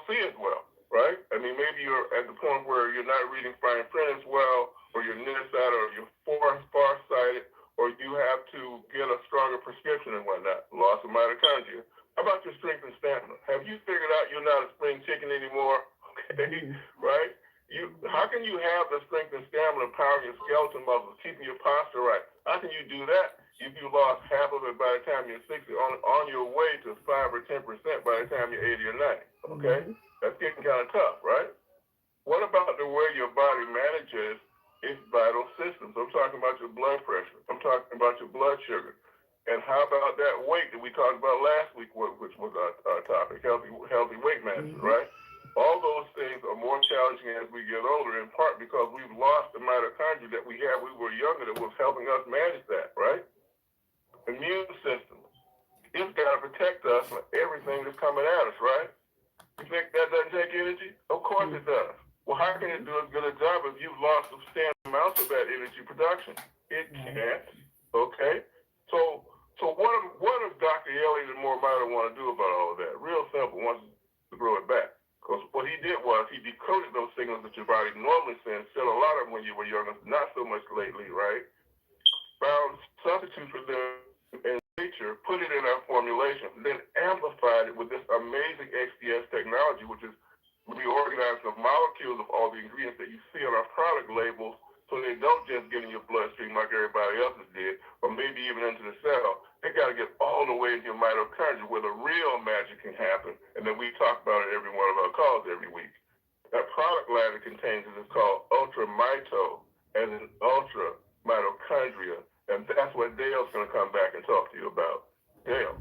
see as well, right? I mean, maybe you're at the point where you're not reading fine print as well, or you're nearsighted, or you're farsighted, or you have to get a stronger prescription and whatnot, loss of mitochondria. How about your strength and stamina? Have you figured out you're not a spring chicken anymore? Okay, right? How can you have the strength and stamina powering your skeletal muscles, keeping your posture right? How can you do that if you lost half of it by the time you're 60, on your way to 5 or 10% by the time you're 80 or 90? Okay, that's getting kind of tough, right? What about the way your body manages its vital systems? I'm talking about your blood pressure. I'm talking about your blood sugar. And how about that weight that we talked about last week, which was our topic, healthy weight management, right? All those things are more challenging as we get older, in part because we've lost the mitochondria that we had when we were younger that was helping us manage that, right? Immune system. It's got to protect us from everything that's coming at us, right? You think that doesn't take energy? Of course it does. Well, how can it do as good a job if you've lost substantial amounts of that energy production? It can't, okay? So what does Dr. Elliott and MoreMito want to do about all of that? Real simple, wants to grow it back. Because what he did was he decoded those signals that your body normally sends, said a lot of them when you were younger, not so much lately, right? Found substitutes for them in nature, put it in our formulation, then amplified it with this amazing XDS technology, which is reorganizing the molecules of all the ingredients that you see on our product labels, so they don't just get in your bloodstream like everybody else's did, or maybe even into the cell. They got to get all the way into your mitochondria where the real magic can happen. And then we talk about it every one of our calls every week. That product line it contains is called UltraMito, as in Ultra Mitochondria. And that's what Dale's going to come back and talk to you about. Dale.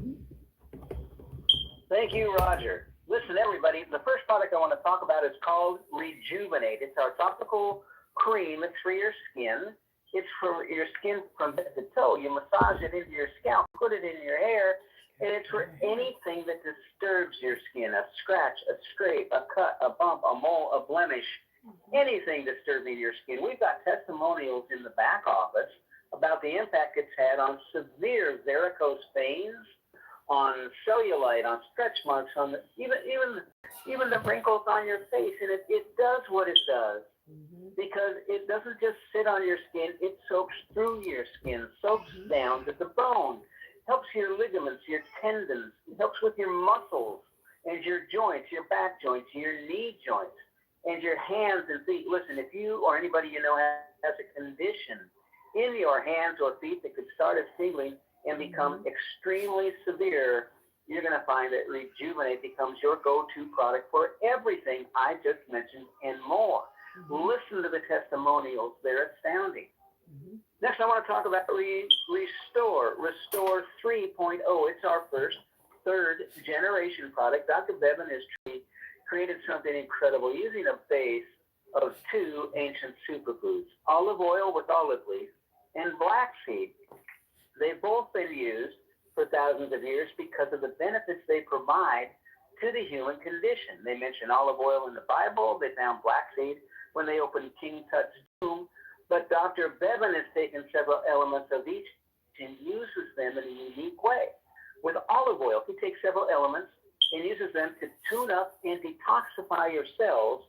Thank you, Roger. Listen, everybody, the first product I want to talk about is called Rejuvenate. It's our topical cream. It's for your skin. It's for your skin from head to toe. You massage it into your scalp, put it in your hair, and it's for anything that disturbs your skin, a scratch, a scrape, a cut, a bump, a mole, a blemish, anything disturbing your skin. We've got testimonials in the back office about the impact it's had on severe varicose veins, on cellulite, on stretch marks, on even the wrinkles on your face. And it does what it does. Because it doesn't just sit on your skin, it soaks through your skin, soaks down to the bone, helps your ligaments, your tendons, helps with your muscles and your joints, your back joints, your knee joints, and your hands and feet. Listen, if you or anybody you know has a condition in your hands or feet that could start as tingling and become extremely severe, you're going to find that Rejuvenate becomes your go-to product for everything I just mentioned and more. Listen to the testimonials. They're astounding. Next, I want to talk about Restore 3.0. It's our third generation product. Dr. Bevan has created something incredible using a base of two ancient superfoods, olive oil with olive leaf and black seed. They've both been used for thousands of years because of the benefits they provide to the human condition. They mention olive oil in the Bible. They found black seed when they opened King Tut's tomb. But Dr. Bevan has taken several elements of each and uses them in a unique way. With olive oil, he takes several elements and uses them to tune up and detoxify your cells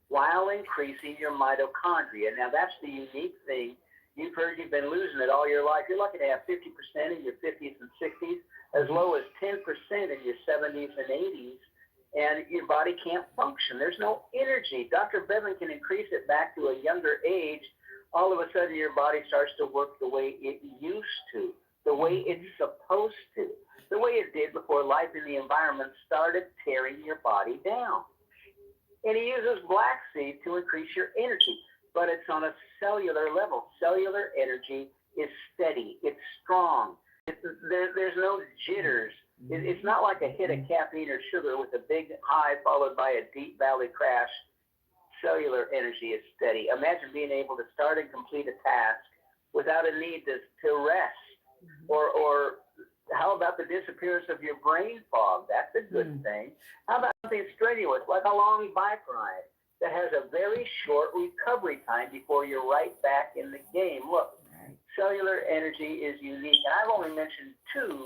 while increasing your mitochondria. Now, that's the unique thing. You've heard you've been losing it all your life. You're lucky to have 50% in your 50s and 60s, as low as 10% in your 70s and 80s. And your body can't function. There's no energy. Dr. Bevan can increase it back to a younger age. All of a sudden, your body starts to work the way it used to, the way it's supposed to, the way it did before life in the environment started tearing your body down. And he uses black seed to increase your energy, but it's on a cellular level. Cellular energy is steady. It's strong. There's no jitters. It's not like a hit of caffeine or sugar with a big high followed by a deep valley crash. Cellular energy is steady. Imagine being able to start and complete a task without a need to rest. Or how about the disappearance of your brain fog? That's a good thing. How about something strenuous, like a long bike ride that has a very short recovery time before you're right back in the game? Look, cellular energy is unique. And I've only mentioned 2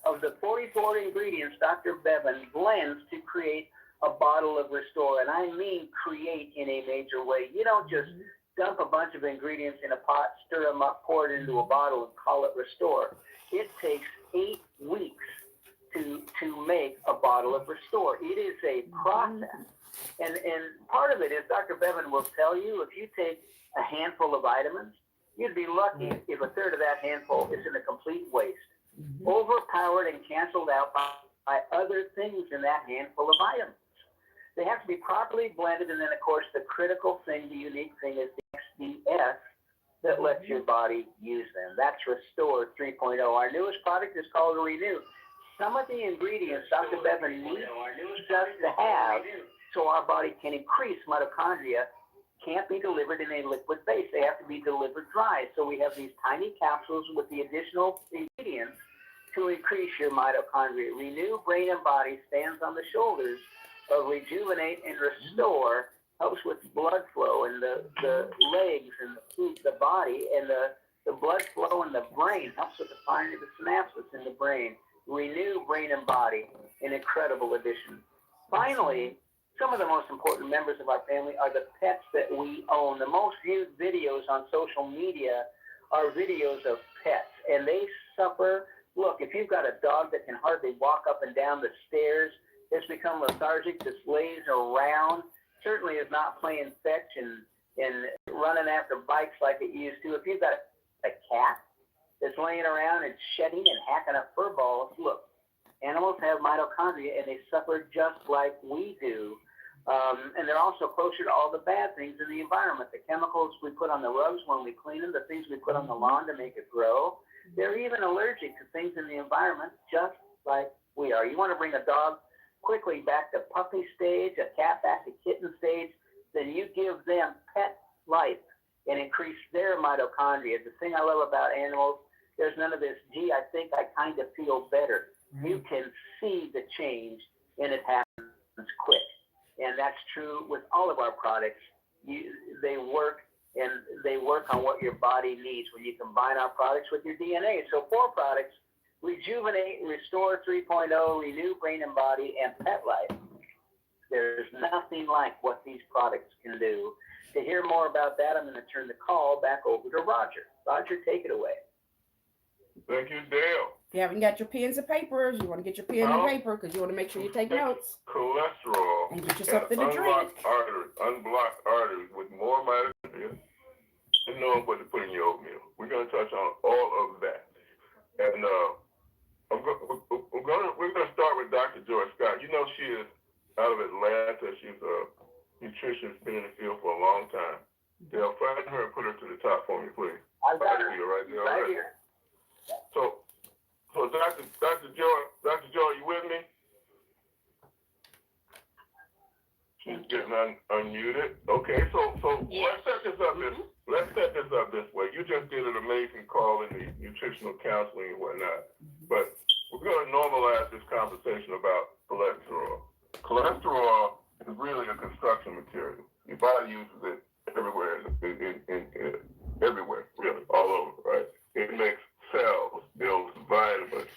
of the 44 ingredients Dr. Bevan blends to create a bottle of Restore, and I mean create in a major way. You don't just dump a bunch of ingredients in a pot, stir them up, pour it into a bottle, and call it Restore. It takes 8 weeks to make a bottle of Restore. It is a process. And part of it is Dr. Bevan will tell you, if you take a handful of vitamins, you'd be lucky if a third of that handful is in a complete waste, overpowered and canceled out by other things in that handful of items. They have to be properly blended, and then, of course, the critical thing, the unique thing is the XDS that lets your body use them. That's Restore 3.0. Our newest product is called Renew. Some of the ingredients Dr. Bevan needs us to have so our body can increase mitochondria can't be delivered in a liquid base. They have to be delivered dry. So we have these tiny capsules with the additional ingredients to increase your mitochondria. Renew Brain and Body stands on the shoulders of Rejuvenate and Restore, helps with blood flow in the legs and the feet, the body, and the blood flow in the brain, helps with the firing of the synapses in the brain. Renew Brain and Body, an incredible addition. Finally, some of the most important members of our family are the pets that we own. The most viewed videos on social media are videos of pets, and they suffer. Look, if you've got a dog that can hardly walk up and down the stairs, has become lethargic, just lays around, certainly is not playing fetch and running after bikes like it used to. If you've got a cat that's laying around and shedding and hacking up fur balls, look, animals have mitochondria and they suffer just like we do. And they're also kosher to all the bad things in the environment. The chemicals we put on the rugs when we clean them, the things we put on the lawn to make it grow. They're even allergic to things in the environment just like we are. You want to bring a dog quickly back to puppy stage, a cat back to kitten stage, then you give them pet life and increase their mitochondria. The thing I love about animals, there's none of this, gee, I think I kind of feel better. You can see the change, and it happens quick. And that's true with all of our products. They work, and they work on what your body needs when you combine our products with your DNA. So 4 products: Rejuvenate, Restore 3.0, Renew Brain and Body, and Petlife. There's nothing like what these products can do. To hear more about that, I'm going to turn the call back over to Roger. Roger, take it away. Thank you, Dale. If you haven't got your pens and papers, you want to get your pen and paper because you want to make sure you take notes. Cholesterol and get you something to drink. Unblock arteries with more mitochondria and knowing what to put in your oatmeal. We're going to touch on all of that. And we're going to start with Dr. Joy Scott. You know, she is out of Atlanta. She's a nutritionist, been in the field for a long time. They'll find her and put her to the top for me, please. I've got her right there. right here. So Dr. Joy, you with me? She's getting unmuted. Okay, so Yes. let's set this up this way. You just did an amazing call in the nutritional counseling and whatnot, but we're going to normalize this conversation about cholesterol. Cholesterol is really a construction material. Your body uses it everywhere, everywhere, really, all over, right? It makes cells, builds vitamins,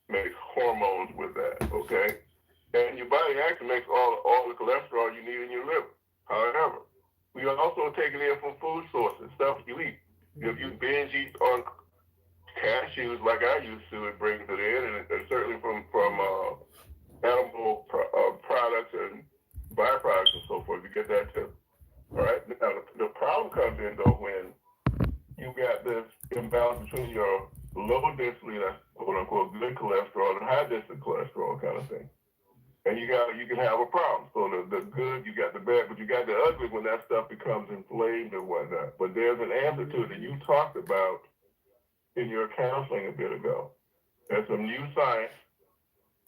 makes hormones with that, okay? And your body actually makes all the cholesterol you need in your liver. However, we are also taking it in from food sources, stuff you eat. If you binge eat on cashews like I used to, it brings it in, and certainly from animal products and byproducts and so forth, you get that too. All right? Now, the problem comes in, though, when you got this imbalance between your low density, that's quote unquote good cholesterol, and high density cholesterol kind of thing. And you can have a problem. So the good, you got the bad, but you got the ugly when that stuff becomes inflamed and whatnot. But there's an answer to it that you talked about in your counseling a bit ago. There's some new science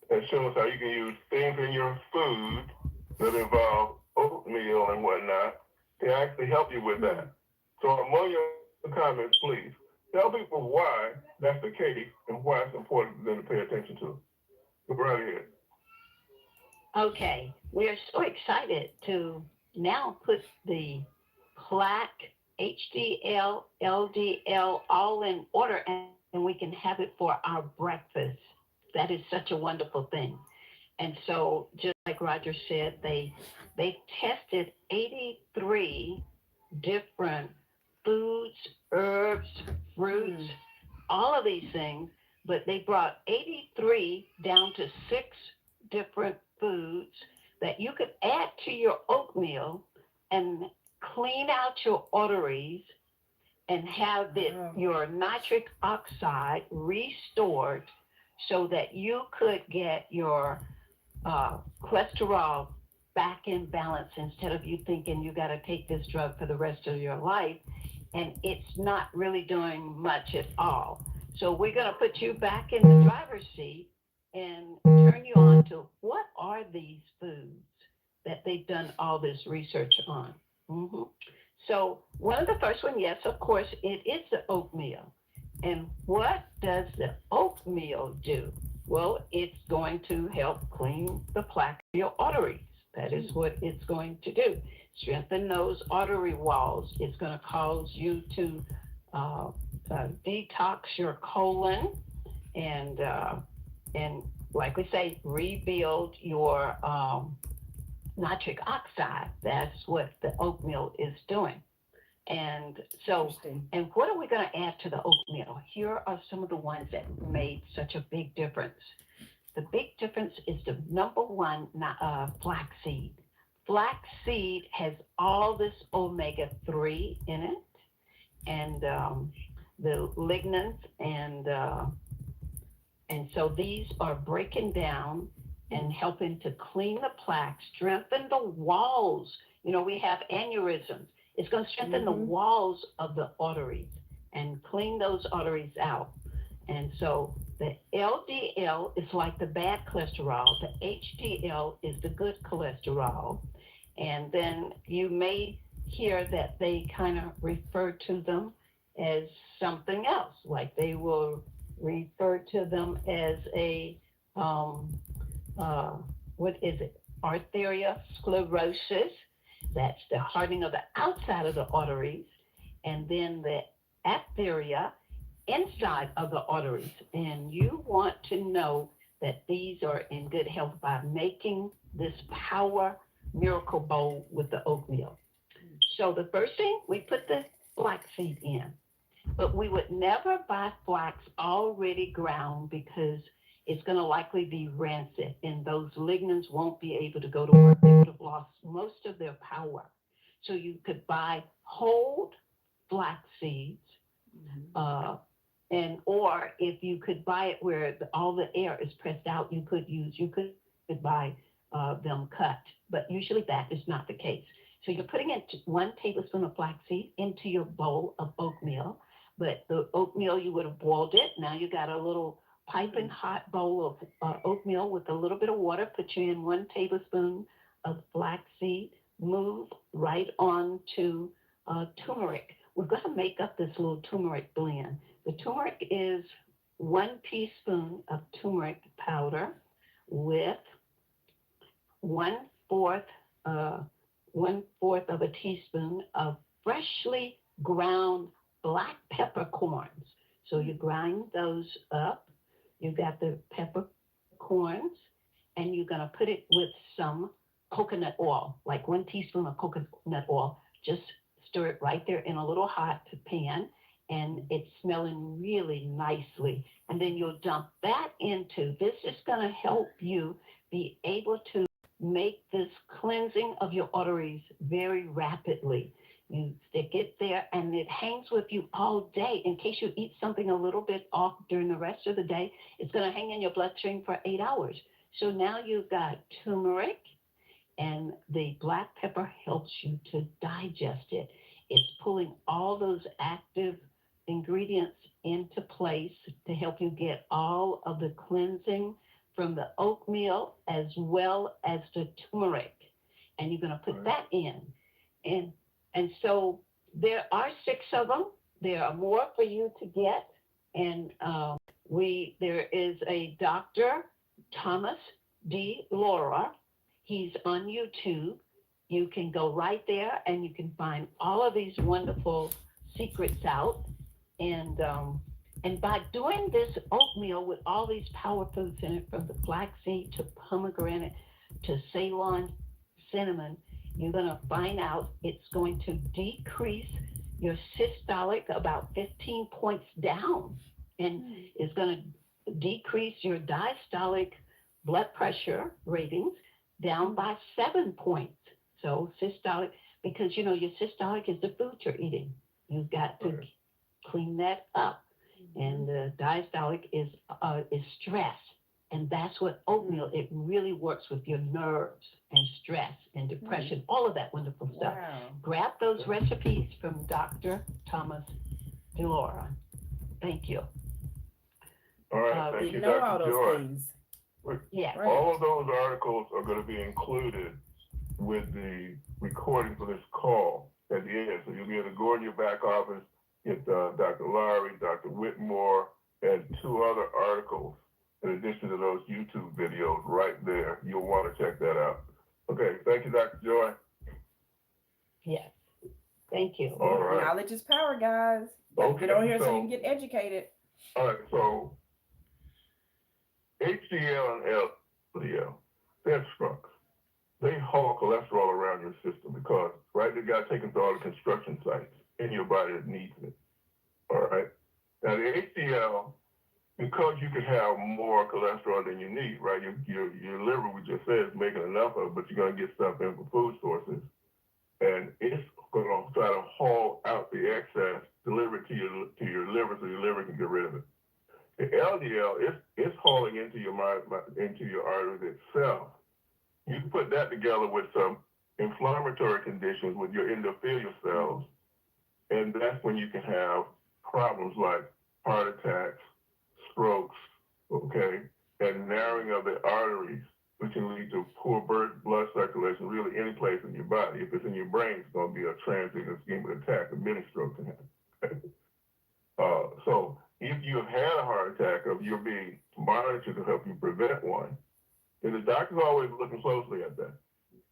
that shows how you can use things in your food that involve oatmeal and whatnot to actually help you with that. So among your comments, please, tell people why that's the case and why it's important for them to pay attention to. Go right ahead. Okay, we are so excited to now put the plaque, HDL, LDL all in order, and we can have it for our breakfast. That is such a wonderful thing. And so just like Roger said, they tested 83 different foods, herbs, fruits, all of these things, but they brought 83 down to 6 different foods that you could add to your oatmeal and clean out your arteries and have your nitric oxide restored so that you could get your cholesterol back in balance instead of you thinking you got to take this drug for the rest of your life. And it's not really doing much at all. So we're going to put you back in the driver's seat and turn you on to what are these foods that they've done all this research on. Mm-hmm. So one of the first one, yes, of course, it is the oatmeal. And what does the oatmeal do? Well, it's going to help clean the plaque of your arteries. That is what it's going to do. Strengthen those artery walls. It's going to cause you to detox your colon and like we say, rebuild your nitric oxide. That's what the oatmeal is doing. And so, and what are we going to add to the oatmeal? Here are some of the ones that made such a big difference. The big difference is the number one, flaxseed. Flaxseed has all this omega-3 in it, and the lignans, and so these are breaking down and helping to clean the plaque, strengthen the walls. You know, we have aneurysms. It's going to strengthen the walls of the arteries and clean those arteries out. And so the LDL is like the bad cholesterol. The HDL is the good cholesterol. And then you may hear that they kind of refer to them as something else, like they will refer to them as a, what is it? Arteriosclerosis. That's the hardening of the outside of the arteries, and then the atheria inside of the arteries. And you want to know that these are in good health by making this power miracle bowl with the oatmeal. So the first thing, we put the flaxseed in, but we would never buy flax already ground because it's going to likely be rancid, and those lignans won't be able to go to work. They would have lost most of their power. So you could buy whole flax seeds, and or if you could buy it where all the air is pressed out, you could buy them cut. But usually that is not the case. So you're putting in 1 tablespoon of flaxseed into your bowl of oatmeal. But the oatmeal, you would have boiled it. Now you got a little piping hot bowl of oatmeal with a little bit of water. Put you in 1 tablespoon of flaxseed. Move right on to turmeric. We're going to make up this little turmeric blend. The turmeric is 1 teaspoon of turmeric powder with 1/4 of a teaspoon of freshly ground black peppercorns. So you grind those up. You got the peppercorns, and you're going to put it with some coconut oil, like 1 teaspoon of coconut oil. Just stir it right there in a little hot pan, and it's smelling really nicely. And then you'll dump that into, this is going to help you be able to make this cleansing of your arteries very rapidly. You stick it there, and it hangs with you all day. In case you eat something a little bit off during the rest of the day, it's going to hang in your bloodstream for 8 hours. So now you've got turmeric, and the black pepper helps you to digest it. It's pulling all those active ingredients into place to help you get all of the cleansing from the oatmeal as well as the turmeric. And you're going to put that in. And so there are 6 of them. There are more for you to get. And there is a Dr. Thomas D. Laura. He's on YouTube. You can go right there and you can find all of these wonderful secrets out. And by doing this oatmeal with all these power foods in it, from the flaxseed to pomegranate, to Ceylon cinnamon, you're going to find out it's going to decrease your systolic about 15 points down, and it's going to decrease your diastolic blood pressure ratings down by 7 points. So systolic, because your systolic is the food you're eating. You've got to clean that up. And the diastolic is stress. And that's what oatmeal, it really works with your nerves and stress and depression, all of that wonderful stuff. Wow. Grab those recipes from Dr. Thomas DeLaura. Thank you. All right, thank you, Know all Dr. those Joy. things. Yeah. Right. All of those articles are going to be included with the recording for this call at the end. So you'll be able to go in your back office, get Dr. Lowry, Dr. Whitmore, and 2 other articles in addition to those YouTube videos right there. You'll want to check that out. Okay, thank you, Dr. Joy. Yes. Thank you. All right. Knowledge is power, guys. Okay, Get on here so so- you can get educated. All right, so HDL and LDL, they're drugs. They haul cholesterol around your system because, right, they got taken to all the construction sites in your body that needs it. All right. Now the HDL, because you can have more cholesterol than you need, right? Your liver, we just said, is making enough of it, but you're going to get stuff in from food sources, and it's going to try to haul out the excess, deliver it to your liver, so your liver can get rid of it. The LDL, it's hauling into your arteries itself. You can put that together with some inflammatory conditions with your endothelial cells, and that's when you can have problems like heart attacks, strokes, okay, and narrowing of the arteries, which can lead to poor blood circulation, really any place in your body. If it's in your brain, it's going to be a transient ischemic attack, a mini stroke can happen. So if you have had a heart attack or you're being monitored to help you prevent one, then the doctor's always looking closely at that.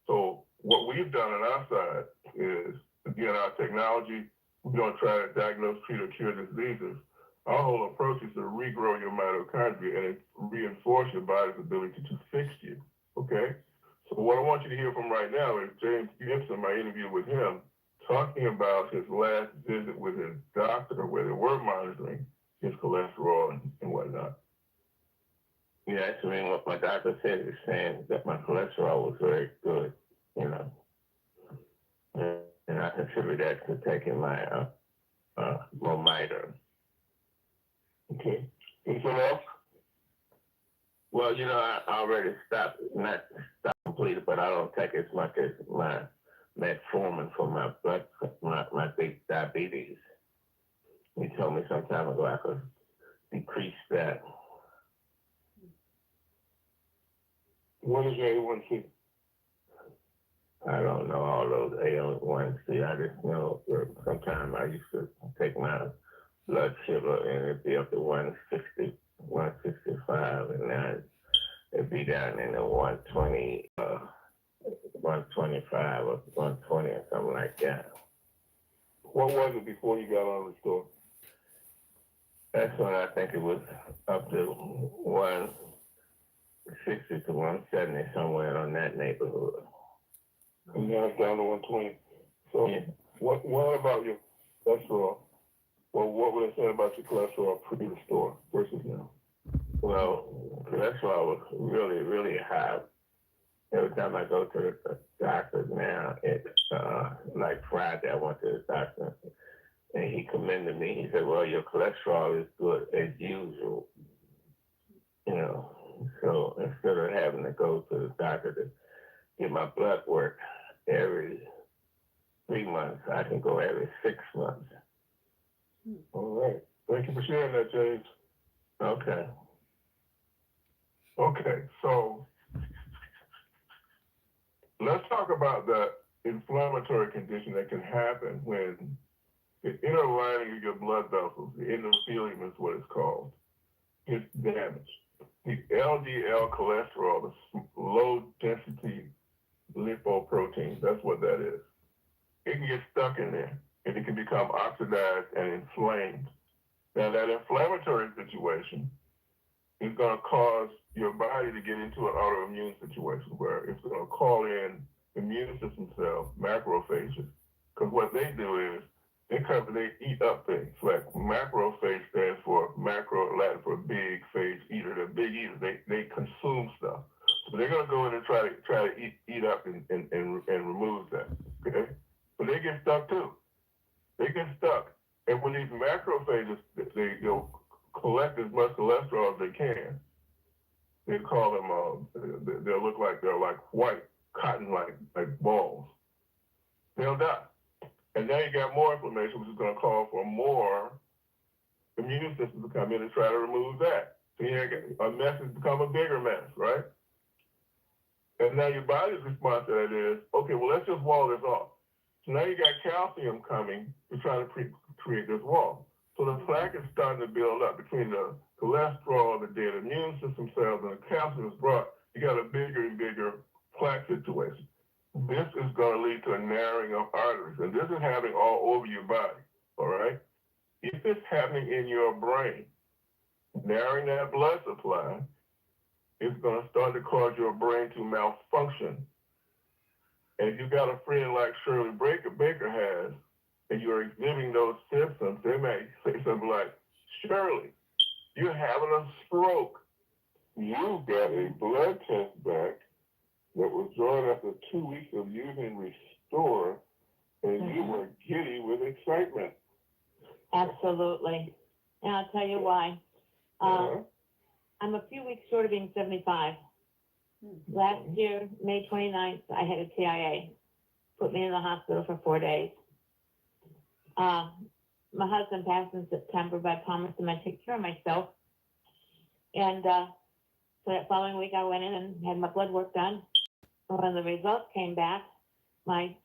So what we've done on our side is, again, our technology, we don't try to diagnose, treat, or cure diseases. Our whole approach is to regrow your mitochondria and reinforce your body's ability to fix you, okay? So what I want you to hear from right now is James Gibson, my interview with him, talking about his last visit with his doctor where they were monitoring his cholesterol and whatnot. Yeah, actually, what my doctor said is saying that my cholesterol was very good, and I contribute that to taking my MoreMito. Okay. Anything else? Well, I already stopped, not stopped completely, but I don't take as much as my metformin for my big diabetes. He told me some time ago I could decrease that. What is your A1C? I don't know all those A1C. I just know that sometimes I used to take my blood sugar and it'd be up to 160, 165, and now it'd be down in the 120, 125 or 120 or something like that. What was it before you got on the store? That's when I think it was up to 160 to 170, somewhere on that neighborhood. And now it's down to 120. So Yeah. what about your cholesterol? Well, what would it say about your cholesterol pre the store versus now? Well, cholesterol was really, really high. Every time I go to the doctor now, it's like Friday, I went to the doctor and he commended me. He said, well, your cholesterol is good as usual. So instead of having to go to the doctor to get my blood work every 3 months, I can go every 6 months. All right. Thank you for sharing that, James. Okay. Okay, so let's talk about the inflammatory condition that can happen when the inner lining of your blood vessels, the endothelium is what it's called, gets damaged. The LDL cholesterol, the low density lipoprotein, that's what that is. It can get stuck in there and it can become oxidized and inflamed. Now that inflammatory situation is going to cause your body to get into an autoimmune situation where it's going to call in immune system cells, macrophages, because what they do is they eat up things. Like macrophage stands for macro, Latin for big, phage eater. They're big eaters. They consume stuff. So they're going to go in and try to eat up and remove that. Okay, but they get stuck too. They get stuck, and when these macrophages they'll collect as much cholesterol as they can. They call them. They'll look like they're like white cotton, like balls. They'll die. And now you got more inflammation, which is going to call for more immune system to come in and try to remove that. So a mess has become a bigger mess, right? And now your body's response to that is, okay, well, let's just wall this off. So now you got calcium coming to try to create this wall. So the plaque is starting to build up between the cholesterol, the dead immune system cells, and the calcium is brought. You got a bigger and bigger plaque situation. This is going to lead to a narrowing of arteries, and this is happening all over your body, all right? If it's happening in your brain, narrowing that blood supply is going to start to cause your brain to malfunction. And if you've got a friend like Shirley Baker has, and you're exhibiting those symptoms, they may say something like, Shirley, you're having a stroke. You got a blood test back that was drawn after 2 weeks of using Restore, and you were giddy with excitement. Absolutely. And I'll tell you why. I'm a few weeks short of being 75. Last year, May 29th, I had a TIA. Put me in the hospital for 4 days. My husband passed in September, but I promised him I'd take care of myself. And so that following week, I went in and had my blood work done. When the results came back, my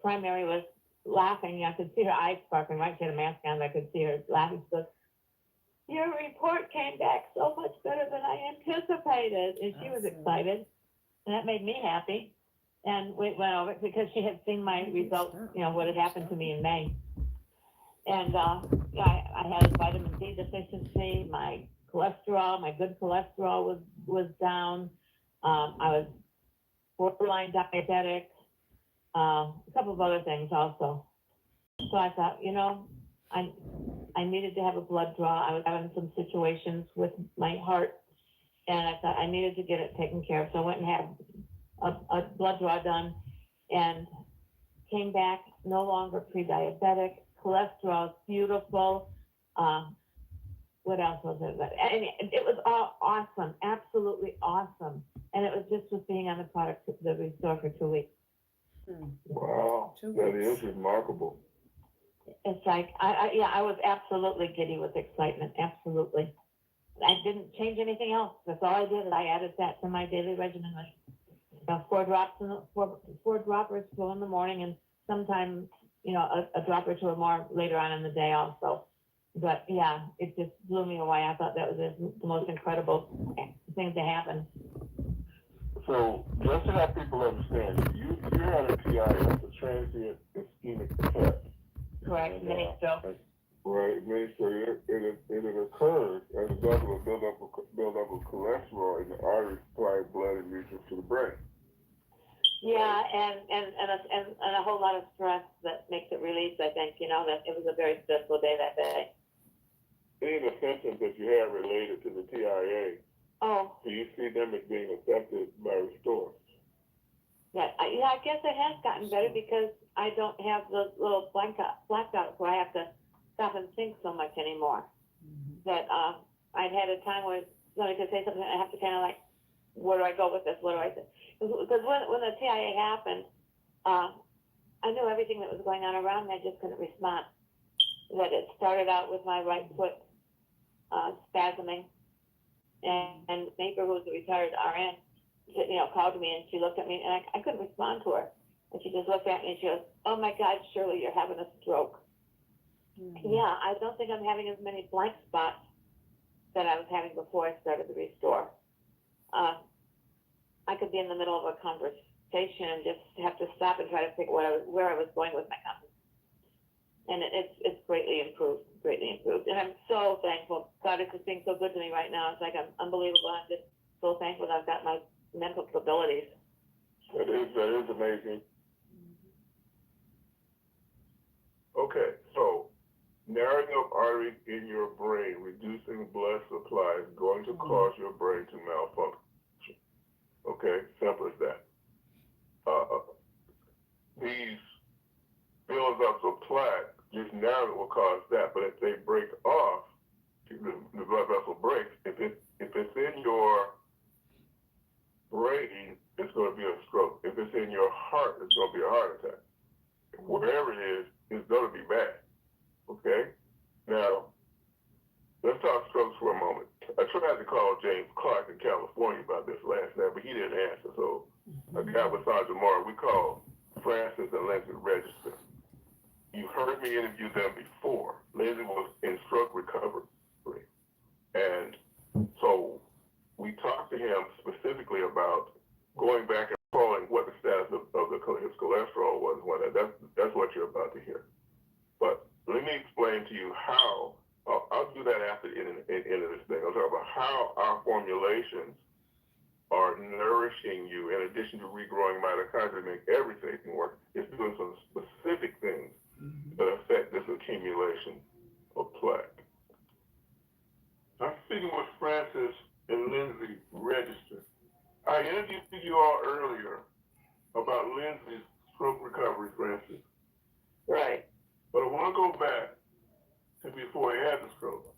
primary was laughing. I could see her eyes sparkling, right? She had a mask on. I could see her laughing. She goes, your report came back so much better than I anticipated. And she was excited. And that made me happy. And we went over it because she had seen my results, what had happened to me in May. And I had vitamin D deficiency. My cholesterol, my good cholesterol was down. I was borderline diabetic, a couple of other things also. So I thought, I needed to have a blood draw. I was having some situations with my heart, and I thought I needed to get it taken care of. So I went and had a blood draw done, and came back no longer pre-diabetic. Cholesterol is beautiful. What else was it? It was all awesome, absolutely awesome. And it was just with being on the product, the Restore for 2 weeks. Wow, that is remarkable. It's like, I was absolutely giddy with excitement, absolutely. I didn't change anything else. That's all I did. I added that to my daily regimen. 4 droppers full in the morning, and sometimes, a drop or two or more later on in the day also. But yeah, it just blew me away. I thought that was the most incredible thing to happen. So just to have people understand, you had a TIA, that's a transient ischemic attack. Correct, mini stroke. Right, so it had occurred as a result of a buildup of cholesterol in the arteries supplying blood and nutrients to the brain. Yeah, and a whole lot of stress that makes it release, I think, that it was a very stressful day that day. Any of the symptoms that you have related to the TIA, do you see them as being affected by Restore? Yeah, I guess it has gotten better because I don't have the little blackouts where I have to stop and think so much anymore. That I'd had a time where somebody could say something and I have to kind of like, where do I go with this? What do I say? Because when the TIA happened, I knew everything that was going on around me. I just couldn't respond. That it started out with my right foot spasming, and the neighbor who was a retired RN, called me and she looked at me and I couldn't respond to her. And she just looked at me and she goes, oh my God, Shirley, you're having a stroke. Yeah, I don't think I'm having as many blank spots that I was having before I started the Restore. I could be in the middle of a conversation and just have to stop and try to figure where I was going with my conversation. And it's greatly improved. And I'm so thankful. God is just being so good to me right now. It's like I'm unbelievable. I'm just so thankful that I've got my mental abilities. That is amazing. Okay, so narrowing of arteries in your brain, reducing blood supply is going to cause your brain to malfunction. Okay, simple as that. These buildups of plaque, just narrowing will cause that, but if they break off, the blood vessel breaks. If it's in your brain, it's going to be a stroke. If it's in your heart, it's going to be a heart attack. Wherever it is, it's going to be bad. Okay? Now, let's talk strokes for a moment. I tried to call James Clark in California about this last night, but he didn't answer. So a guy with Sergeant Moore, we called Francis and Lindsay Register. You heard me interview them before. Lindsay was in stroke recovery. And so we talked to him specifically about going back and calling what the status of his cholesterol was. That's what you're about to hear. But let me explain to you how, I'll do that after the end of this thing. I'll talk about how our formulations are nourishing you in addition to regrowing mitochondria to make everything work. It's doing some specific things that affect this accumulation of plaque. I'm speaking with Francis and Lindsay Register. I interviewed you all earlier about Lindsay's stroke recovery, Francis. Right. But I want to go back to before he had the stroke.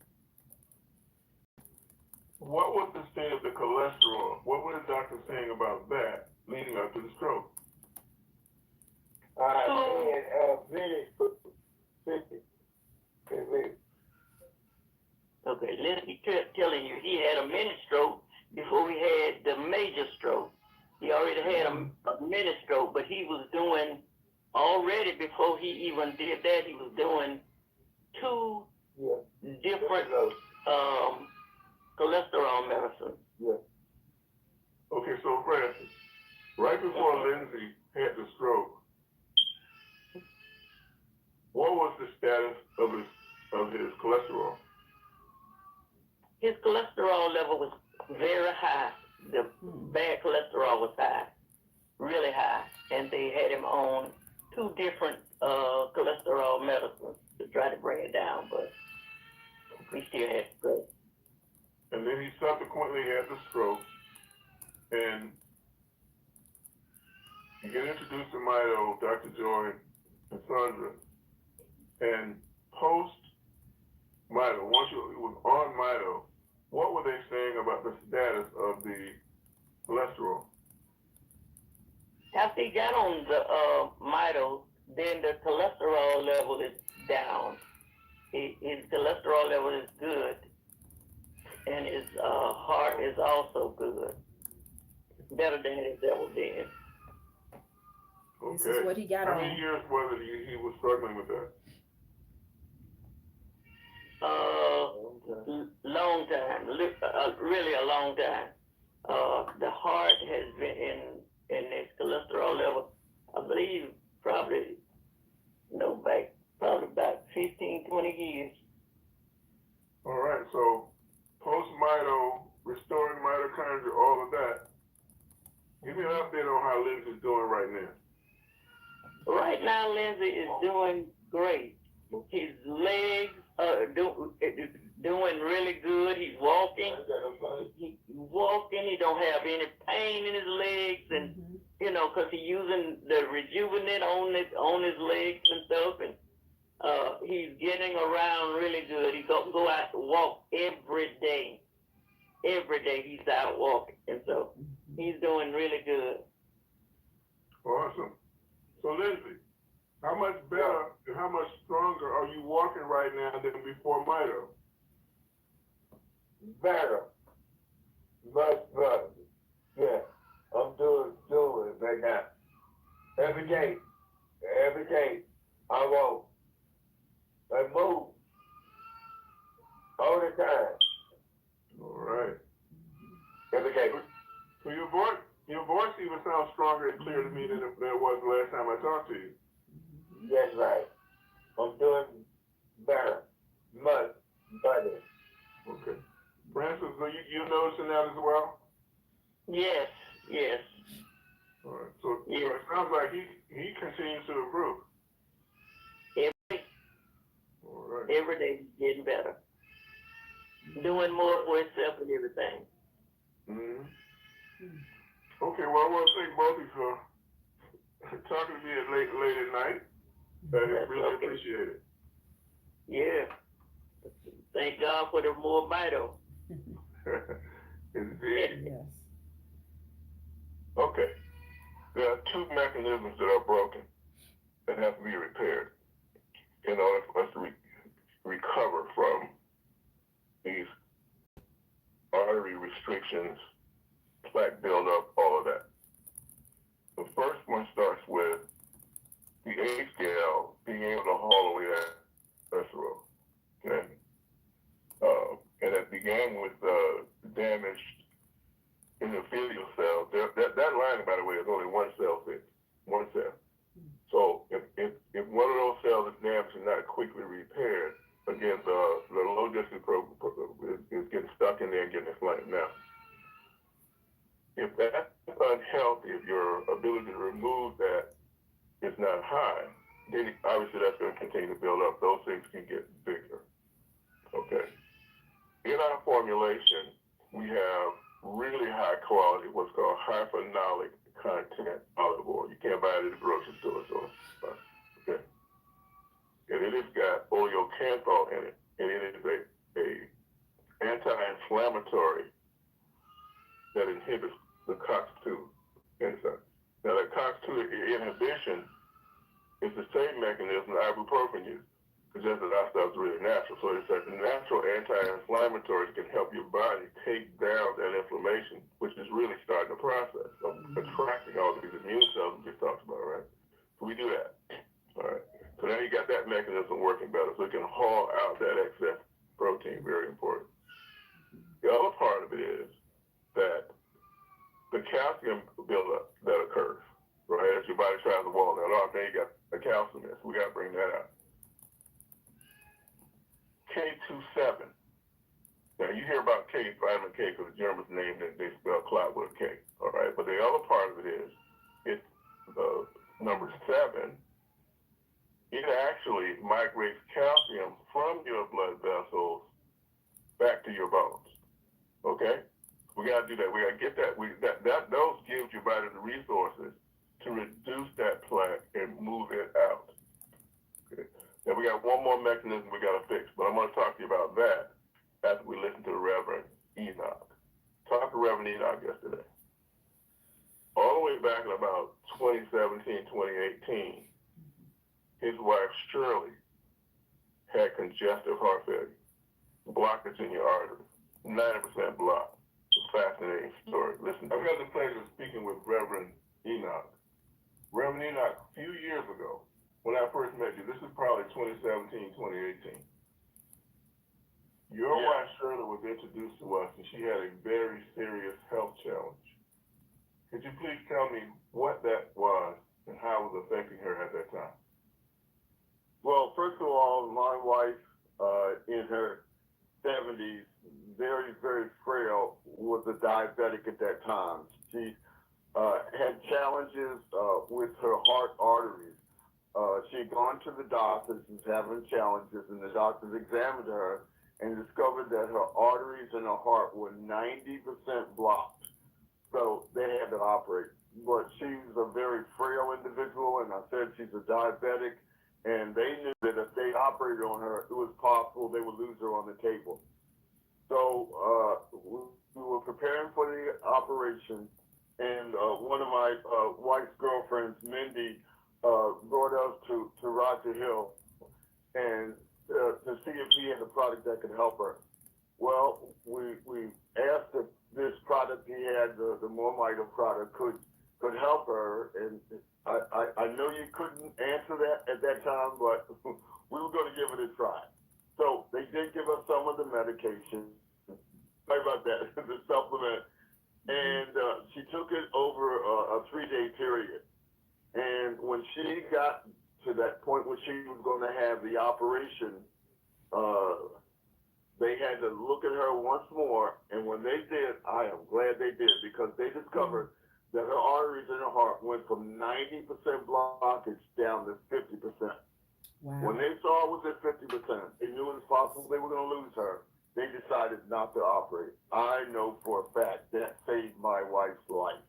What was the state of the cholesterol? What were the doctors saying about that leading up to the stroke? Okay, Lindsay kept telling you he had a mini stroke before he had the major stroke. He already had a mini stroke, but he was doing already before he even did that. He was doing two different cholesterol medicines. Yeah. Okay, so Francis, right before Lindsay had the stroke, what was the status of his cholesterol? His cholesterol level was very high. The bad cholesterol was high, really high, and they had him on two different cholesterol medicines to try to bring it down, but we still had stroke. And then he subsequently had the stroke, and you get introduced to Mito, Dr. Joy, and Sandra, and post-Mito, once you was on Mito, what were they saying about the status of the cholesterol? After he got on the Mito, then the cholesterol level is down. His cholesterol level is good, and his heart is also good. Better than it ever been. Okay. This is what he got How on. many years was it he was struggling with that? Long time, really a long time. The heart has been in its cholesterol level, I believe, probably about 15, 20 years. All right, so post-Mito, restoring mitochondria, all of that. Give me an update on how Lindsay's doing right now. Right now, Lindsay is doing great. His legs are doing really good. He's walking. He don't have any pain in his legs, and because he's using the Rejuvenate on his legs and stuff, and he's getting around really good. He go out and walk every day. Every day he's out walking, and so he's doing really good. Awesome. So Lindsay, how much better and how much stronger are you walking right now than before Mito? Better. Much better. Yeah. I'm doing it right now. Every day I walk. I move. All the time. All right. Every day. So your voice even sounds stronger and clearer to me than it was the last time I talked to you. That's right. I'm doing better. Much better. Okay. Francis, are you noticing that as well? Yes, yes. All right. So Yeah. it sounds like he continues to improve. All right. Every day he's getting better. Doing more for himself and everything. Mm-hmm. Okay, well, I want to thank both of you for talking to me at late at night. I That's really okay. appreciate it. Yeah. Thank God for the MoreMito. Indeed. Yes. Okay. There are two mechanisms that are broken that have to be repaired in order for us to recover from these artery restrictions, plaque buildup, all of that. The first one starts with the HDL being able to haul away that cholesterol. Okay? And it began with damaged endothelial cells. That lining, by the way, is only one cell thick. One cell. So if one of those cells is damaged and not quickly repaired, again, the low density probe is getting stuck in there and getting inflamed. Now, if that's unhealthy, if your ability to remove that is not high, then obviously that's going to continue to build up. Those things can get bigger. Okay. In our formulation, we have really high quality, what's called high phenolic content olive oil. You can't buy it at the grocery store, so okay. And it has got oleocanthal in it, and it is a anti-inflammatory that inhibits the COX-2 enzyme. Now, that COX-2 inhibition is the same mechanism that ibuprofen uses, because just that our stuff is really natural. So it's a natural anti-inflammatory that can help your body take down that inflammation, which is really starting the process of attracting all these immune cells we just talked about, right? So we do that. All right. So now you got that mechanism working better, so it can haul out that excess protein, very important. The other part of it is that the calcium buildup that occurs, right, as your body tries to wall that off, then you got a calcium there, so we got to bring that out. K27. Now you hear about K, vitamin K, because the Germans named it, they spell clot with a K, all right? But the other part of it is, it's number 7. It actually migrates calcium from your blood vessels back to your bones. Okay? We gotta do that. We gotta get that. Those gives your body the resources to reduce that plaque and move it out. Okay. Now we got one more mechanism we gotta fix, but I'm gonna talk to you about that after we listen to the Reverend Enoch. Talked to Reverend Enoch yesterday. All the way back in about 2017, 2018, his wife Shirley had congestive heart failure, blockage in your arteries, 90% blocked. Fascinating story. Listen, I've got the pleasure of speaking with Reverend Enoch. Reverend Enoch, a few years ago, when I first met you, this is probably 2017, 2018. Your wife Shirley was introduced to us, and she had a very serious health challenge. Could you please tell me what that was and how it was affecting her at that time? Well, first of all, my wife, in her 70s, very, very frail, was a diabetic at that time. She had challenges with her heart arteries. She had gone to the doctors, was having challenges, and the doctors examined her and discovered that her arteries in her heart were 90% blocked. So they had to operate. But she's a very frail individual, and I said she's a diabetic, and they knew that if they operated on her, it was possible they would lose her on the table. So we were preparing for the operation, and one of my wife's girlfriends, Mindy, brought us to Roger Hill and to see if he had a product that could help her. Well, we asked if this product he had, the MoreMito product, could help her, and I know you couldn't answer that at that time, but we were going to give it a try. So they did give us some of the medication. Sorry about that, the supplement. And she took it over a 3-day period. And when she got to that point where she was going to have the operation, they had to look at her once more. And when they did, I am glad they did, because they discovered that her arteries in her heart went from 90% blockage down to 50%. Wow. When they saw it was at 50%, they knew it was possible they were going to lose her. They decided not to operate. I know for a fact that saved my wife's life.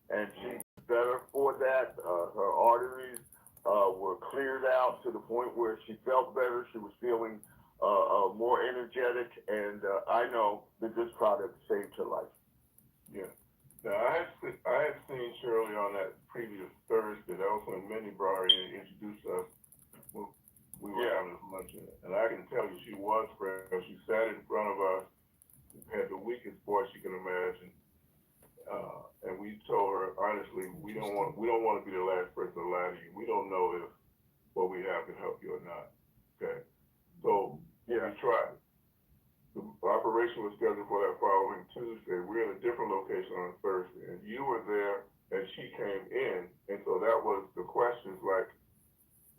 And she's better for that. Her arteries were cleared out to the point where she felt better. She was feeling more energetic. And I know that this product saved her life. Yeah. Now, I had seen Shirley on that previous Thursday. That was when Minnie brought her in and introduced us. We were having lunch, and I can tell you she was frail. She sat in front of us, had the weakest voice you can imagine, and we told her honestly, we don't want to be the last person to lie to you. We don't know if what we have can help you or not. Okay, so we tried. The operation was scheduled for that following Tuesday. We're in a different location on Thursday, and you were there, and she came in, and so that was the questions like,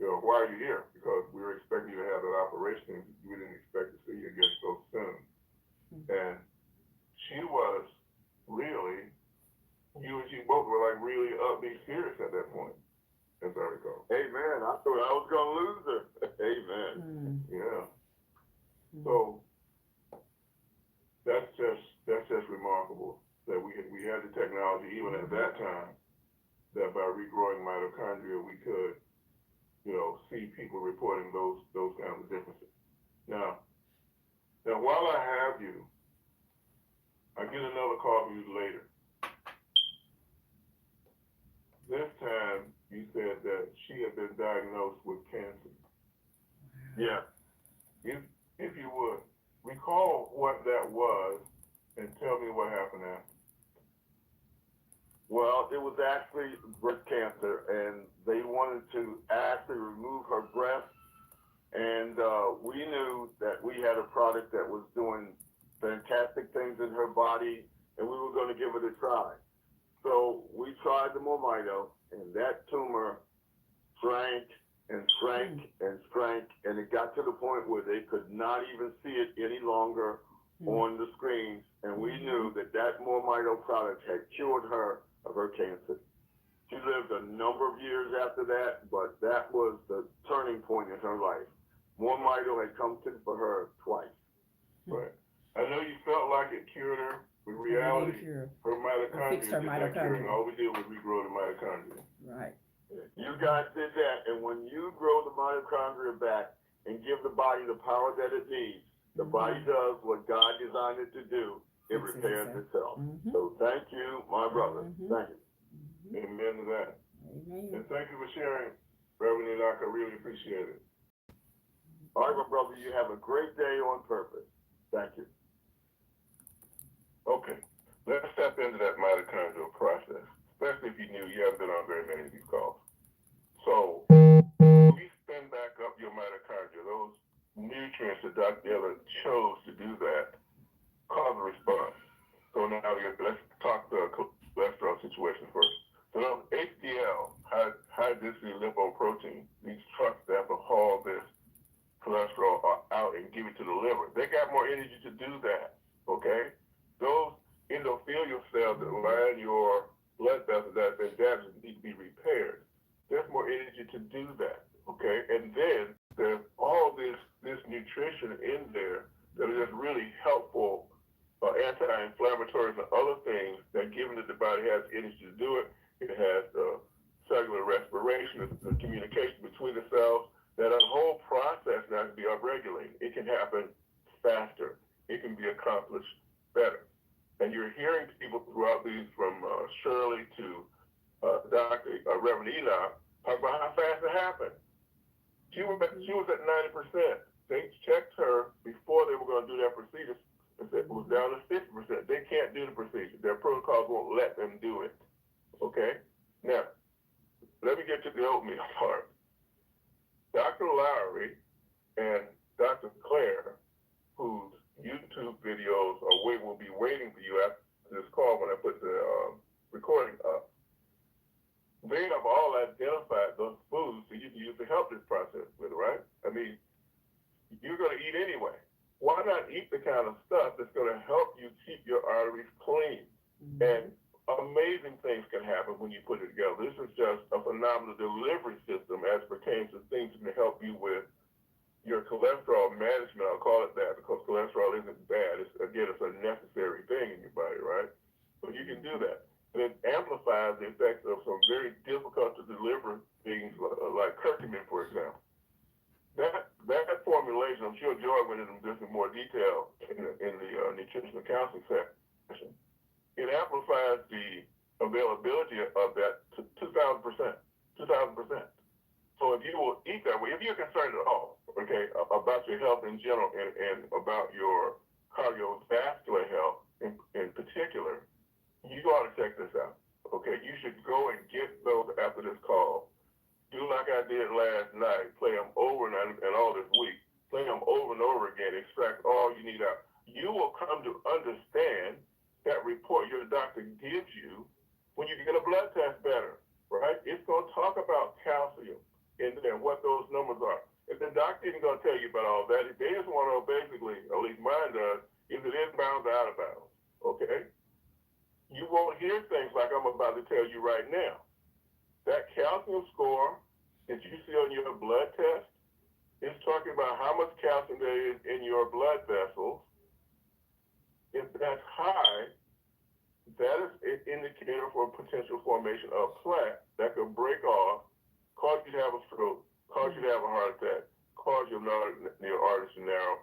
why are you here? Because we were expecting you to have that operation, and we didn't expect to see you again so soon. And she was really, you and she both were like really upbeat spirits at that point, as I recall. Amen. I thought I was going to lose her. Amen. Yeah. So that's just remarkable that we had the technology even at that time that by regrowing mitochondria we could, see people reporting those kinds of differences. Now while I have you, I get another call from you later. This time you said that she had been diagnosed with cancer. Yeah. If you would, recall what that was and tell me what happened after. Well, it was actually breast cancer, and they wanted to actually remove her breast. And we knew that we had a product that was doing fantastic things in her body, and we were going to give it a try. So we tried the MoreMito, and that tumor shrank and shrank and shrank, and it got to the point where they could not even see it any longer on the screens. And we knew that MoreMito product had cured her of her cancer. She lived a number of years after that, but that was the turning point in her life. MoreMito had come for her twice. Right. I know you felt like it cured her, but reality, her mitochondria did not cure her. All we did was regrow the mitochondria. Right. You guys did that, and when you grow the mitochondria back and give the body the power that it needs, the body does what God designed it to do. It repairs itself. So thank you, my brother. Thank you. Amen to that. Amen. And thank you for sharing, Reverend Enoch. I really appreciate it. All right, my brother, you have a great day on purpose. Thank you. Okay, let's step into that mitochondrial process, especially if you knew you haven't been on very many of these calls. So, we spin back up your mitochondria. Those nutrients that Dr. Ella chose to do that cause a response. So now let's talk the cholesterol situation first. So those HDL, high density lipoprotein, these trucks that have to haul this cholesterol out and give it to the liver, they got more energy to do that, okay? Those endothelial cells that line your blood vessels that have been damaged need to be repaired. There's more energy to do that, okay? And then there's all this nutrition in there that are just really helpful, anti-inflammatories and other things that, given that the body has energy to do it, it has cellular respiration, the communication between the cells, that whole process now can be upregulated. It can happen faster. It can be accomplished better. And you're hearing people throughout these, from Shirley to Dr. Reverend Enoch, talk about how fast it happened. She was at 90%. They checked her before they were going to do that procedure. It was down to 50%. They can't do the procedure. Their protocols won't let them do it. Okay? Now, let me get to the oatmeal part. Dr. Lowry and Dr. Claire, whose YouTube videos will be waiting for you after this call when I put the recording up, they have all identified those foods that you can use to help this process with, right? I mean, you're going to eat anyway. Why not eat the kind of stuff that's going to help you keep your arteries clean? And amazing things can happen when you put it together. This is just a phenomenal delivery system as pertains to things that can help you with your cholesterol management. I'll call it that because cholesterol isn't bad. It's a necessary thing in your body, right? So you can do that. And it amplifies the effects of some very difficult to deliver things like curcumin, for example. That formulation, I'm sure Joy went into this in more detail in the nutritional counseling session. It amplifies the availability of that to 2,000%. 2,000%. So if you will eat that way, if you're concerned at all, okay, about your health in general and about your cardiovascular health in particular, you ought to check this out. Okay, you should go and get those after this call. Do like I did last night, play them over and all this week. Play them over and over again, extract all you need out. You will come to understand that report your doctor gives you when you get a blood test better, right? It's going to talk about calcium and what those numbers are. If the doctor isn't going to tell you about all that, they just want to know basically, at least mine does, is it inbounds or out of bounds, okay? You won't hear things like I'm about to tell you right now. That calcium score that you see on your blood test is talking about how much calcium there is in your blood vessels. If that's high, that is an indicator for potential formation of plaque that could break off, cause you to have a stroke, cause you to have a heart attack, cause your arteries to narrow,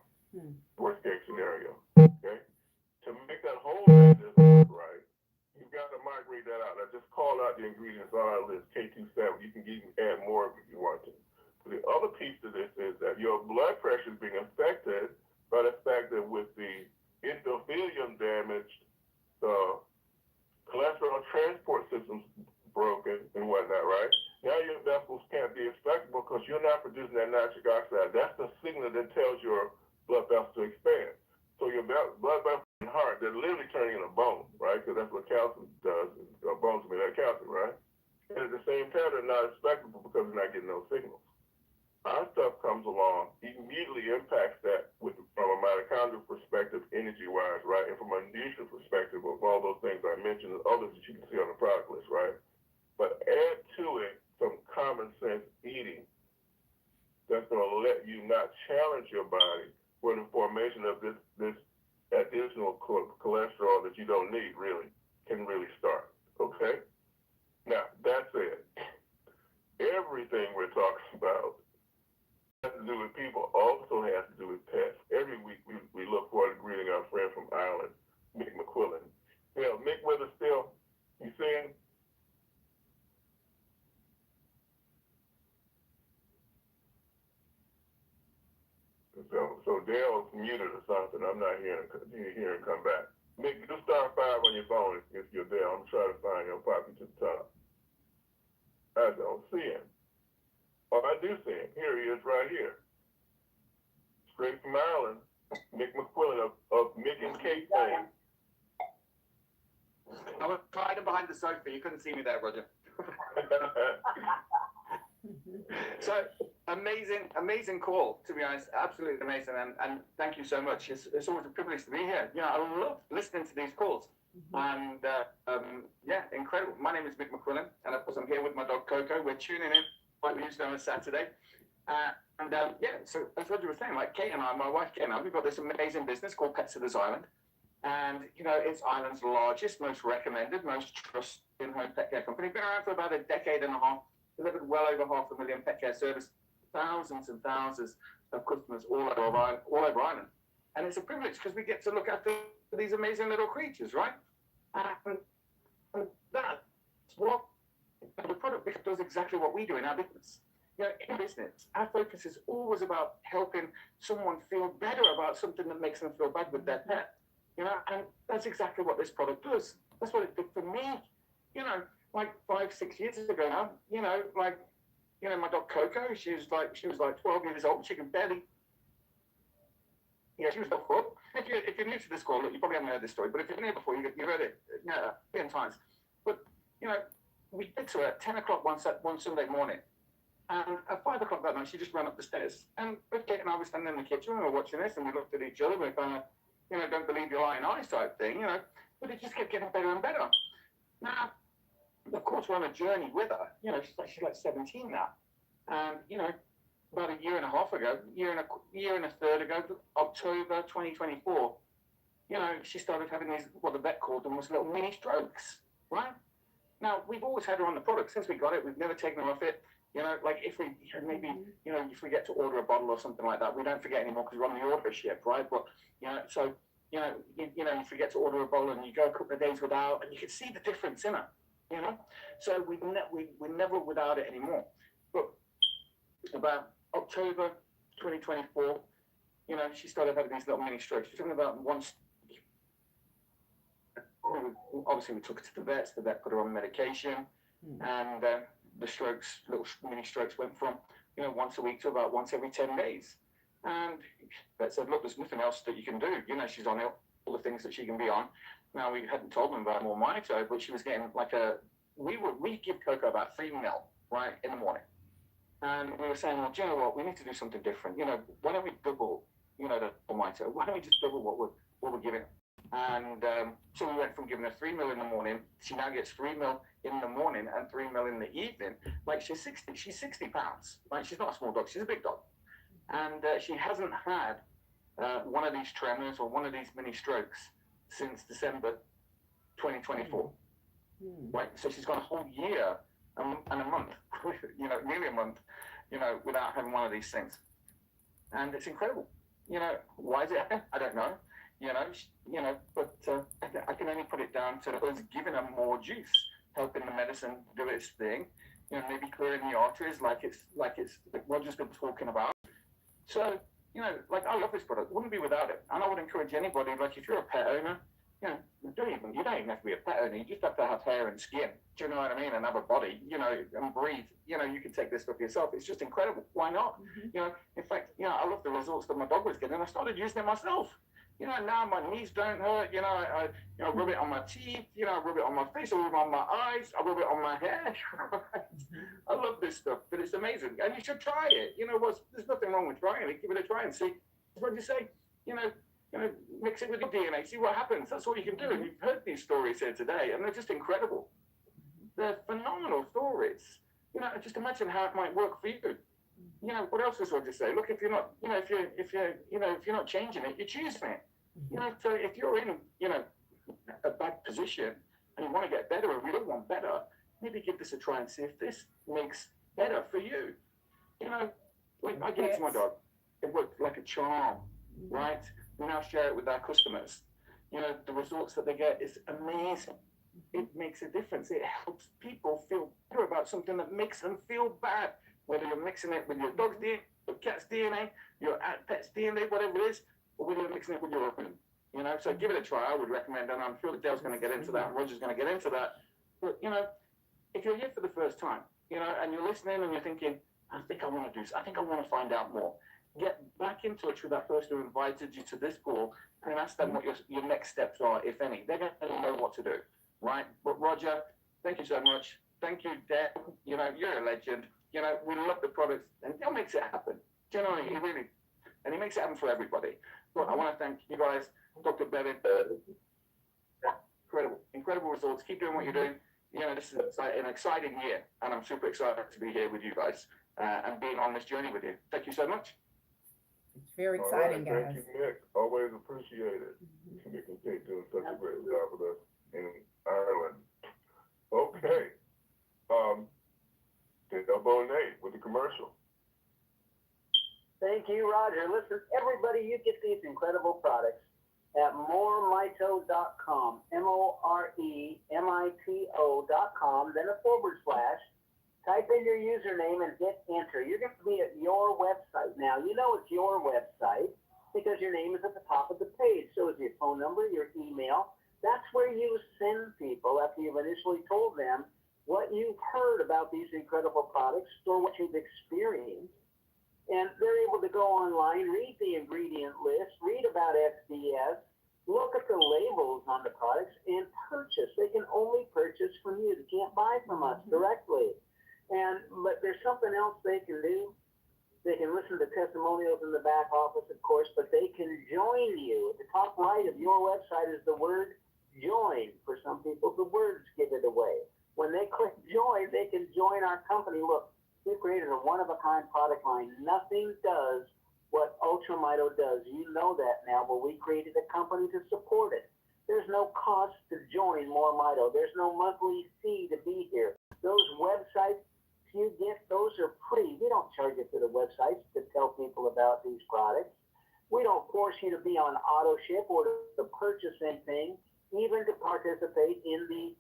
worst case scenario. Okay? To make that whole mechanism work right, you've got to migrate that out. I just called out the ingredients on our list, K27. You can even add more if you want to. But the other piece to this is that your blood pressure is being affected by the fact that with the endothelium damaged, the cholesterol transport system's broken and whatnot, right? Now your vessels can't be expectable because you're not producing that nitric oxide. That's the signal that tells your blood vessels to expand. So your blood vessels and heart, they're literally turning into bone, right? Because that's what calcium does. Bones made out of calcium, right? And at the same time, they're not expectable because they're not getting those signals. Our stuff comes along, immediately impacts that from a mitochondrial perspective, energy-wise, right? And from a nutrition perspective of all those things I mentioned and others that you can see on the product list, right? But add to it some common sense eating that's going to let you not challenge your body for the formation of this additional cholesterol that you don't need, really, can really start, okay? Now, that said, everything we're talking about has to do with people, also has to do with pets. Every week we look forward to greeting our friend from Ireland, Mick McQuillan. Yeah, Mick with us still? You seeing? So Dale's muted or something. I'm not hearing him come back. Mick, do star 5 on your phone if you're there. I'm trying to find him, pop you to the top. I don't see him. Oh, I do see him. Here he is right here. Straight from Ireland, Mick McQuillan of Mick and Kate fame. I was hiding behind the sofa. You couldn't see me there, Roger. So amazing call, to be honest, absolutely amazing, and thank you so much. It's always a privilege to be here. You know, I love listening to these calls, and yeah, incredible. My name is Mick McQuillan, and of course I'm here with my dog Coco. We're tuning in like we used to on a Saturday, and yeah. So as Roger was saying, like Kate and I, my wife Kate and I, we've got this amazing business called Pets of this Island, and you know, it's Ireland's largest, most recommended, most trusted in-home pet care company. Been around for about a decade and a half. Delivered well over 500,000 pet care service, thousands and thousands of customers all over Ireland. And it's a privilege because we get to look after these amazing little creatures, right? And that's what the product does exactly what we do in our business. You know, in business, our focus is always about helping someone feel better about something that makes them feel bad with their pet. You know, and that's exactly what this product does. That's what it did for me. You know, like 5-6 years ago now, you know, like, you know, my dog Coco, she was like 12 years old. She can barely, she was a foot. If you're new to this call, look, you probably haven't heard this story, but if you've been here before, you've heard it, you know, 10 times. But, you know, we did to her at 10 o'clock one Sunday morning. And at 5 o'clock that night, she just ran up the stairs. And Kate and I were standing in the kitchen, and we were watching this, and we looked at each other, and we kind of, don't believe your lying eyes type thing, but it just kept getting better and better. Now, of course, we're on a journey with her. She's like 17 now. And, about a year and a half ago, year and a third ago, October 2024, she started having these, what the vet called them was little mini strokes, right? Now, we've always had her on the product since we got it. We've never taken her off it. Like if we maybe, if we get to order a bottle or something like that, we don't forget anymore because we're on the order ship, right? But, so, you if we get to order a bottle and you go a couple of days without, and you can see the difference in her, So we're never without it anymore. But about October 2024, she started having these little mini strokes. She's talking about once. Obviously, we took her to the vets. The vet put her on medication, and the strokes, little mini strokes, went from once a week to about once every 10 days. And vet said, "Look, there's nothing else that you can do. She's on all the things that she can be on." Now, we hadn't told them about MoreMito, but she was getting like we give Coco about 3 ml right in the morning. And we were saying, well, do you know what? We need to do something different. Why don't we double, the MoreMito? Why don't we just double what we're giving? And so we went from giving her 3 ml in the morning. She now gets 3 ml in the morning and 3 ml in the evening. Like she's 60 pounds. Like she's not a small dog. She's a big dog. And she hasn't had one of these tremors or one of these mini strokes since December 2024. Right. So she's gone a whole year and a month, nearly a month, without having one of these things. And it's incredible. Why is it happening? I don't know. But I can only put it down to us giving her more juice, helping the medicine do its thing, maybe clearing the arteries like Roger's been talking about. So, I love this product. Wouldn't be without it. And I would encourage anybody, if you're a pet owner, you don't even have to be a pet owner. You just have to have hair and skin. Do you know what I mean? And have a body, and breathe. You can take this stuff yourself. It's just incredible. Why not? In fact, I love the results that my dog was getting. I started using it myself. Now my knees don't hurt. I rub it on my teeth. I rub it on my face. I rub it on my eyes. I rub it on my hair. I love this stuff, but it's amazing, and you should try it. There's nothing wrong with trying it. Give it a try and see. What do you say? Mix it with your DNA, see what happens. That's all you can do. And you've heard these stories here today, and they're just incredible. They're phenomenal stories. Just imagine how it might work for you. What else does Roger say? Look, if you're not, if you're not changing it, you're choosing it. So if you're in, a bad position and you want to get better, or you don't want better, maybe give this a try and see if this makes better for you. I give it to my dog. It worked like a charm, right? We now share it with our customers. The results that they get is amazing. It makes a difference. It helps people feel better about something that makes them feel bad. Whether you're mixing it with your dog's DNA, your cat's DNA, your pet's DNA, whatever it is, or whether you're mixing it with your own. So give it a try. I would recommend, and I'm sure that Dale's going to get into that, and Roger's going to get into that. But, if you're here for the first time, and you're listening and you're thinking, I think I want to do this, I think I want to find out more. Get back in touch with that person who invited you to this call and ask them what your next steps are, if any. They're going to know what to do, right? But Roger, thank you so much. Thank you, Dale. You're a legend. We love the products, and Dale makes it happen. He really, and he makes it happen for everybody. But I want to thank you guys, Dr. Bevin. Incredible results. Keep doing what you're doing. This is an exciting year, and I'm super excited to be here with you guys and being on this journey with you. Thank you so much. It's very exciting, guys. Thank you, Nick. Always appreciate it. Nick and Kate doing such a great job with us in Ireland. Okay. Bonet with the commercial. Thank you, Roger. Listen, everybody, you get these incredible products at MoreMito.com, MoreMito.com, then a / type in your username and hit enter. You're going to be at your website now. It's your website because your name is at the top of the page. So is your phone number, your email. That's where you send people after you've initially told them what you've heard about these incredible products or what you've experienced. And they're able to go online, read the ingredient list, read about SDS, look at the labels on the products, and purchase. They can only purchase from you. They can't buy from us directly. But there's something else they can do. They can listen to testimonials in the back office, of course, but they can join you. At the top right of your website is the word join. For some people, the words give it away. When they click join, they can join our company. Look, we've created a one-of-a-kind product line. Nothing does what UltraMito does. You know that now, but we created a company to support it. There's no cost to join MoreMito. There's no monthly fee to be here. Those websites you get, those are free. We don't charge you for the websites to tell people about these products. We don't force you to be on auto ship or to purchase anything, even to participate in the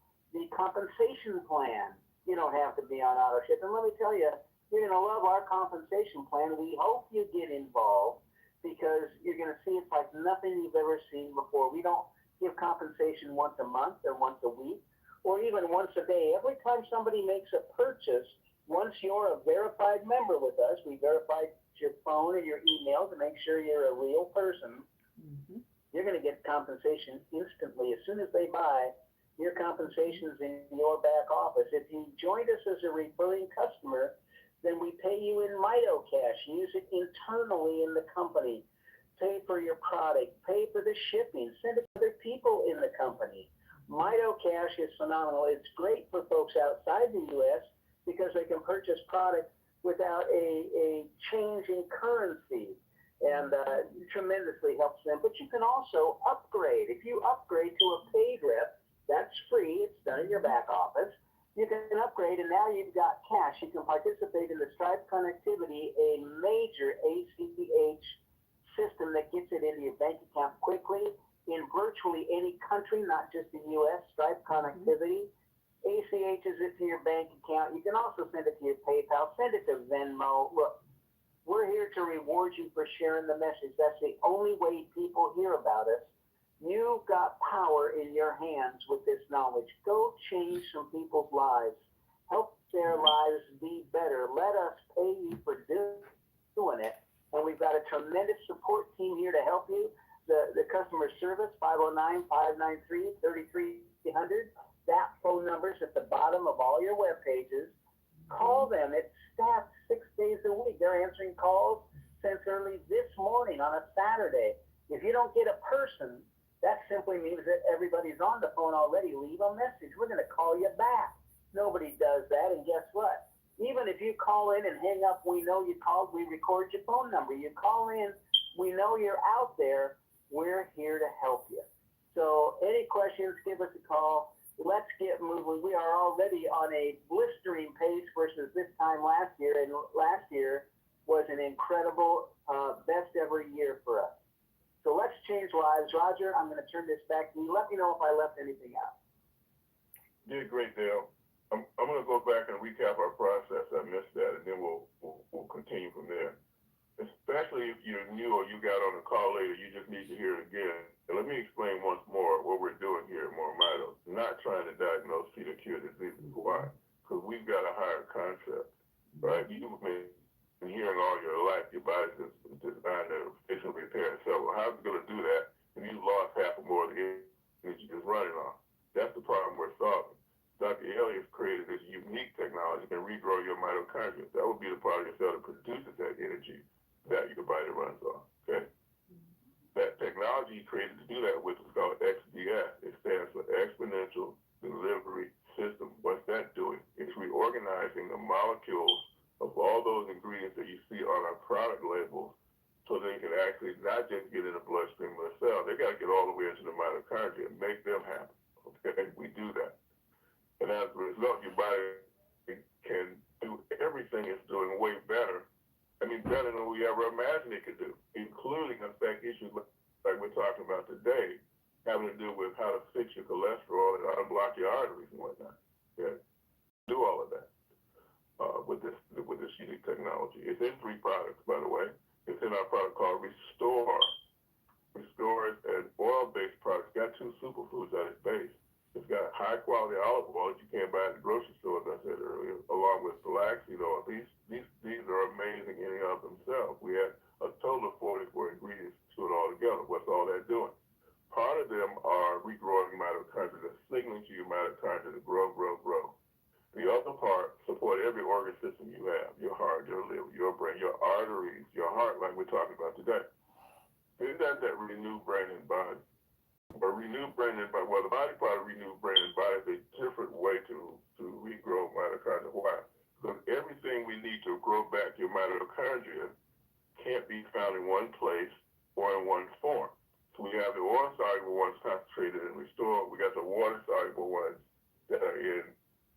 compensation plan. You don't have to be on auto ship. And let me tell you, you're going to love our compensation plan. We hope you get involved because you're going to see it's like nothing you've ever seen before. We don't give compensation once a month or once a week or even once a day. Every time somebody makes a purchase, once you're a verified member with us, we verified your phone and your email to make sure you're a real person. Mm-hmm. You're going to get compensation instantly. As soon as they buy, your compensation is in your back office. If you joined us as a referring customer, then we pay you in Mito cash. Use it internally in the company. Pay for your product. Pay for the shipping. Send it to other people in the company. Mito cash is phenomenal. It's great for folks outside the U.S. because they can purchase product without a change in currency, and tremendously helps them. But you can also upgrade. If you upgrade to a paid rep, that's free. It's done in your back office. You can upgrade, and now you've got cash. You can participate in the Stripe Connectivity, a major ACH system that gets it into your bank account quickly in virtually any country, not just the U.S. Stripe Connectivity. ACHs it to your bank account. You can also send it to your PayPal. Send it to Venmo. Look, we're here to reward you for sharing the message. That's the only way people hear about us. You've got power in your hands with this knowledge. Go change some people's lives. Help their lives be better. Let us pay you for doing it. And we've got a tremendous support team here to help you. The customer service, 509-593-3300. That phone number is at the bottom of all your web pages. Call them. It's staffed 6 days a week. They're answering calls since early this morning on a Saturday. If you don't get a person, that simply means that everybody's on the phone already. Leave a message. We're going to call you back. Nobody does that. And guess what? Even if you call in and hang up, we know you called. We record your phone number. You call in. We know you're out there. We're here to help you. So any questions, give us a call. Let's get moving. We are already on a blistering pace versus this time last year. And last year was an incredible best ever year for us. So let's change lives. Roger, I'm going to turn this back to you. Let me know if I left anything out. You did great, Dale. I'm going to go back and recap our process. I missed that, and then we'll continue from there. Especially if you're new or you got on the call later, you just need to hear it again. And let me explain once more what we're doing here at MoreMito. Not trying to diagnose, treat, or cure diseases. Why? Because we've got a higher concept, right? You've been hearing all your life, your body's designed to efficiently repair itself. Well, how's it going to do that if you lost half or more of the energy just running on? That's the problem we're solving. Dr. Elias created this unique technology that can regrow your mitochondria. That would be the part of your cell that produces that energy that your body runs on, okay? That technology he created to do that with is called XDS. It stands for Exponential Delivery System. What's that doing? It's reorganizing the molecules of all those ingredients that you see on our product labels so they can actually not just get in the bloodstream of the cell, they got to get all the way into the mitochondria and make them happen, okay? We do that. And as a result, your body can do everything it's doing way better. I mean, better than we ever imagined it could do, including affect issues like we're talking about today, having to do with how to fix your cholesterol and unblock your arteries and whatnot. Okay? Do all of that with this unique technology. It's in 3 products, by the way. It's in our product called Restore. Restore is an oil-based product. It's got 2 superfoods at its base. It's got high-quality olive oil that you can't buy at the grocery store, as I said earlier, along with flaxseed oil. These are amazing in and of themselves. We had a total of 44 ingredients to it all together. What's all that doing? Part of them are regrowing mitochondria, the signaling to your mitochondria to grow, grow, grow. The other part support every organ like we're talking about today. It does that renew brain and body. But renew brain and body, well, the body part of renew brain and body is a different way to regrow mitochondria. Why? Because everything we need to grow back your mitochondria can't be found in one place or in one form. So we have the oil-soluble ones concentrated and restored. We got the water-soluble ones that are in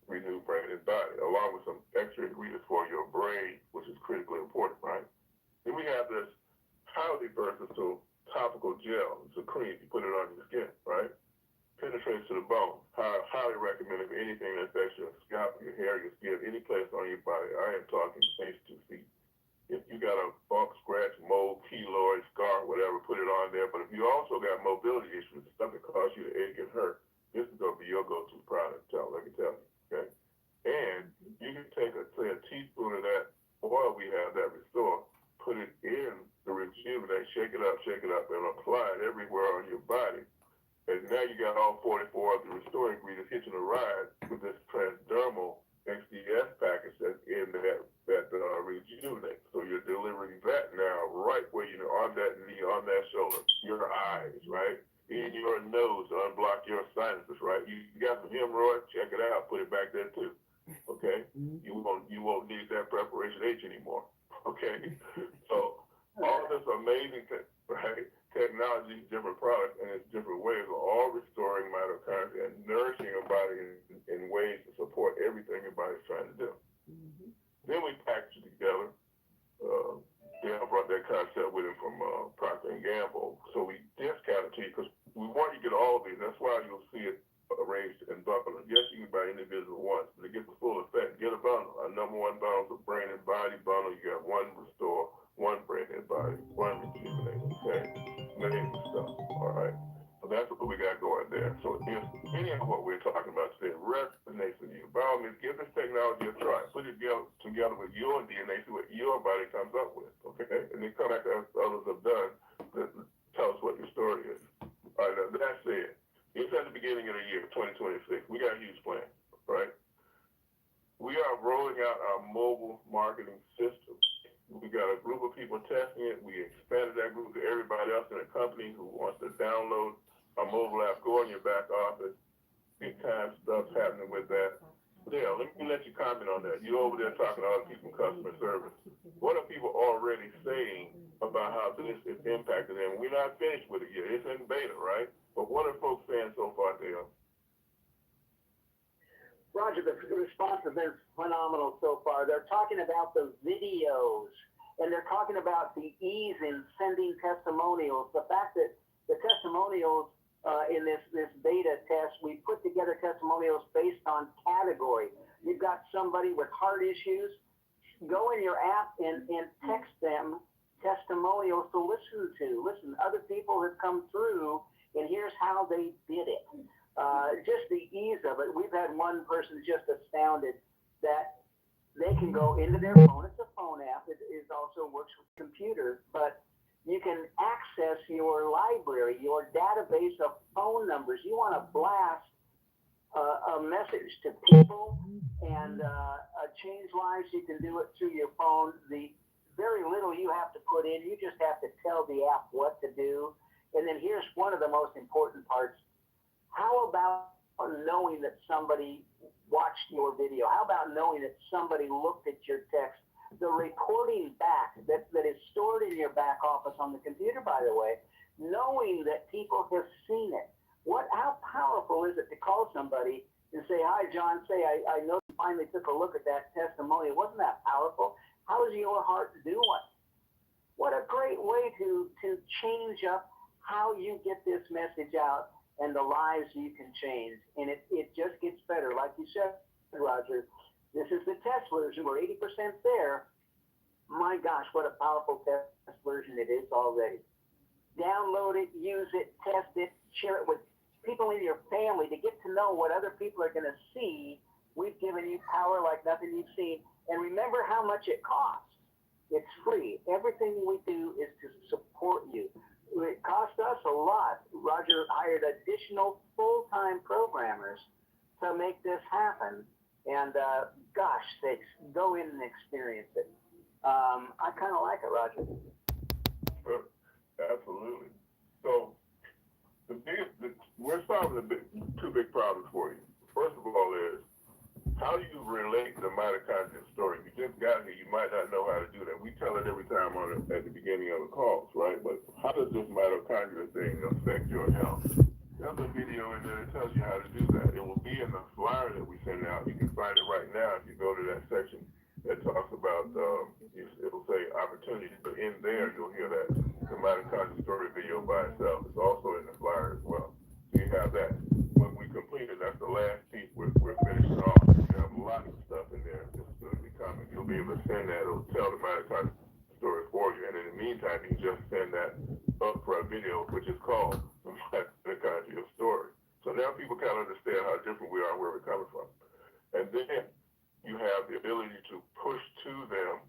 renew brain and body, along with some extra ingredients for your brain, which is critically important, right? Then we have this highly versatile topical gel. It's a cream. You put it on your skin, right? Penetrates to the bone. Highly recommended for anything that affects your scalp, your hair, your skin, any place on your body. I am talking face to feet. If you got a bump, scratch, mole, keloid, scar, whatever, put it on there. But if you also got mobility issues, stuff that cause you to ache and hurt, this is going to be your go-to product, let me tell you, okay? And you can take, say, a teaspoon of that oil we have that restore, put it in the rejuvenate, shake it up, and apply it everywhere on your body. And now you got all 44 of the restore ingredients hitching a ride with this transdermal XDS package that's in that rejuvenate. So you're delivering that now right where you're on that knee, on that shoulder, your eyes, right? In your nose to unblock your sinuses, right? You got some hemorrhoids, check it out, put it back there too. Okay? You won't need that preparation H anymore. Okay? So all of this amazing right? Technology, different products, and it's different ways are all restoring mitochondria and nourishing your body in ways to support everything your body's trying to do. Then we package it together. Dan brought that concept with him from Procter & Gamble. So we discount it to you because we want you to get all of these. That's why you'll see it arranged in bundles. Yes, you can buy individual ones, but to get the full effect, get a bundle. Our number one bundle is a brain and body bundle. You got one restore, one brain and body, one rejuvenate, okay? Amazing stuff, all right? So that's what we got going there. So if any of what we're talking about today resonates with you, by all means, give this technology a try. Put it together with your DNA, see what your body comes up with, okay? And then come back as others have done, tell us what your story is. All right, now that said, it's at the beginning of the year, 2026. We got a huge plan, right? We are rolling out our mobile marketing system. We got a group of people testing it. We expanded that group to everybody else in the company who wants to download our mobile app, go in your back office. Big time stuff happening with that. Yeah, let me let you comment on that. You're over there talking to other people in customer service. What are people already saying about how this is impacting them? We're not finished with it yet. It's in beta, right? But what are folks saying so far, Dale? Roger, the response has been phenomenal so far. They're talking about the videos, and they're talking about the ease in sending testimonials. The fact that the testimonials in this beta test, we put together testimonials based on category. You've got somebody with heart issues, go in your app and text them testimonials to listen to. Listen, other people have come through, and here's how they did it. Just the ease of it. We've had one person just astounded that they can go into their phone. It's a phone app. It also works with computers, but you can access your library, your database of phone numbers. You want to blast a message to people and change lives. You can do it through your phone. The very little you have to put in. You just have to tell the app what to do. And then here's one of the most important parts. How about knowing that somebody watched your video? How about knowing that somebody looked at your text? The reporting back that is stored in your back office on the computer, by the way, knowing that people have seen it. How powerful is it to call somebody and say, hi, John, I know you finally took a look at that testimonial. Wasn't that powerful? How's your heart doing? What a great way to change up how you get this message out and the lives you can change. And it just gets better. Like you said, Roger, this is the test version. We're 80% there. My gosh, what a powerful test version it is already. Download it, use it, test it, share it with people in your family to get to know what other people are going to see. We've given you power like nothing you've seen. And remember how much it costs. It's free. Everything we do is to support you. It cost us a lot. Roger hired additional full-time programmers to make this happen. And gosh sakes, go in and experience it. I kind of like it, Roger. we're solving two big problems for you. First of all is, how do you relate the mitochondrial story? You just got here, you might not know how to do that. We tell it every time at the beginning of the calls, right? But how does this mitochondrial thing affect your health? There's a video in there that tells you how to do that. It will be in the flyer that we send out. You can find it right now if you go to that section that talks about, it'll say opportunities, but in there you'll hear that the mitochondrial story video by itself. It's also in the flyer as well. So you have that. When we complete it, that's the last piece. We're finishing off. You have lots of stuff in there. It's going to be coming. You'll be able to send that. It'll tell the mitochondrial story for you. And in the meantime, you can just send that upfront video, which is called the mitochondrial story. So now people kind of understand how different we are and where we're coming from. And then you have the ability to push to them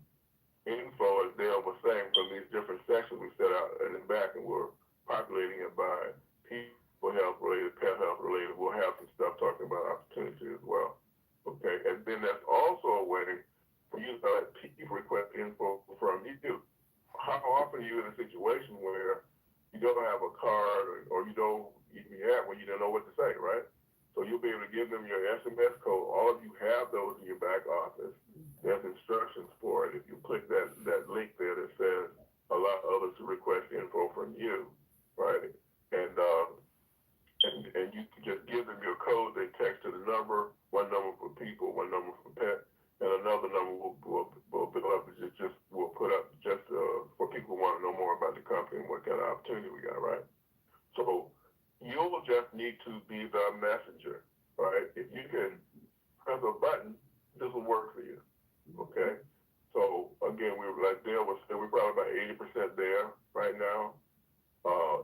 info, as Dale was saying, from these different sections we set out in the back, and we're populating it by people health related, pet health related. We'll have some stuff talking about opportunity as well. Okay, and then that's also a way for you to let people request info from you. How often are you in a situation where you don't have a card or you don't even have when you don't know what to say, right? So you'll be able to give them your SMS code. All of you have those in your back office. There's instructions for it. If you click that link there that says allow others to request info from you, right? And you can just give them your code. They text to the number, one number for people, one number for pet, and another number we'll build up. We'll put up just for people who want to know more about the company and what kind of opportunity we got, right? So you'll just need to be the messenger, right? If you can press a button, this will work for you, okay? So again, like Dale was saying, we're probably about 80% there right now.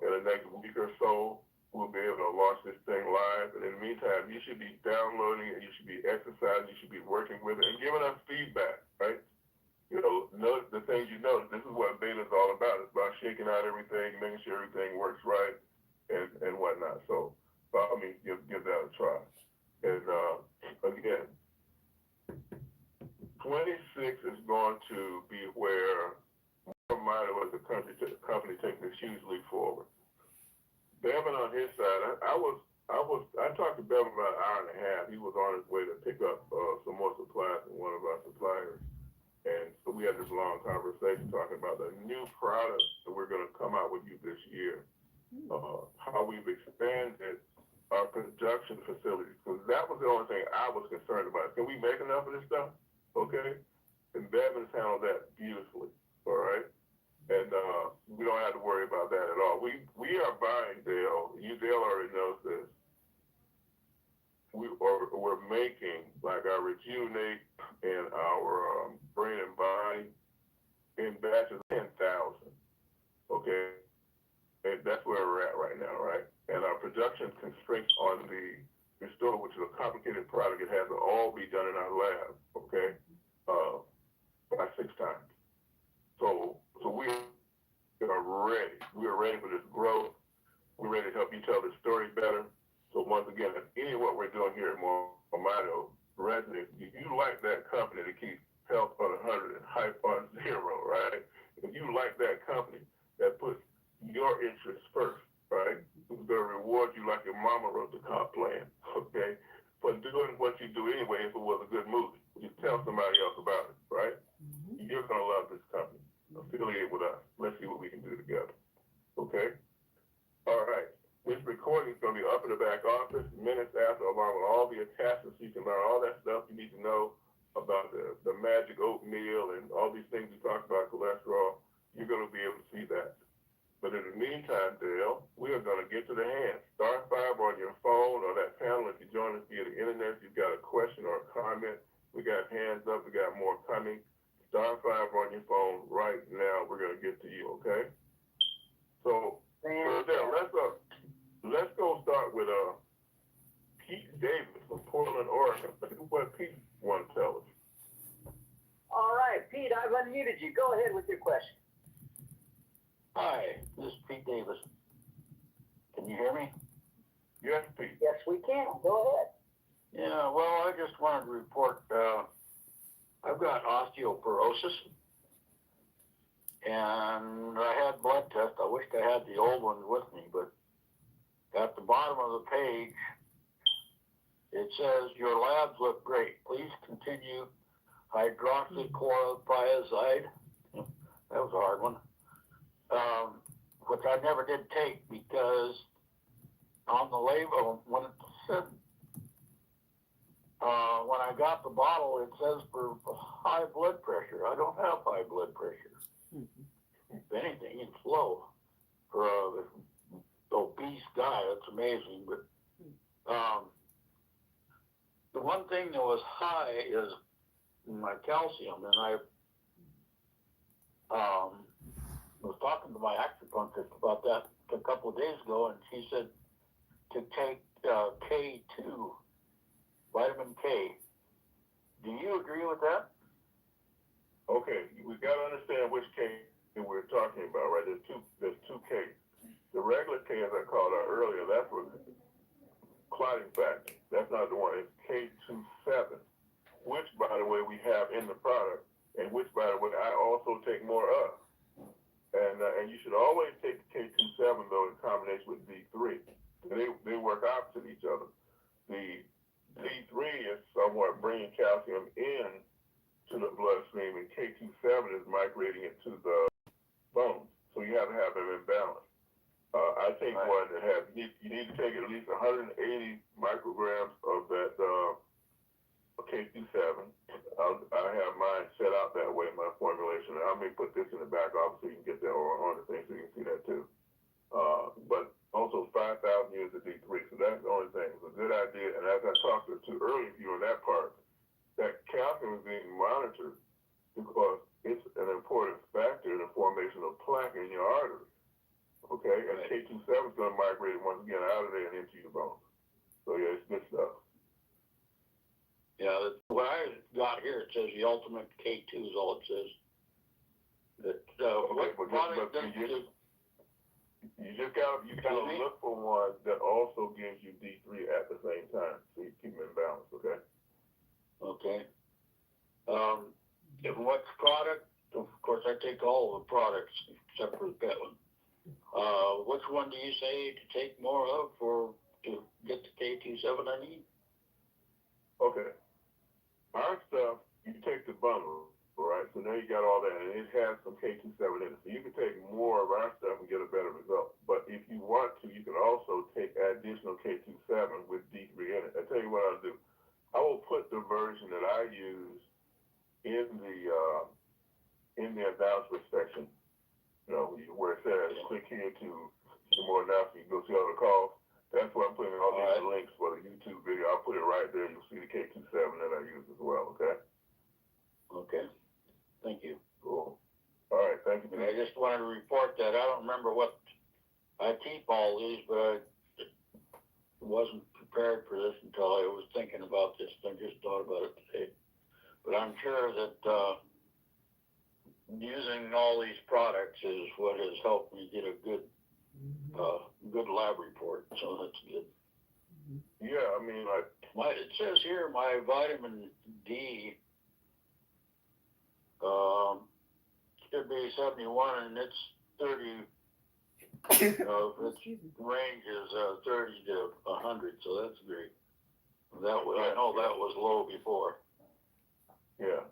In the next week or so, we'll be able to launch this thing live. And in the meantime, you should be downloading it, you should be exercising, you should be working with it and giving us feedback, right? You know, notice the things you notice. This is what beta is all about. It's about shaking out everything, making sure everything works right and whatnot. So, I mean, give that a try. And again, 26 is going to be where MoreMito as a company takes this huge leap forward. Bevan on his side, I talked to Bevan about an hour and a half. He was on his way to pick up some more supplies from one of our suppliers. And so we had this long conversation talking about the new products that we're going to come out with you this year, how we've expanded our production facilities. Because that was the only thing I was concerned about. Can we make enough of this stuff? Okay. And Bevan's handled that beautifully. All right. And we don't have to worry about that at all. We are buying, Dale. Dale already knows this. We're making like our Rejuvenate and our brain and body in batches of 10,000. Okay. And that's where we're at right now, right? And our production constraints on the Restore, which is a complicated product, it has to all be done in our lab, okay, by 6 times. So we are ready. We are ready for this growth. We're ready to help you tell the story better. So once again, if any of what we're doing here at MoreMito resonates, if you like that company to keep health on 100 and hype on 0, right? If you like that company that puts your interests first, right? Who's going to reward you like your mama wrote the comp plan, okay? For doing what you do anyway if it was a good movie. You tell somebody else about it, right? You're going to love this company. Affiliate with us. Let's see what we can do together, okay? All right. This recording is going to be up in the back office minutes after, along with all the attachments. You can learn all that stuff you need to know about the magic oatmeal and all these things we talked about, cholesterol. You're going to be able to see that. But in the meantime, Dale, we are going to get to the hands. Star 5 on your phone or that panel. If you join us via the internet, if you've got a question or a comment, we got hands up. We got more coming. Star 5 on your phone right now. We're going to get to you, okay? So, Dale, let's go start with Pete Davis from Portland, Oregon. Look at what Pete wants to tell us. All right, Pete, I've unmuted you. Go ahead with your question. Hi, this is Pete Davis. Can you hear me? Yes, Pete. Yes, we can. Go ahead. Yeah, well, I just wanted to report, I've got osteoporosis, and I had blood tests. I wished I had the old ones with me, but at the bottom of the page, it says, your labs look great. Please continue hydroxychlorothiazide. That was a hard one. Which I never did take because on the label, when it said, when I got the bottle, it says for high blood pressure. I don't have high blood pressure. If anything, it's low for a obese guy. That's amazing. But the one thing that was high is my calcium, and I was talking to my acupuncturist about that a couple of days ago, and she said to take K2, vitamin K. Do you agree with that? Okay, we got to understand which K we're talking about, right? There's two Ks. The regular K, as I called out earlier, that's what clotting factor. That's not the one. It's K27, which, by the way, we have in the product, and which, by the way, I also take more of. And you should always take the K27 though in combination with D3. They work opposite each other. The D3 is somewhat bringing calcium in to the bloodstream, and K27 is migrating it to the bones. So you have to have them in balance. I take one that has, you need to take at least 180 micrograms of that K27. I have mine set out that way in my formulation. I may put this in the back office so you can get that on the thing so you can see that too. But also 5,000 units of D3. So that's the only thing. It's a good idea. And as I talked to earlier you on that part, that calcium is being monitored because it's an important factor in the formation of plaque in your arteries. Okay? And K27 is going to migrate once again out of there and into your bones. So yeah, it's good stuff. Yeah, what I got here, it says the ultimate K2 is all it says. That, what product does it? You just gotta look for one that also gives you D3 at the same time, so you keep them in balance. Okay. Okay. And what product? Of course, I take all of the products except for the pet one. Which one do you say to take more of to get the K27 I need? Okay. Our stuff, you take the bundle, right? So now you got all that, and it has some K27 in it. So you can take more of our stuff and get a better result. But if you want to, you can also take additional K27 with D3 in it. I tell you what I'll do. I will put the version that I use in the announcement section. You know, where it says click here to see more announcements. You can go see all the calls. That's where I'm putting all these links for the YouTube video. I'll put it right there. You'll see the K27 that I use as well, okay? Okay. Thank you. Cool. All right, thank you. I just wanted to report that. I don't remember what I keep all these, but I wasn't prepared for this until I was thinking about this. I just thought about it today. But I'm sure that using all these products is what has helped me get a good lab report, so that's good. Yeah, I mean, it says here my vitamin D should be 71, and it's 30. Its range is 30 to 100, so that's great. I know that was low before. Yeah.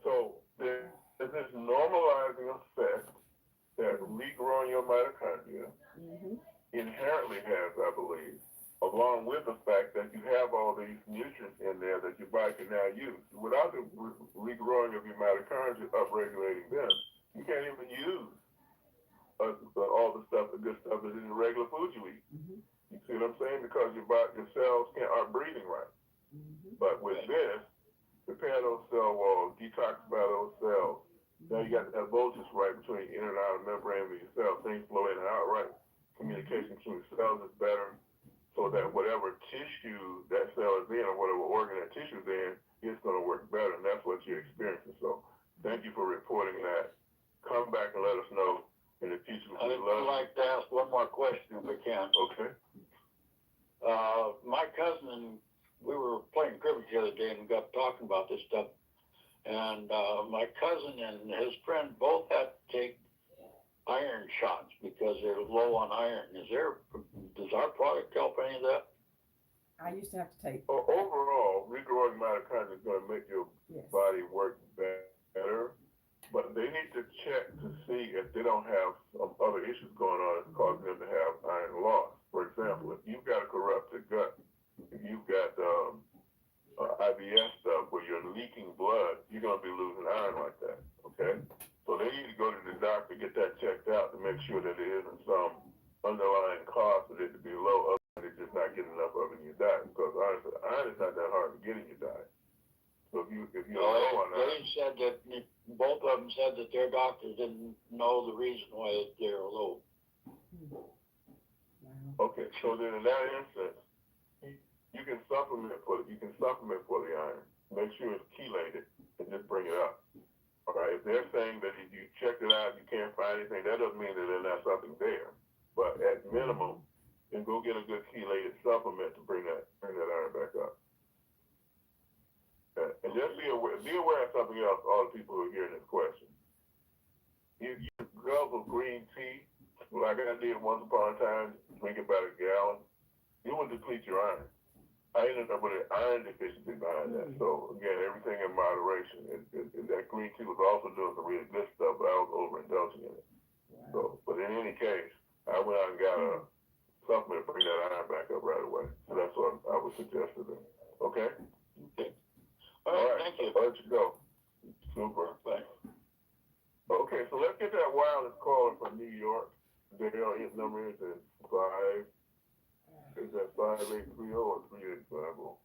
So there's this normalizing effect that regrowing your mitochondria inherently has, I believe, along with the fact that you have all these nutrients in there that your body can now use. Without the regrowing of your mitochondria upregulating them, you can't even use all the stuff, the good stuff that's in the regular food you eat. You see what I'm saying? Because your cells aren't breathing right. But with this, repair those cell walls, detoxify those cells. Now you got that voltage right between in and out of the membrane of your cells. Things flow in and out right. Communication between cells is better, so that whatever tissue that cell is in or whatever organ that tissue is in, it's going to work better, and that's what you're experiencing. So thank you for reporting that. Come back and let us know in the future. I'd like to ask one more question if I can. Okay. My cousin and we were playing cribbage the other day and we got talking about this stuff. And my cousin and his friend both had to take iron shots because they're low on iron. Do does our product help any of that? I used to have to take. Overall, regrowing mitochondria is going to make your Yes. body work better, but they need to check to see if they don't have some other issues going on that's causing them to have iron loss. For example, if you've got a corrupted gut, if you've got IBS stuff where you're leaking blood, you're going to be losing iron like that, okay? So they need to go to the doctor, get that checked out to make sure that there isn't some underlying cause for it to be low, other than it's just not getting enough of it in your diet. Because iron is not that hard to get in your diet. So if you're low on iron, They said that, both of them said that their doctors didn't know the reason why they're low. okay, so then in that instance, you can supplement for the iron. Make sure it's chelated and just bring it up. All right, if they're saying that if you checked it out, you can't find anything, that doesn't mean that there's not something there. But at minimum, then go get a good chelated supplement to bring that iron back up. And just be aware of something else, all the people who are hearing this question. You guzzle green tea, like I did once upon a time, drink about a gallon, it will deplete your iron. I ended up with an iron deficiency behind that. So again, everything in moderation. And that green tea was also doing some really good stuff, but I was overindulging in it. So, but in any case, I went out and got a supplement to bring that iron back up right away. So that's what I would suggest to them. Okay? Okay. All right, thank you. I'll let you go. Super. Thanks. Okay, so let's get that wireless caller from New York. His number is 5830 or 3850?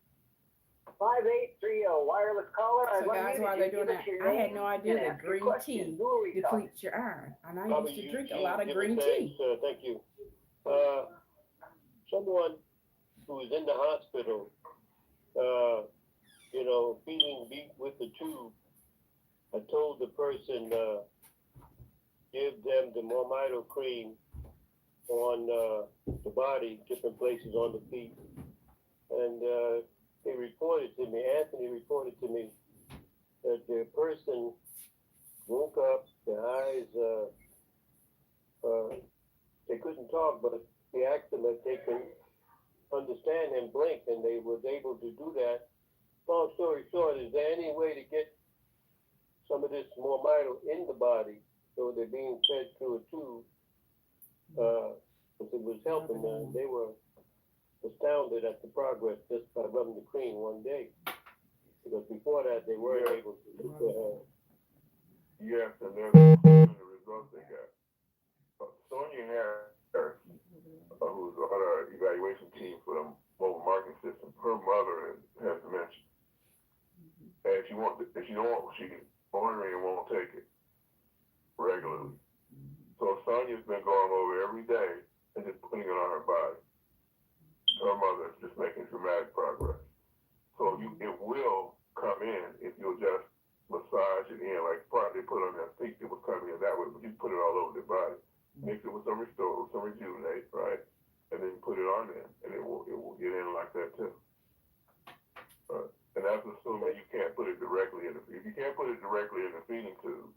5830 wireless caller. So guys, while they're doing that, I had no idea that green tea depletes your iron, and I used to drink a lot of green tea. Thank you. Someone who is in the hospital, feeding beat with the tube, I told the person, give them the MoreMito cream on the body, different places on the feet. And they reported to me, Anthony reported to me, that the person woke up, their eyes, they couldn't talk, but he asked them if they can understand and blink, and they was able to do that. Long story short, is there any way to get some of this MoreMito in the body so they're being fed through a tube? Because it was helping them. They were astounded at the progress just by rubbing the cream one day. Because before that, they weren't able to. Yes, and there's the results they got. Sonia Harris, who's on our evaluation team for the mobile marketing system, her mother has dementia. And she can order it and won't take it regularly. So Sonia's been going over every day and just putting it on her body. Her mother is just making dramatic progress. So it will come in if you'll just massage it in, like they put on their feet, it will come in that way, but you put it all over their body. Mix it with some Restore, some Rejuvenate, right? And then put it on there, and it will get in like that too. And that's assuming you can't put it directly in if you can't put it directly in the feeding tube,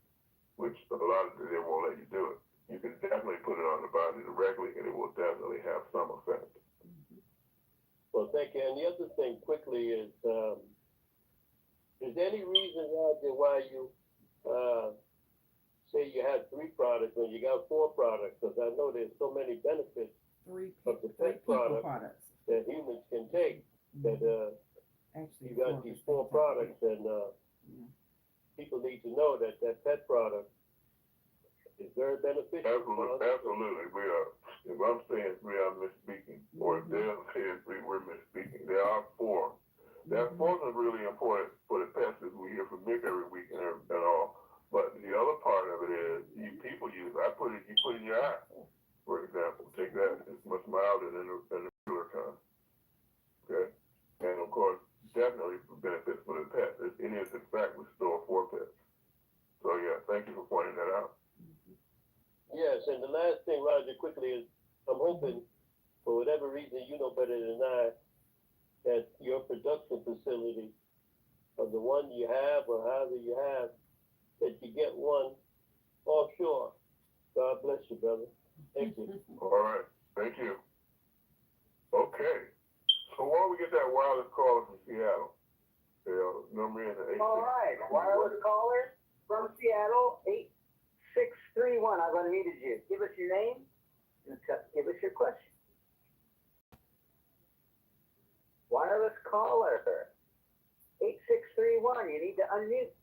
which a lot of them won't let you do it. You can definitely put it on the body directly, and it will definitely have some effect. Well, thank you. And the other thing quickly is there any reason, Roger, why you say you had 3 products when you got 4 products? Because I know there's so many benefits of the pet products that humans can take that you got these 4 products, and people need to know that pet product is very beneficial. Absolutely. We are. If I'm saying 3, I'm misspeaking. Or if they're saying 3, we're misspeaking. There are 4. That 4th is really important for the pets, as we hear from Nick every week and all. But the other part of it is people use. You put in your eye, for example. Take that. It's much milder than the regular kind. Okay, and of course, definitely benefits for the pets. It is in fact restored for pets. So yeah, thank you for pointing that out. Yes, and the last thing, Roger, quickly is I'm hoping, for whatever reason, you know better than I, that your production facility, of the one you have or however you have, that you get one offshore. God bless you, brother. Thank you. All right. Thank you. Okay. So while we get that wireless caller from Seattle, number in the 8. All right, wireless caller from Seattle, 8631. I've unmuted you. Give us your name and give us your question. Wireless caller, 8631. You need to unmute.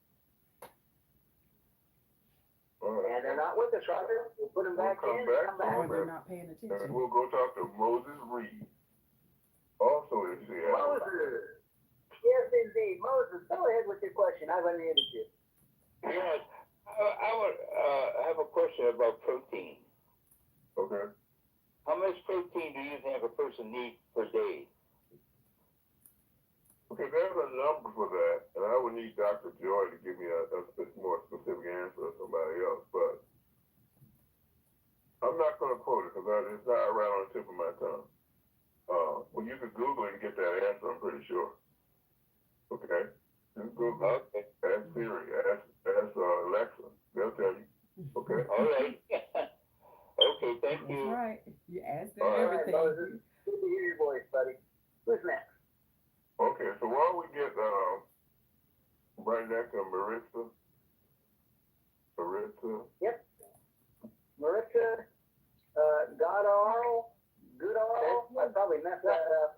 And they're not with us, Roger. We'll put them back in. Come back. Or they're not paying attention. And we'll go talk to Moses Reed. Also in Seattle. Moses. Yes, indeed. Moses, go ahead with your question. I've unmuted you. Yes, I would have a question about protein. Okay. How much protein do you think a person needs per day? Okay, there's a number for that, and I would need Dr. Joy to give me a more specific answer or somebody else, but I'm not going to quote it because it's not right on the tip of my tongue. Well, you could Google it and get that answer, I'm pretty sure. Okay? Just Google it. Okay. Ask Siri, ask Alexa. They'll tell you. Okay? All right. Okay, thank you. That's right. You ask them All right, everything. Moses. Good to hear your voice, buddy. Who's next? Okay, so while we get right next to Maritza. Yep. Maritza, Goodall. I probably messed that up.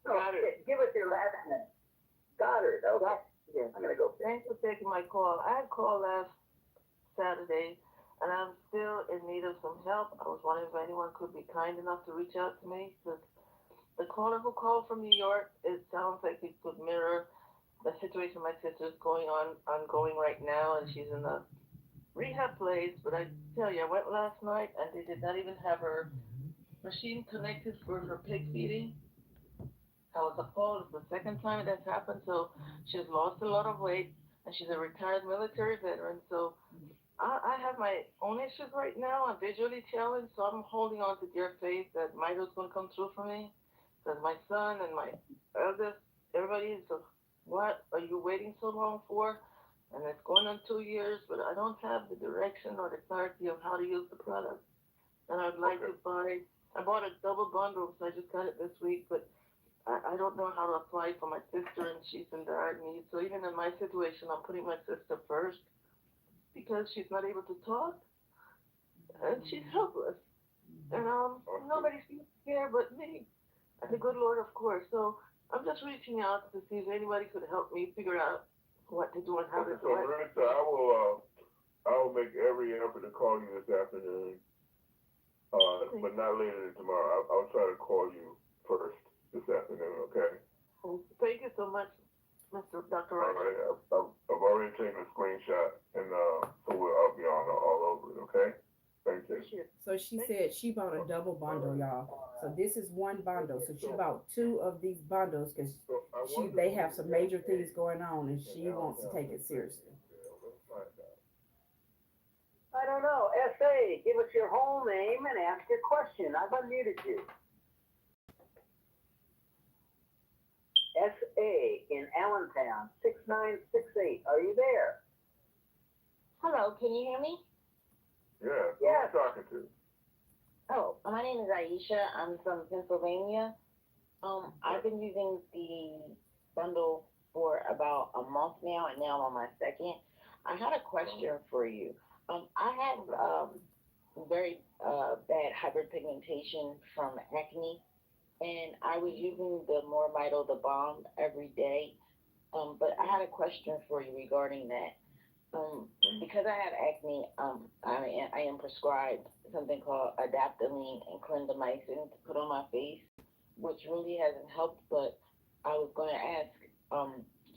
No, give us your last name. Goddard. Okay. Yeah, I'm gonna go. Thanks for taking my call. I had called last Saturday, and I'm still in need of some help. I was wondering if anyone could be kind enough to reach out to me. The caller who called from New York, it sounds like it could mirror the situation my sister's ongoing right now, and she's in a rehab place. But I tell you, I went last night, and they did not even have her machine connected for her pig feeding. I was appalled. It's the second time that's happened. So she's lost a lot of weight, and she's a retired military veteran. So I have my own issues right now. I'm visually challenged, so I'm holding on to dear faith that Mito's going to come through for me. Because my son and my eldest, everybody is, what are you waiting so long for? And it's going on 2 years, but I don't have the direction or the clarity of how to use the product. And I'd like to I bought a double bundle, so I just got it this week, but I don't know how to apply for my sister, and she's in dire need. So even in my situation, I'm putting my sister first because she's not able to talk, and she's helpless. And nobody seems to care but me. And the good Lord, of course. So I'm just reaching out to see if anybody could help me figure out what to do and how to do it. Marissa, I will make every effort to call you this afternoon, but not later than tomorrow. I'll try to call you first this afternoon, okay? Thank you so much, Dr. All right, I've already taken a screenshot, and so I'll be all over it, okay? Thank you. So she said she bought a double bundle, y'all. So this is one bundle. So she bought 2 of these bundles because they have some major things going on, and she wants to take it seriously. I don't know. SA, give us your whole name and ask your question. I've unmuted you. SA in Allentown, 6968. Are you there? Hello, can you hear me? Yeah, who are you talking to? Oh, my name is Aisha. I'm from Pennsylvania. I've been using the bundle for about a month now, and now I'm on my second. I had a question for you. I have very bad hyperpigmentation from acne, and I was using the MoreMito, the balm, every day. But I had a question for you regarding that. Because I have acne, I am prescribed something called adaptoline and clindamycin to put on my face, which really hasn't helped. But I was going to ask,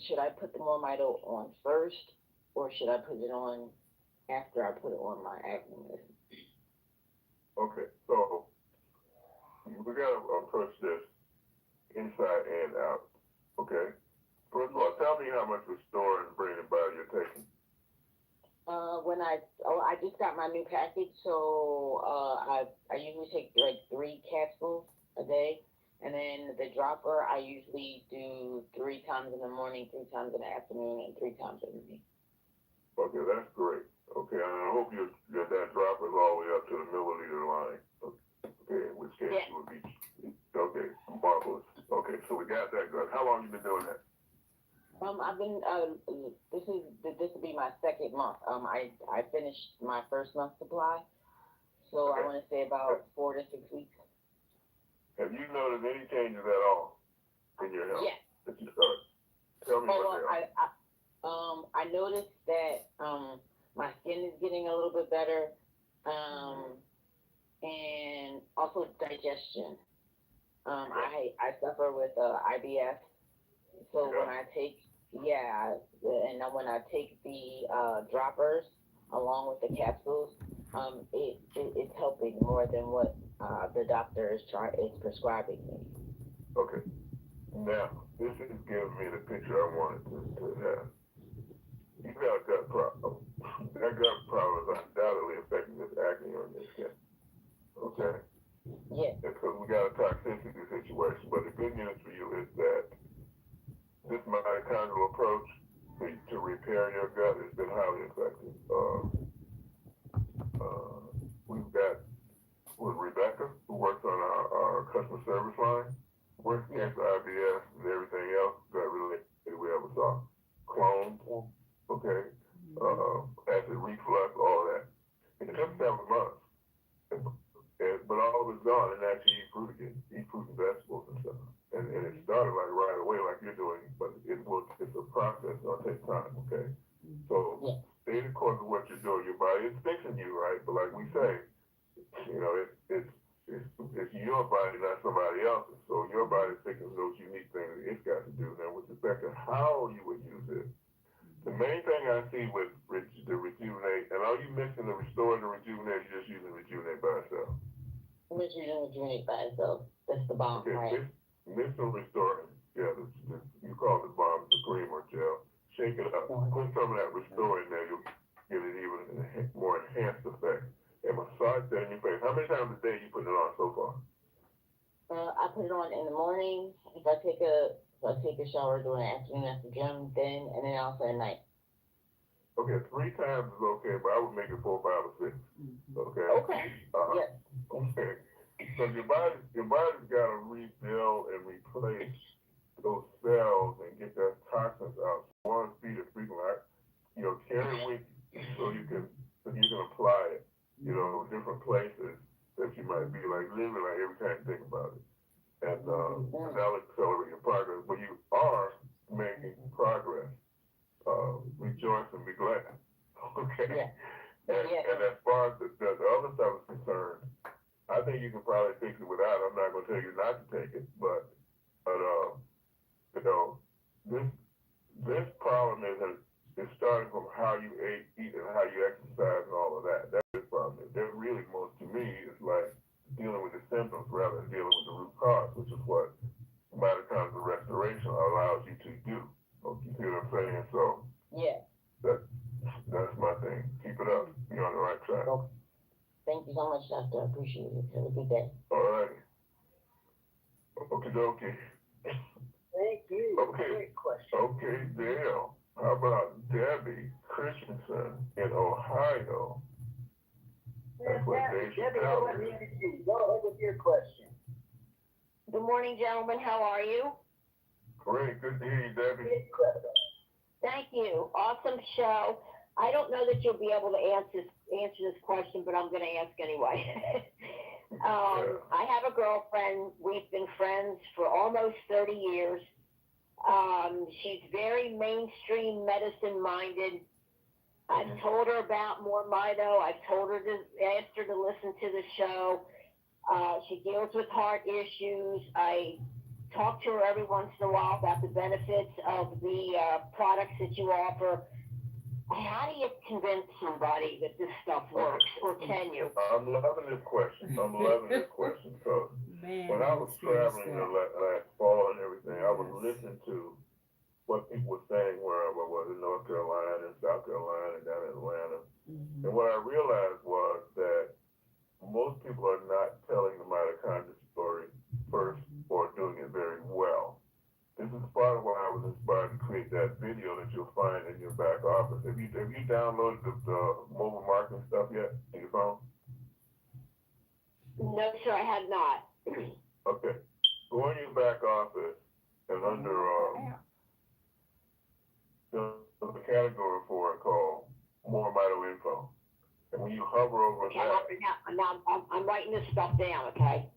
should I put the MoreMito on first, or should I put it on after I put it on my acne medicine? Okay, so we gotta approach this inside and out. Okay. First of all, tell me how much Restore and Brain and Body you're taking. I just got my new package, so I usually take like 3 capsules a day, and then the dropper I usually do 3 times in the morning, 3 times in the afternoon, and 3 times in the evening. Okay, that's great. Okay, and I hope that dropper is all the way up to the milliliter line. Okay, in which case it would be okay. long you been doing that? I've been, this will be my second month. I finished my first month supply, so Okay. I want to say about 4 to 6 weeks. Have you noticed any changes at all in your health? Yes. That you started? Tell me what they are. I noticed that, my skin is getting a little bit better, and also digestion. I suffer with, IBS, so when I take, and then when I take the, droppers along with the capsules, it's helping more than what, the doctor is prescribing me. Okay. Now, this is giving me the picture I wanted to have. You got a gut problem. That gut problem is undoubtedly affecting this acne on your skin. Okay? Yeah. Because we got a toxicity situation. But the good news for you is that this mitochondrial approach to repair your gut has been highly effective. We've got with Rebecca, who works on our customer service line, works against IBS and everything else that related we ever saw. Crohn's, okay, acid reflux, all that. It took 7 months. But all of it's gone, and now she eat fruit again, eat fruit and vegetables and stuff. And it started like right away, like you're doing, but it's a process, it'll take time, okay? So stay the course of what you're doing. Your body is fixing you, right? But like we say, you know, it's your body, not somebody else's. So your body's fixing those unique things that it's got to do. Now, with respect to how you would use it, the main thing I see with the Rejuvenate, and are you mixing the Restore and the Rejuvenate, you're just using Rejuvenate by itself? I'm just using Rejuvenate by itself. That's the bomb, Okay, right? mix and Restore together. You call it bomb, the cream or gel. Shake it up. Put some of that Restore in there. You'll get an even more enhanced effect. And massage that in your face. How many times a day you put it on so far? I put it on in the morning. If I take a shower during the afternoon at the gym, then also at night. Okay, 3 times is okay, but I would make it 4, 5, or 6. Okay. Okay. Yes. Okay. Because your body's got to rebuild and replace those cells and get that toxins out. So one, feed it frequently. Carry it with you so you can apply it. Different places that you might be like living like every time you think about it. And that'll accelerate your progress. But you are making progress. Rejoice and be glad. Okay. Yeah. And as far as the other stuff is concerned, I think you can probably fix it without. I'm not going to tell you not to take it, but this problem is starting from how you eat and how you exercise and all of that. That's the problem. That really, most to me, is like dealing with the symptoms rather than dealing with the root cause, which is what mitochondrial restoration allows you to do. You see what I'm saying? So yeah, that's my thing. Keep it up. You're on the right track. Okay. Thank you so much, Doctor. I appreciate it. Have a good day. All right. Okay. Thank you. Okay. Great question. Okay, Dale. How about Debbie Christensen in Ohio? That's what they should Debbie, tell I want me. you. Go ahead with your question. Good morning, gentlemen. How are you? Great. Good to hear you, Debbie. Thank you. Awesome show. I don't know that you'll be able to answer this question, but I'm going to ask anyway. I have a girlfriend. We've been friends for almost 30 years. She's very mainstream medicine minded. I've told her about MoreMito. I've told her asked her to listen to the show. She deals with heart issues. I talk to her every once in a while about the benefits of the products that you offer. How do you convince somebody that this stuff works, or can you? I'm loving this question. So when I was traveling last fall and everything, I was listening to what people were saying wherever I was in North Carolina and South Carolina and down in Atlanta. And what I realized was that most people are not telling the mitochondria story first or doing it very well. This is part of why I was inspired to create that video that you'll find in your back office. Have you downloaded the mobile marketing stuff yet on your phone? No, sir, I have not. Okay. Go in your back office and under And when you hover over Okay, that, now I'm writing this stuff down, okay?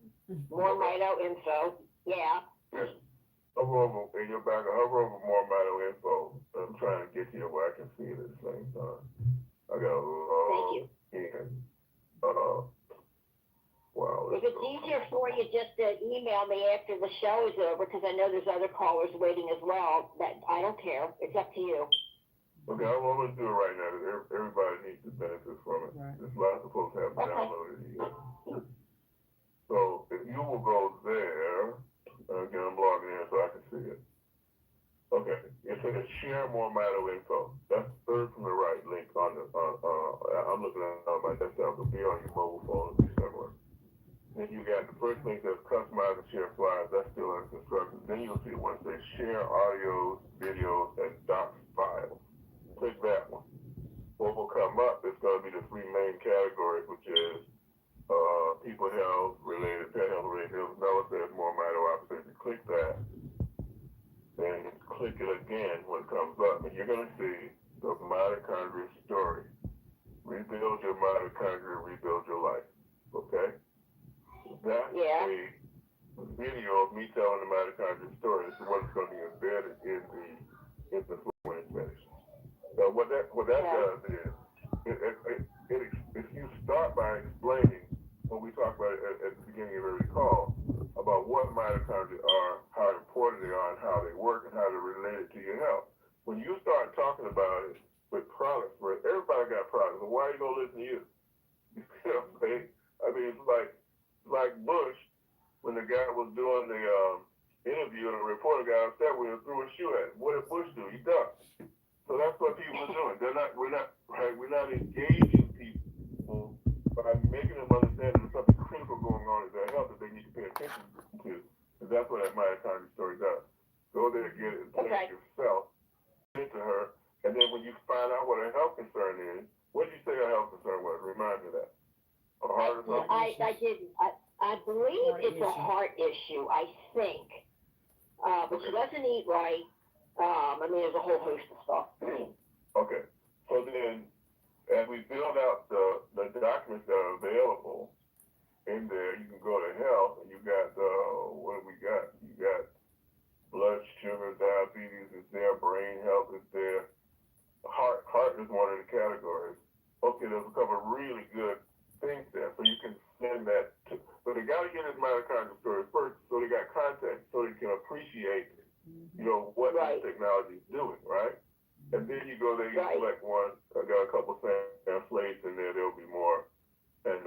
MoreMito info, yeah. hover over in your back, hover over MoreMito info. I'm trying to get here where I can see it at the same time. I got a long hand. Wow. If it's easier for you just to email me after the show is over, because I know there's other callers waiting as well, that I don't care. It's up to you. Okay, I'm going to do it right now. Everybody needs to benefit from it. Right. There's lots of folks have downloaded it yet. So if you will go there, again, I'm logging in so I can see it. Okay, it says share MoreMito info. That's third from the right link on the, I'm looking at it on my desktop. It'll be on your mobile phone, it'll be somewhere. Then you got the first link that's customize and share files. That's still under construction. Then you'll see one that says share audios, videos, and docs files. Click that one. What will come up is going to be the three main categories, which is people health related, pet health related. Now it says MoreMito options. Click that. Then click it again when it comes up, and you're going to see the mitochondria story. Rebuild your mitochondria, rebuild your life. Okay? That's a video of me telling the mitochondria story. This is what's going to be embedded in the when it's finished. So what that does is, if you start by explaining what we talked about at the beginning of every call about what mitochondria are, how important they are, and how they work, and how they're related to your health. When you start talking about it with products, where everybody got products, and why are you gonna listen to you? You know what I'm saying? I mean, it's like Bush when the guy was doing the interview and the reporter got upset when he threw a shoe at him. What did Bush do? He ducked. So that's what people are doing. We're not engaging people by making them understand there's something critical going on in their health that they need to pay attention to. And that's what that mitochondria story does. Go there, get it, and play it yourself, into her, and then when you find out what her health concern is, what did you say her health concern was? Remind me of that. A heart or something? I didn't. I believe it's a heart issue, I think. But she doesn't eat right. I mean, there's a whole host of stuff. Okay. So then, as we build out the documents that are available in there, you can go to health, and you got, what do we got? You got blood sugar, diabetes is there, brain health is there. Heart is one of the categories. Okay, there's a couple of really good things there, so you can send that to, but they got to get his mitochondria story first, so they got context, so they can appreciate, you know, what this technology is doing, right? And then you go there, you select one. I got a couple of slates in there. There'll be more, and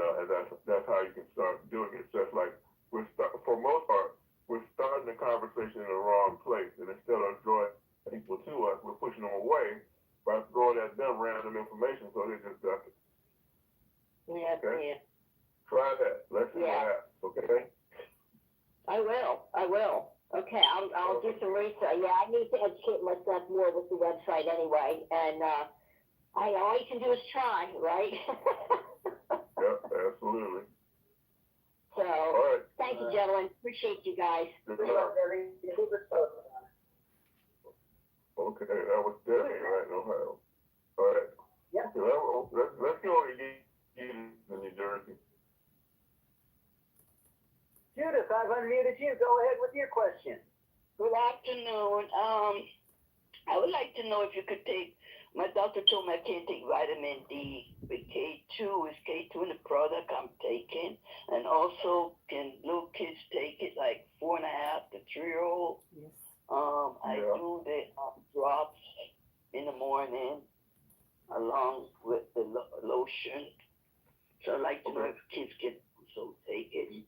that's how you can start doing it. It's just like for most part, we're starting the conversation in the wrong place, and instead of drawing people to us, we're pushing them away by throwing at them random information, so they just duck it. Yes, okay? Try that. Let's see what happens. Okay. I will. Okay, I'll do some research. Yeah, I need to educate myself more with the website anyway, and all you can do is try, right? Yep, absolutely. So, thank you, gentlemen. Appreciate you guys. Okay, that was definitely right in Ohio. All right. Yeah. So let's go and get in New Jersey. Judith, I've unmuted you. Go ahead with your question. Good afternoon. I would like to know if you could take, my doctor told me I can't take vitamin D with K2. Is K2 in the product I'm taking? And also, can little kids take it, like 4.5 to 3-year-old? Yes. I do the drops in the morning along with the lotion. So I'd like to know if kids can also take it.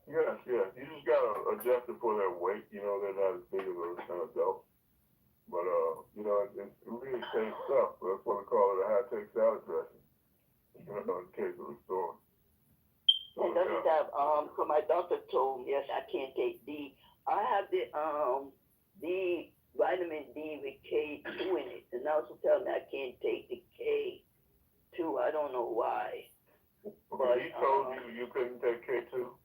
Yes. You just gotta adjust it for their weight. You know, they're not as big as an adult. But, you know, it's really safe stuff. That's what we call it a high-tech salad dressing. You know, in case of the storm. And does it have, so my doctor told me, yes, I can't take D. I have the vitamin D with K2 in it. And also tell me I can't take the K2. I don't know why. But he told you couldn't take K2?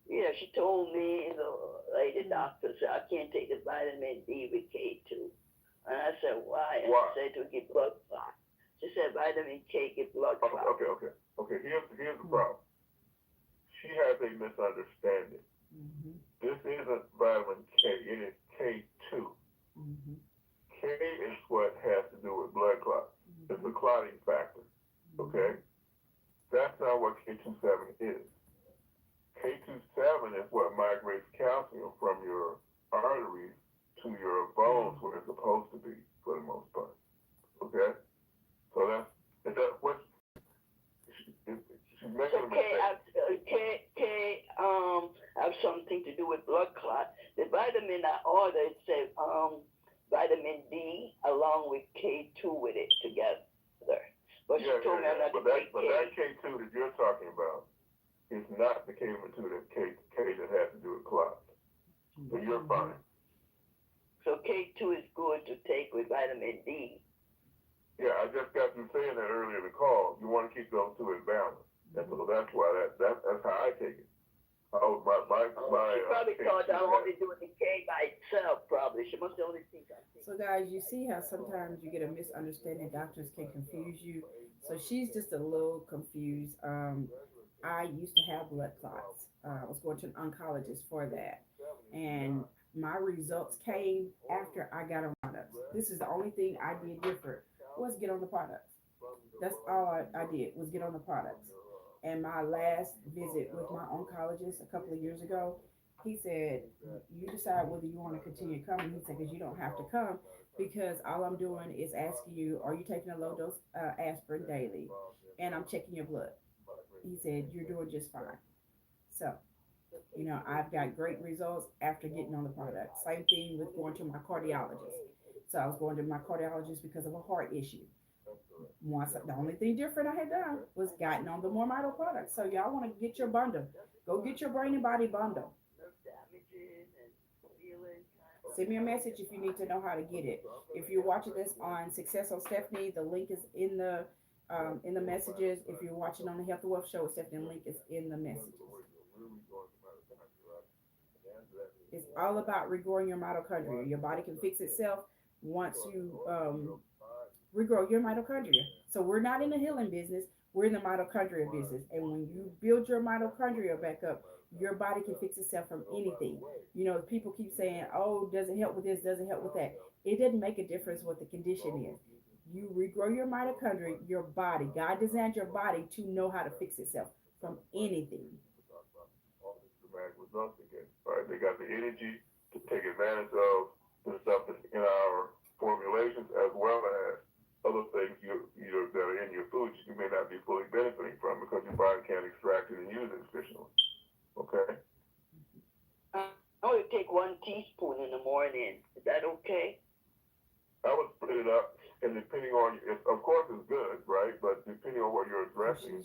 Yeah, she told me, the doctor said I can't take the vitamin D with K2. And I said, why? And she said to get blood clot. She said vitamin K get blood clot. Okay. Here's the problem. She has a misunderstanding. Mm-hmm. This isn't vitamin K. It is K2. Mm-hmm. K is what has to do with blood clots. It's a clotting factor. Okay? That's not what K27 is. K27 is what migrates calcium from your arteries to your bones where it's supposed to be for the most part. Okay? So that's what she's making a mistake. K have something to do with blood clot. The vitamin I ordered said vitamin D along with K2 with it together. But she told me I'm not to take But that K2 that you're talking about is not the K2 that has to do with clots. So you're fine. So K2 is good to take with vitamin D. Yeah, I just got through saying that earlier in the call. You want to keep those two in balance. And so that's why that's how I take it. She probably thought I'm only doing the K by itself, probably. She must only think I think. So guys, you see how sometimes you get a misunderstanding. Doctors can confuse you. So she's just a little confused. I used to have blood clots. I was going to an oncologist for that. And my results came after I got on products. This is the only thing I did different was get on the products. That's all I did was get on the products. And my last visit with my oncologist a couple of years ago, he said, you decide whether you want to continue coming. He said, because you don't have to come because all I'm doing is asking you, are you taking a low dose aspirin daily? And I'm checking your blood. He said, you're doing just fine. So, I've got great results after getting on the product. Same thing with going to my cardiologist. So I was going to my cardiologist because of a heart issue. The only thing different I had done was gotten on the MoreMito product. So y'all want to get your bundle. Go get your brain and body bundle. Send me a message if you need to know how to get it. If you're watching this on Success on Stephanie, the link is in the messages. If you're watching on the Health and Wealth Show, Stephanie, the link is in the messages. It's all about regrowing your mitochondria. Your body can fix itself once you regrow your mitochondria. So we're not in the healing business. We're in the mitochondria business. And when you build your mitochondria back up, your body can fix itself from anything. People keep saying, oh, does it help with this? Does it help with that? It doesn't make a difference what the condition is. You regrow your mitochondria, your body. God designed your body to know how to fix itself from anything. Right? They got the energy to take advantage of the stuff that's in our formulations as well as other things that are in your food you may not be fully benefiting from because your body can't extract it and use it efficiently. Okay? I would take 1 teaspoon in the morning. Is that okay? I would split it up, and depending on, of course it's good, right? But depending on what you're addressing,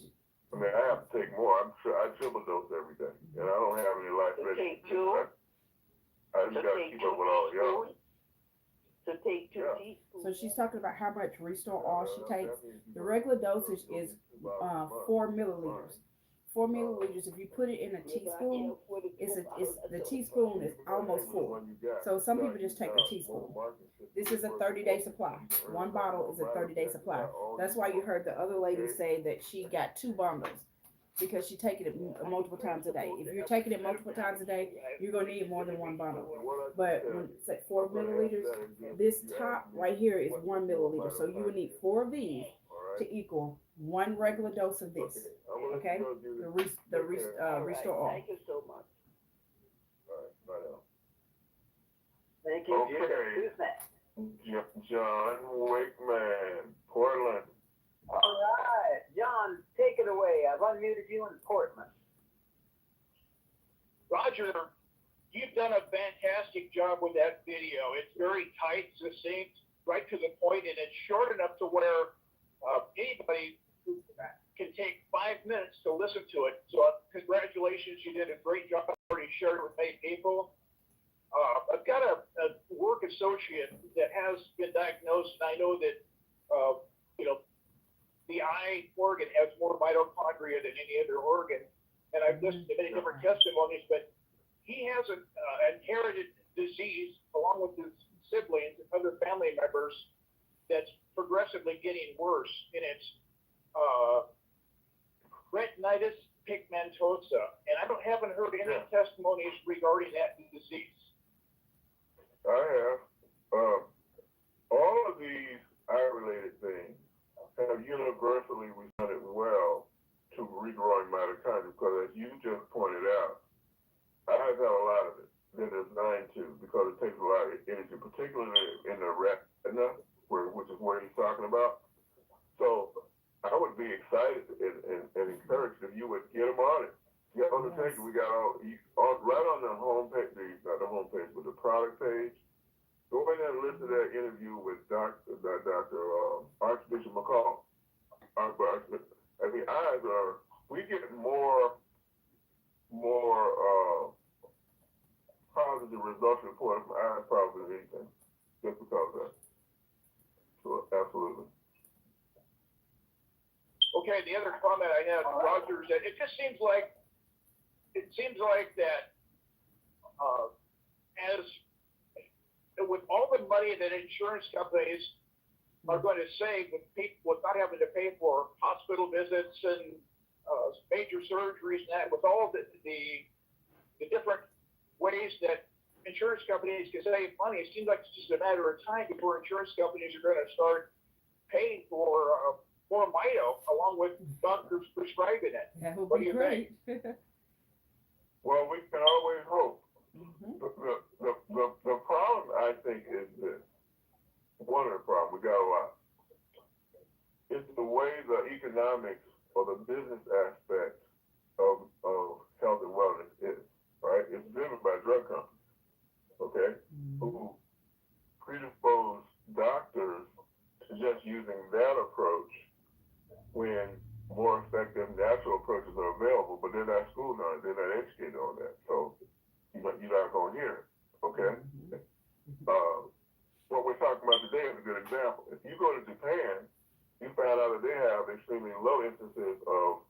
I have to take more. I triple dose every day, and I don't have any life ready. Take 2? I just got to keep up with all y'all. So take 2 teaspoons. So she's talking about how much Restore All she takes. The regular dosage is 4 milliliters. 4 milliliters. If you put it in a teaspoon, the teaspoon is almost full. So some people just take a teaspoon. This is a 30-day supply. One bottle is a 30-day supply. That's why you heard the other lady say that she got 2 bundles because she's taking it multiple times a day. If you're taking it multiple times a day, you're gonna need more than 1 bundle. But when it's at 4 milliliters, this top right here is 1 milliliter. So you would need 4 of these to equal 1 regular dose of this. Okay, the Restore All. Thank you so much. Thank you. Okay. Who's next? John Wakeman, Portland. All right, John, take it away. I've unmuted you in Portland. Roger, you've done a fantastic job with that video. It's very tight, succinct, right to the point, and it's short enough to where anybody can take 5 minutes to listen to it. So congratulations, you did a great job. Already shared it with many people. I've got a work associate that has been diagnosed, and I know that the eye organ has more mitochondria than any other organ. And I've listened to many different testimonies, but he has an inherited disease along with his siblings and other family members. that's progressively getting worse, and it's retinitis pigmentosa. And haven't heard any testimonies regarding that disease. I have. All of these eye-related things have universally responded well to regrowing mitochondria, because as you just pointed out, eyes have a lot of it. They're designed to, because it takes a lot of energy, particularly in the retina, which is what he's talking about. So I would be excited and encouraged if you would get them on it. Get on the page. We got right on the homepage, not the homepage, but the product page. Go in there and listen to that interview with Dr. Archbishop McCall. Eyes are, we get more positive results reported from eyes probably than anything, just because of that. So, absolutely. Okay, the other comment I had, Roger, is that it just seems like that as with all the money that insurance companies are going to save with not having to pay for hospital visits and major surgeries and that, with all the different ways that insurance companies can save money, it seems like it's just a matter of time before insurance companies are going to start paying for MoreMito along with doctors prescribing it. That would What be do you great. Well, we can always hope. Mm-hmm. The problem, I think, is this. One of the problems, we got a lot. It's the way the economics or the business aspect of health and wellness is, right? It's driven by drug companies, okay? Who predispose doctors to just using that approach when more effective natural approaches are available, but they're not schooled on it, they're not educated on that. So you're not going to hear it, okay? What we're talking about today is a good example. If you go to Japan, you find out that they have extremely low instances of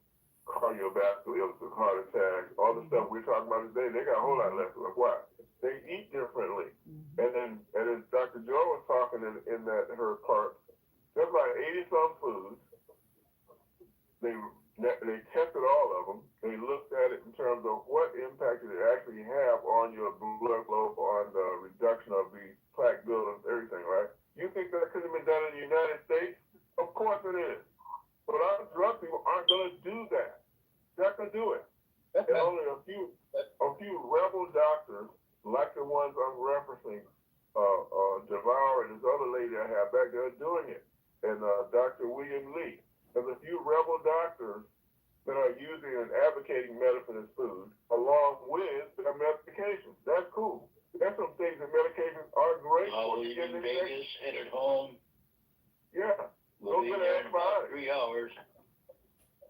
cardiovascular illnesses, heart attacks, all the stuff we're talking about today. They got a whole lot less of it. Why? They eat differently. And as Dr. Joe was talking in her part, there's about 80-some foods. They tested all of them. They looked at it in terms of what impact did it actually have on your blood flow, on the reduction of the plaque buildup, everything, right? You think that could have been done in the United States? Of course it is. But our drug people aren't going to do that. They're not going to do it. And only a few rebel doctors, like the ones I'm referencing, Devour and this other lady I have back there, doing it, and Dr. William Lee. There's a few rebel doctors that are using and advocating medicine as food, along with their medications. That's cool. There's some things that medications are great for. I'll leave in Vegas, headed home. Yeah. We'll be there in about 3 hours.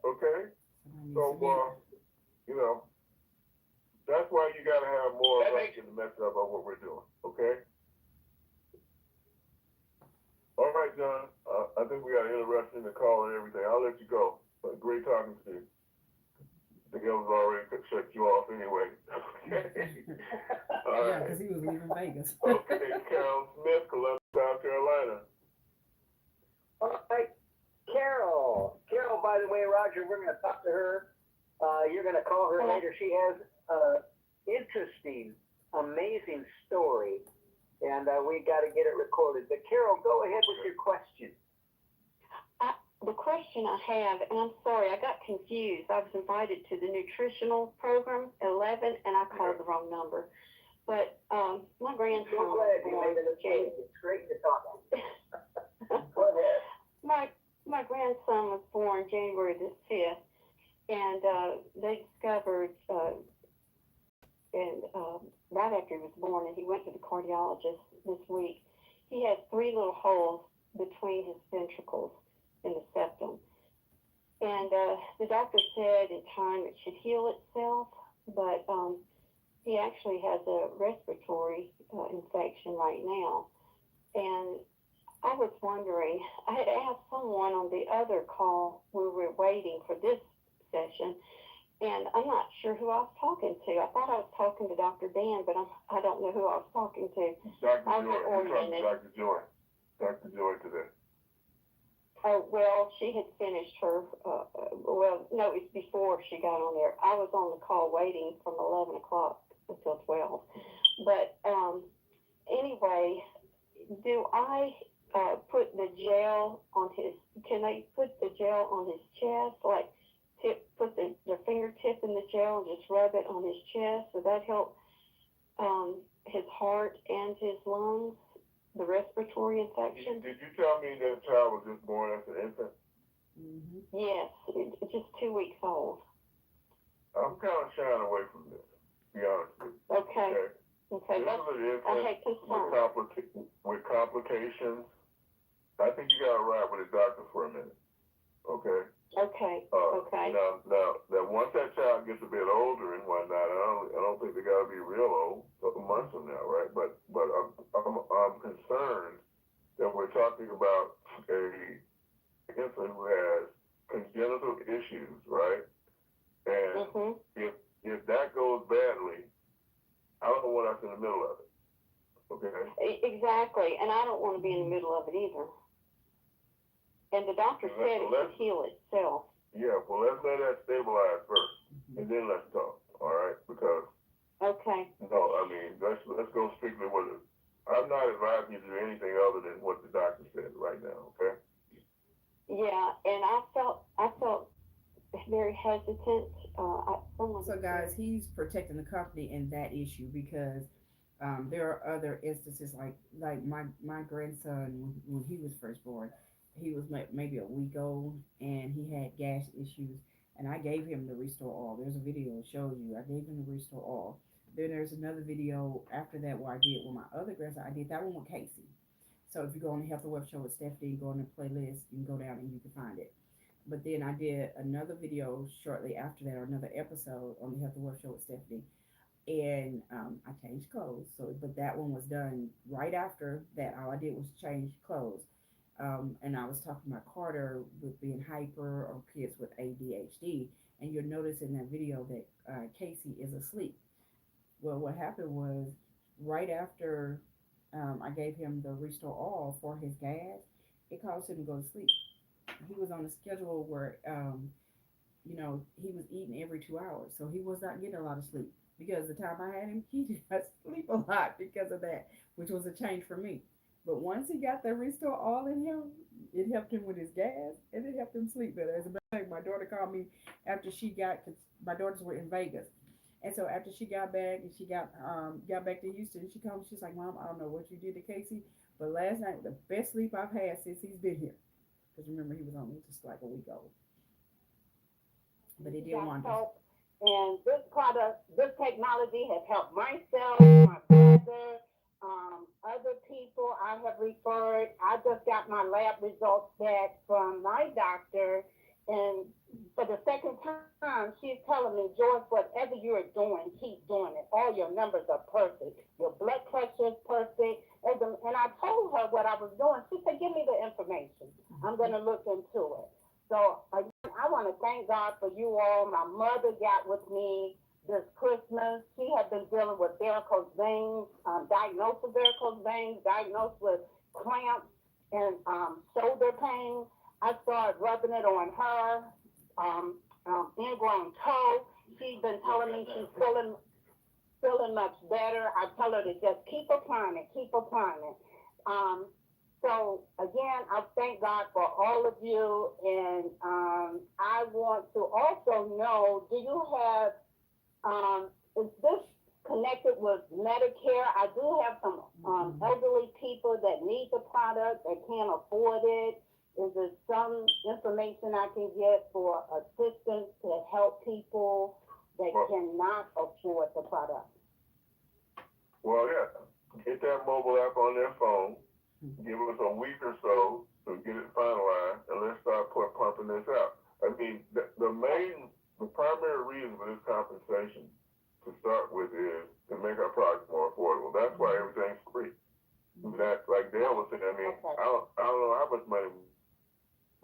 Okay? So, that's why you got to have more of us in the mess up on what we're doing. Okay? All right, John. I think we got an interruption in the call and everything. I'll let you go. But great talking to you. I think I was already could shut you off anyway. Okay. Yeah, because he was leaving Vegas. Okay, Carol Smith, Columbia, South Carolina. All right, Carol. Carol, by the way, Roger, we're going to talk to her. You're going to call her later. She has an interesting, amazing story, and we got to get it recorded. But Carol, go ahead with your question. The question I have, and I'm sorry, I got confused. I was invited to the nutritional program at 11, and I called the wrong number. But my grandson. I'm glad you made a change. It's great to talk. Go ahead. My grandson was born January the 5th, and they discovered, right after he was born, and he went to the cardiologist this week, he had 3 little holes between his ventricles in the septum. And the doctor said in time it should heal itself, but he actually has a respiratory infection right now. And I was wondering, I had asked someone on the other call when we were waiting for this session, and I'm not sure who I was talking to. I thought I was talking to Dr. Dan, but I don't know who I was talking to. Dr. Joy. Dr. Joy today. Oh, well, she had finished her, well, no, it's before she got on there. I was on the call waiting from 11 o'clock until 12. But anyway, do I put the gel on his, can I put the gel on his chest, like put the fingertip in the gel and just rub it on his chest? Would that help his heart and his lungs, the respiratory infection? Did you tell me that child was just born as an infant? Mm-hmm. Yes, it's just 2 weeks old. I'm kind of shying away from this, to be honest with you. Okay. Okay. This is an I infant had concern. with complications. I think you got to ride with a doctor for a minute. Okay? Okay. Okay. Now, once that child gets a bit older and whatnot, I don't think they got to be real old, a couple months from now, right? But I'm concerned that we're talking about a infant who has congenital issues, right? And if that goes badly, I don't want us in the middle of it. Okay? Exactly, and I don't want to be in the middle of it either. And the doctor said it would heal itself. Yeah, well, let's let that stabilize first, and then let's talk. All right? Because no, I mean, let's go strictly with it. I'm not advising you to do anything other than what the doctor said right now. Okay? Yeah, and I felt very hesitant. So guys, he's protecting the company in that issue because there are other instances like my grandson when he was first born, he was maybe a week old and he had gas issues, and I gave him the Restore All. There's a video that shows you I gave him the Restore All. Then there's another video after that where I did with my other grandson. I did that one with Casey. So if you go on the Health and Wealth Show with Stephanie, go on the playlist, you can go down and you can find it. But then I did another video shortly after that, or another episode on the Health and Wealth Show with Stephanie, and I changed clothes. So, but that one was done right after that. All I did was change clothes, and I was talking about Carter with being hyper or kids with ADHD, and you'll notice in that video that Casey is asleep. Well, what happened was right after I gave him the Restore All for his gas, it caused him to go to sleep. He was on a schedule where, he was eating every 2 hours, so he was not getting a lot of sleep. Because the time I had him, he did not sleep a lot because of that, which was a change for me. But once he got the Restore All in him, it helped him with his gas, and it helped him sleep better. As a matter of fact, my daughter called me after because my daughters were in Vegas. And so after she got back and she got back to Houston, she called me. She's like, "Mom, I don't know what you did to Casey, but last night was the best sleep I've had since he's been here." Because remember, he was only just like a week old. But it did wonders. And this product, this technology has helped myself, my brother, other people I have referred. I just got my lab results back from my doctor, and for the second time, she's telling me, "Joyce, whatever you're doing, keep doing it. All your numbers are perfect. Your blood pressure is perfect." And I told her what I was doing. She said, "Give me the information. I'm going to look into it." So again, I want to thank God for you all. My mother got with me this Christmas. She had been dealing with varicose veins, diagnosed with varicose veins, diagnosed with cramps and shoulder pain. I started rubbing it on her ingrown toe. She's been telling me she's feeling much better. I tell her to just keep applying it. So again, I thank God for all of you, and I want to also know, do you have, is this connected with Medicare? I do have some elderly people that need the product, that can't afford it. Is there some information I can get for assistance to help people that cannot afford the product? Well, yeah, get that mobile app on their phone. Give us a week or so to get it finalized, and let's start pumping this out. I mean, the primary reason for this compensation to start with is to make our products more affordable. That's why everything's free. That, like Dale was saying, I mean, I don't know how much money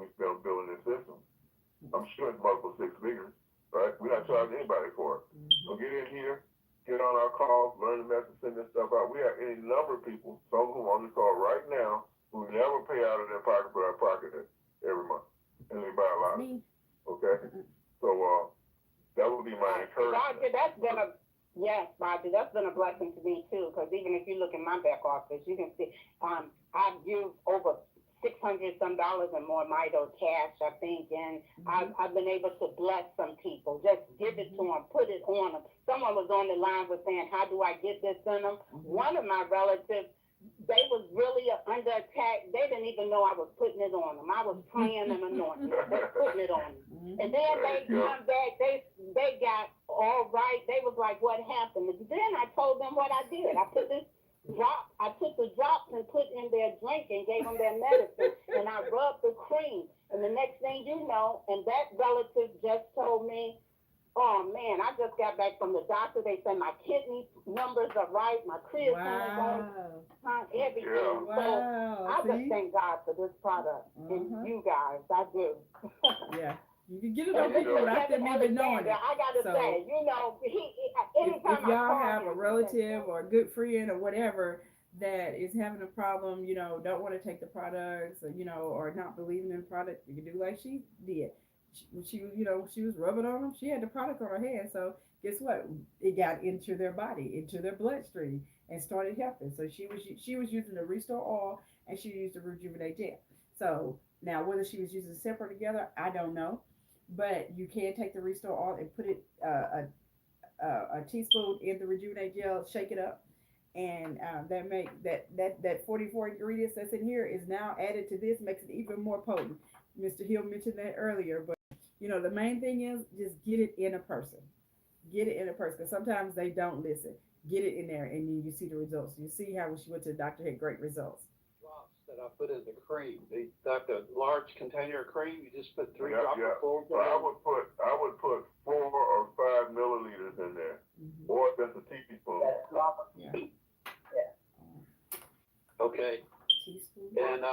we spend on building this system. I'm sure it's multiple six figures, right? We're not charging anybody for it. So get in here, get on our calls, learn the method, send this stuff out. We have any number of people, some of whom on this call right now, who never pay out of their pocket but are pocketed every month, and they buy a lot. Me. Okay, so that would be my encouragement. Roger, Roger, that's been a blessing to me too, because even if you look in my back office, you can see, I've used over $600 some in MoreMito cash, I think, and I've been able to bless some people, just give it to them, put it on them. Someone was on the line with saying, how do I get this in them? One of my relatives, they was really under attack. They didn't even know I was putting it on them. I was praying and anointing, putting it on them. And then they come back, they got all right. They was like, what happened? And then I told them what I did. I took the drops and put in their drink and gave them their medicine, and I rubbed the cream. And the next thing you know, and that relative just told me, oh man, I just got back from the doctor. They said my kidney numbers are right, my creatine is right, everything. Wow. So I just thank God for this product and you guys. I do. Yeah. You can get it on people without them even knowing it. I gotta say, you know, anytime if y'all have a relative or a good friend or whatever that is having a problem, you know, don't want to take the products or, you know, or not believing in the product, you can do like she did. She was rubbing on them. She had the product on her hand. So guess what? It got into their body, into their bloodstream, and started helping. So she was using the Restore Oil and she used the Rejuvenate Gel. So now whether she was using separate together, I don't know. But you can take the Restore Oil and put it a teaspoon in the Rejuvenate Gel, shake it up, and that 44 ingredients that's in here is now added to this, makes it even more potent. Mr. Hill mentioned that earlier, but you know the main thing is just get it in a person. Get it in a person, because sometimes they don't listen. Get it in there, and then you see the results. You see how when she went to the doctor, had great results. Drops that I put in the cream. Like the large container of cream, you just put 3 drops of full. So I would put 4 or 5 milliliters in there, or just a teaspoon. Okay. And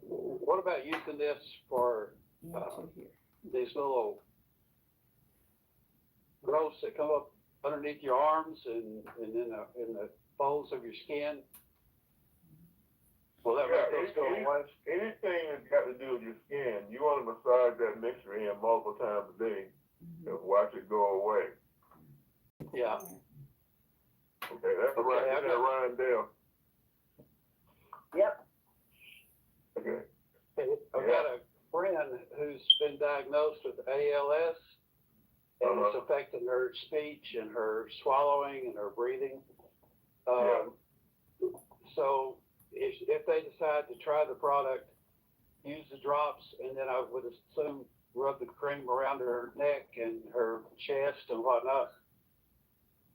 what about using this for these little growths that come up underneath your arms and in the folds of your skin? Will that make those go away? Anything that's got to do with your skin, you want to massage that mixture in multiple times a day and watch it go away. Yeah. Okay, that's right. That's Ryan Dale. Yep. Okay. I've got a friend who's been diagnosed with ALS, and it's affecting her speech and her swallowing and her breathing. So if they decide to try the product, use the drops, and then I would assume rub the cream around her neck and her chest and whatnot.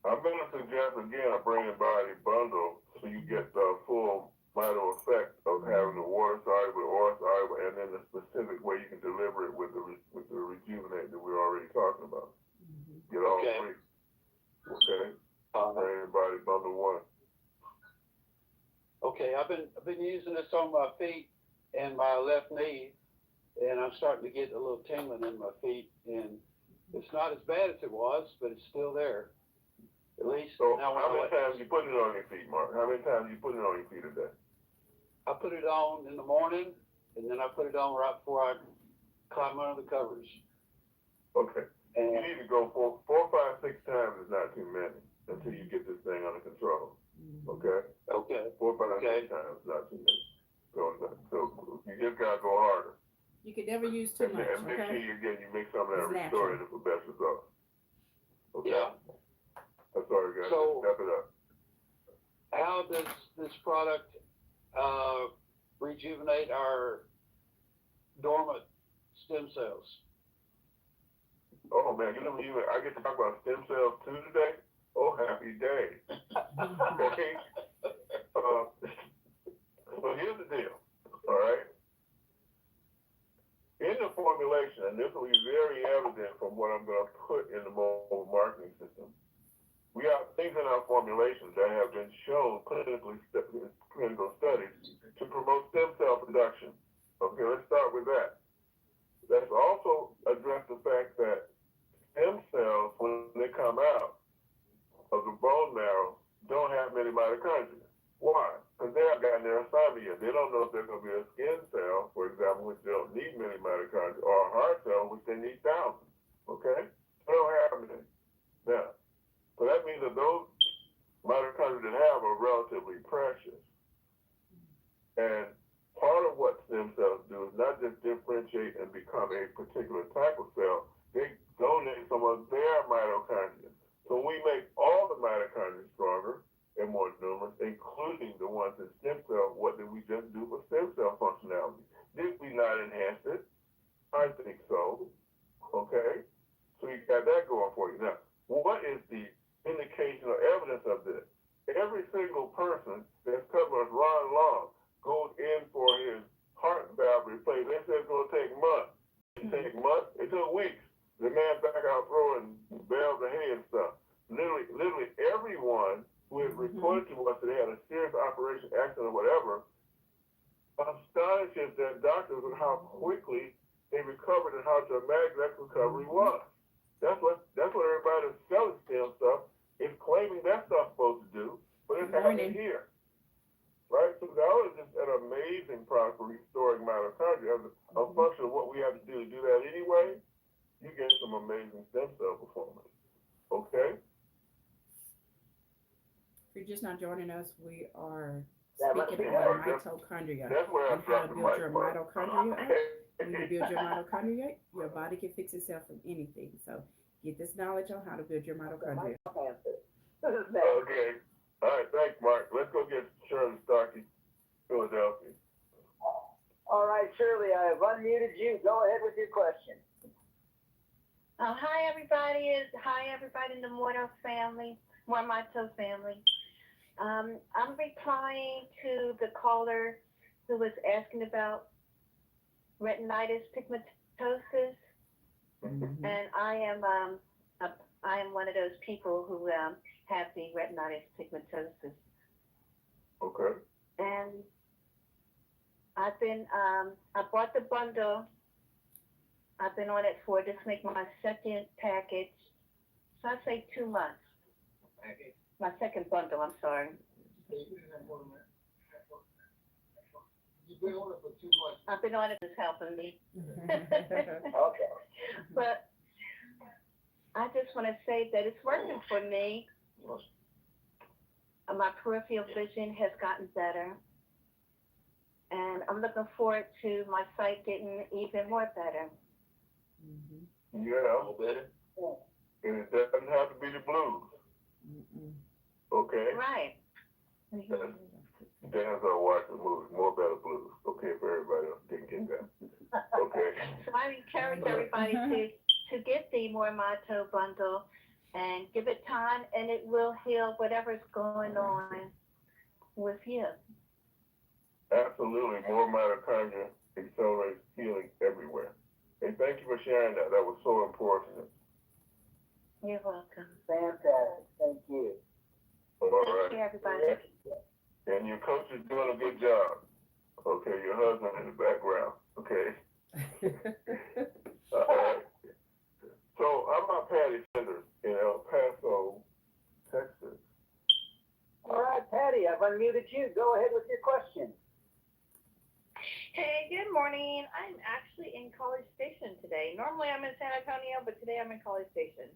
I'm going to suggest again a brain and body bundle so you get the full vital effect of having the water soluble, oil soluble, and then the specific way you can deliver it with the rejuvenate that we're already talking about. Get all three. Okay. Brain and body bundle 1. Okay, I've been using this on my feet and my left knee, and I'm starting to get a little tingling in my feet, and it's not as bad as it was, but it's still there. At least. So how many times you put it on your feet, Mark? How many times you put it on your feet a day? I put it on in the morning, and then I put it on right before I climb under the covers. Okay. And you need to go 4, 5, 6 times is not too many until you get this thing under control. Okay? Okay. 4, 5, 6 times is not too many. So you just gotta go harder. You could never use too much. And make sure you mix some of that It's restorative for best results. Okay? Yeah. I'm sorry, guys. So, step it up. How does this product rejuvenate our dormant stem cells? Oh man, I get to talk about stem cells too today. Oh, happy day. Okay. So here's the deal. All right. In the formulation, and this will be very evident from what I'm going to put in the mobile marketing system. We have things in our formulations that have been shown clinical studies to promote stem cell production. Okay, let's start with that. Let's also address the fact that stem cells, when they come out of the bone marrow, don't have many mitochondria. Why? because they haven't gotten their assignment yet. They don't know if they're going to be a skin cell, for example, which they don't need many mitochondria, or a heart cell, which they need thousands. Okay? They don't have any. Now, so that means that those mitochondria that have are relatively precious. And part of what stem cells do is not just differentiate and become a particular type of cell, they donate some of their mitochondria. So we make all the mitochondria stronger and more numerous, including the ones in stem cell. What did we just do for stem cell functionality? Did we not enhance it? I think so. Okay? So you got that going for you. Now, what is the indication or evidence of this? Every single person that's covered us Ron Long goes in for his heart valve replacement. They said it's going to take months. It took months. It took weeks. The man back out throwing bales of hay and stuff. Literally everyone who has reported to us that they had a serious operation, accident, or whatever, astonishes their doctors with how quickly they recovered and how dramatic that recovery was. That's what everybody that's selling stem stuff is claiming that stuff's supposed to do, but it's happening here. Right? So that was just an amazing product for restoring mitochondria. As a function of what we have to do that anyway, you get some amazing stem cell performance. Okay? If you're just not joining us, we are speaking about mitochondria and how to build your mitochondria up. When you build your mitochondria, your body can fix itself from anything. So get this knowledge on how to build your mitochondria. Okay. All right, thanks, Mark. Let's go get Shirley Starkey, Philadelphia. All right, Shirley, I have unmuted you. Go ahead with your question. Hi, everybody. Hi, everybody in the MoreMito family. I'm replying to the caller who was asking about retinitis pigmentosus, and I am one of those people who have the retinitis pigmentosis. Okay. And I bought the bundle. I've been on it for this make my second package. So I say 2 months. My second bundle, I'm sorry. I've been on it, it's helping me. Okay. But I just want to say that it's working for me. My peripheral vision has gotten better. And I'm looking forward to my sight getting even more better. Yeah. Better? And it doesn't have to be the blues. Okay? Right. Dan's are watching movies, More Better Blues. Okay, for everybody else didn't get that. Okay. So I encourage everybody to get the MoreMito bundle and give it time, and it will heal whatever's going on with you. Absolutely. More mitochondria accelerates healing everywhere. And thank you for sharing that. That was so important. You're welcome. Fantastic. Thank you. All right. Thank you, everybody. And your coach is doing a good job. Okay, your husband in the background. Okay. All right. So I'm not Patty Sanders in El Paso, Texas. All right, Patty, I've unmuted you. Go ahead with your question. Hey, good morning. I'm actually in College Station today. Normally I'm in San Antonio, but today I'm in College Station.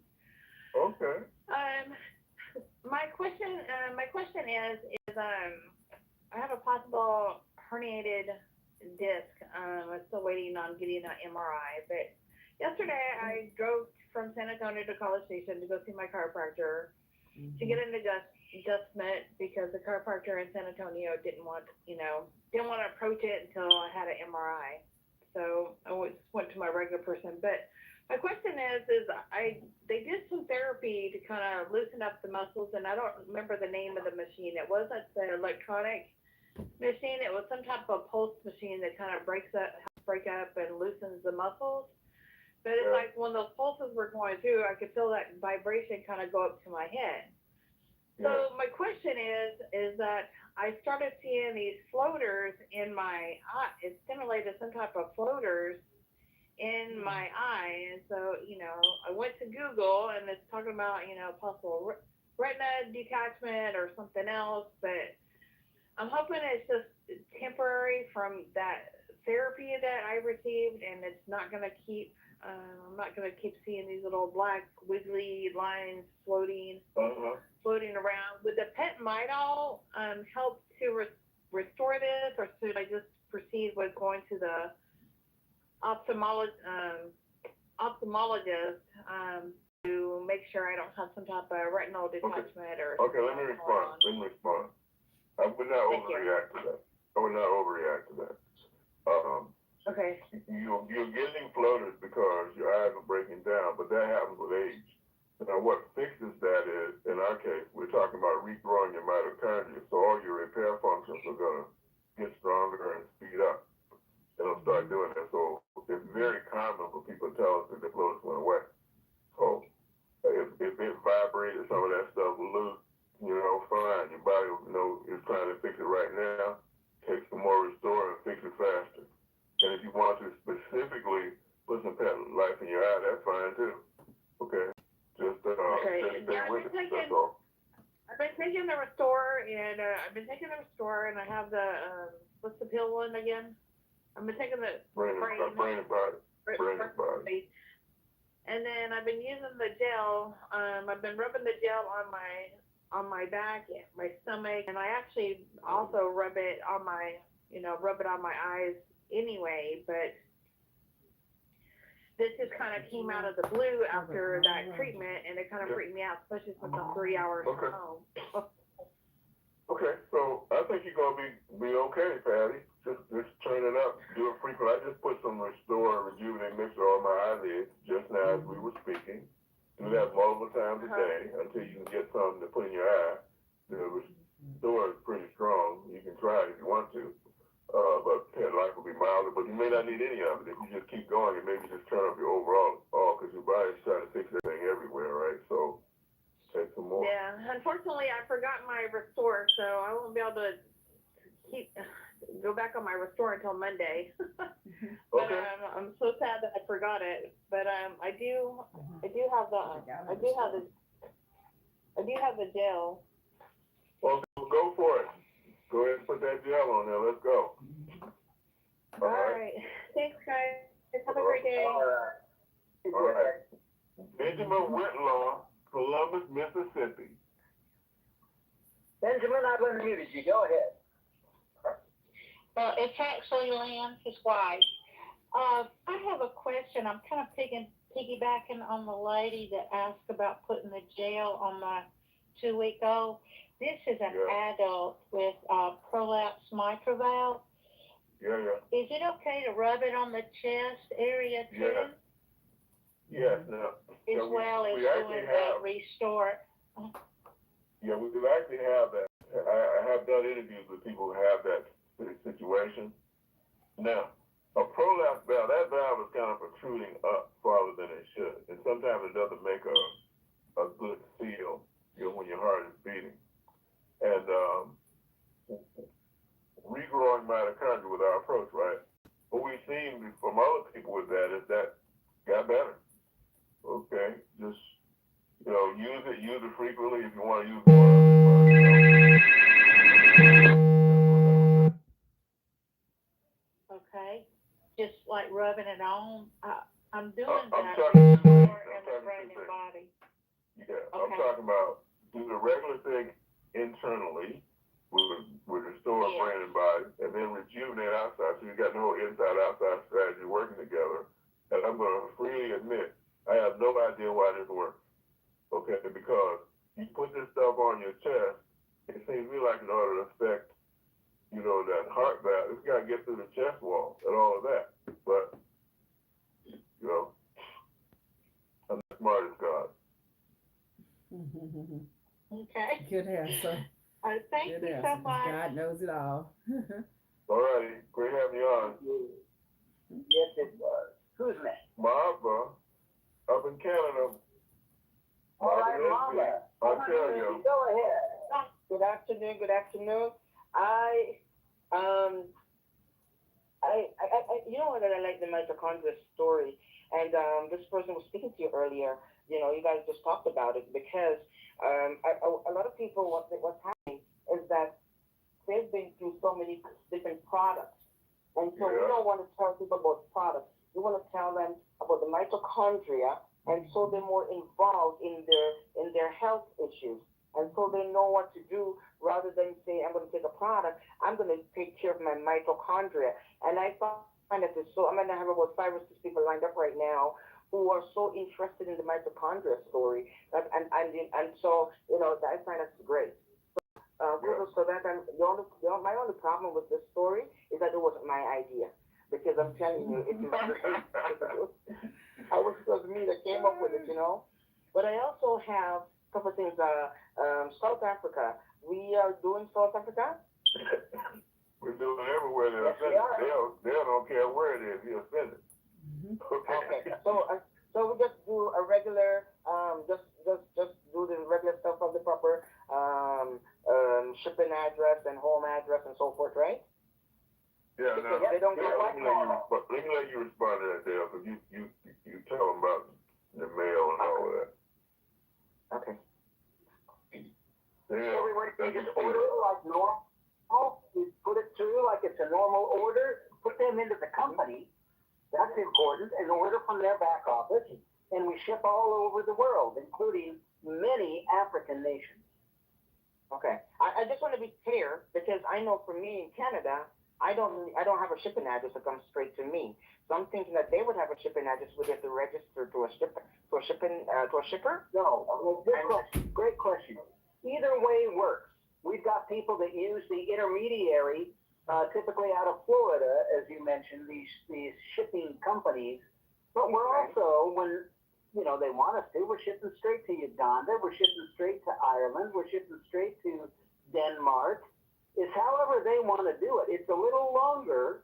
Okay. My question is I have a possible herniated disc. I'm still waiting on getting an MRI, but yesterday I drove from San Antonio to College Station to go see my chiropractor to get an adjustment because the chiropractor in San Antonio didn't want to approach it until I had an MRI. So I went to my regular person. But my question is they did some therapy to kind of loosen up the muscles, and I don't remember the name of the machine. It wasn't the electronic machine. It was some type of pulse machine that kind of break up and loosens the muscles. But it's like when those pulses were going through, I could feel that vibration kind of go up to my head. So my question is that I started seeing these floaters in my eye. It stimulated some type of floaters in my eye. And so, I went to Google and it's talking about, possible retina detachment or something else. But I'm hoping it's just temporary from that therapy that I received, and it's not gonna keep. I'm not gonna keep seeing these little black wiggly lines floating around. Would the Petlife help to restore this, or should I just proceed with going to the ophthalmologist to make sure I don't have some type of retinal detachment or? Okay, let me respond. I would not overreact to that. Okay. You're getting floaters because your eyes are breaking down, but that happens with age. Now, what fixes that is, in our case, we're talking about regrowing your mitochondria, so all your repair functions are going to get stronger and speed up. It'll start doing that. So it's very common for people to tell us that the floaters went away. So if it vibrated, some of that stuff loose, fine. Your body will know it's trying to fix it right now. Take some more restore and fix it faster. And if you want to specifically put some Petlife in your eye, that's fine too. Okay. Just stay with it. That's all. I've been taking the Restore, and I have the what's the pill one again? I've been taking the brain and body. And then I've been using the gel. I've been rubbing the gel on my back, my stomach, and I actually also rub it on my eyes anyway. But this just kind of came out of the blue after that treatment, and it kind of freaked me out, especially since I'm 3 hours from home. Okay, so I think you're gonna be okay, Patty. Just turn it up, do it frequently. I just put some Restore Rejuvenate mixture on my eyelids just now as we were speaking. Do that multiple times a day until you can get something to put in your eye. The Restore is pretty strong. You can try it if you want to. But Petlife will be milder, but you may not need any of it. If you just keep going and maybe just turn up your overall, because your body's trying to fix everything everywhere, right? So take some more. Yeah, unfortunately, I forgot my Restore, so I won't be able to go back on my Restore until Monday. But I'm so sad that I forgot it. But I do have the gel. Well, go for it. Go ahead and put that gel on there. Let's go. All right. Thanks, guys. Have a great day. All right. Benjamin Whitlaw, Columbus, Mississippi. Benjamin, I've unmuted you. Go ahead. It's actually Lynn, his wife. I have a question. I'm kind of piggybacking on the lady that asked about putting the gel on my 2-week-old. This is an adult with prolapse mitral valve. Yeah. Is it okay to rub it on the chest area too? Yes. Now, as well as doing the Restore. Yeah, we actually have that. I have done interviews with people who have that situation. Now, a prolapse valve, that valve is kind of protruding up farther than it should, and sometimes it doesn't make a good seal, when your heart is beating. And regrowing mitochondria with our approach, right? What we've seen from other people with that is that got better. Okay, just use it frequently if you want to use more. Okay, just like rubbing it on. I'm doing that. I'm talking body. Yeah, I'm talking about do the regular thing internally with Restore brain and body, and then rejuvenate outside. So you got the whole inside-outside strategy working together. And I'm going to freely admit, I have no idea why this works. Okay, because you put this stuff on your chest, it seems to me like in order to affect, that heart valve, it's got to get through the chest wall and all of that. But, I'm the smartest God. Okay. Good answer. Thank you so much. God knows it all. All righty. Great having you on. Yes, it was. Who's next? Marva, up in Canada. All right, Marva. Ontario. Go ahead. Good afternoon. You know that I like the mitochondria story, and this person was speaking to you earlier. You guys just talked about it because a lot of people, what's happening is that they've been through so many different products. And so we don't want to tell people about products. We want to tell them about the mitochondria, and so they're more involved in their health issues. And so they know what to do rather than say, I'm going to take a product, I'm going to take care of my mitochondria. And I find that it's so, I'm going to have about 5 or 6 people lined up right now who are so interested in the mitochondria story. And so, you know, I find that's great. So that my only problem with this story is that it wasn't my idea. Because I'm telling you, it was me that came up with it, you know. But I also have a couple of things. South Africa. We are doing South Africa. We're doing it everywhere they'll send it. They don't care where it is. He'll send it. Okay. So we just do a regular, just do the regular stuff of the proper shipping address and home address and so forth, right? Yeah. Now, they don't get let me let you respond to that, Dale, because you tell them about the mail and all of that. Okay. So you just order it like normal. You put it through like it's a normal order. Put them into the company. That's important. And order from their back office. And we ship all over the world, including many African nations. Okay. I just want to be clear because I know for me in Canada, I don't have a shipping address that comes straight to me. So I'm thinking that they would have a shipping address. Would have to register to a shipper? No. Well, great question. Either way works. We've got people that use the intermediary, typically out of Florida, as you mentioned, these shipping companies. But we're also, when they want us to, we're shipping straight to Uganda, we're shipping straight to Ireland, we're shipping straight to Denmark. It's however they want to do it. It's a little longer,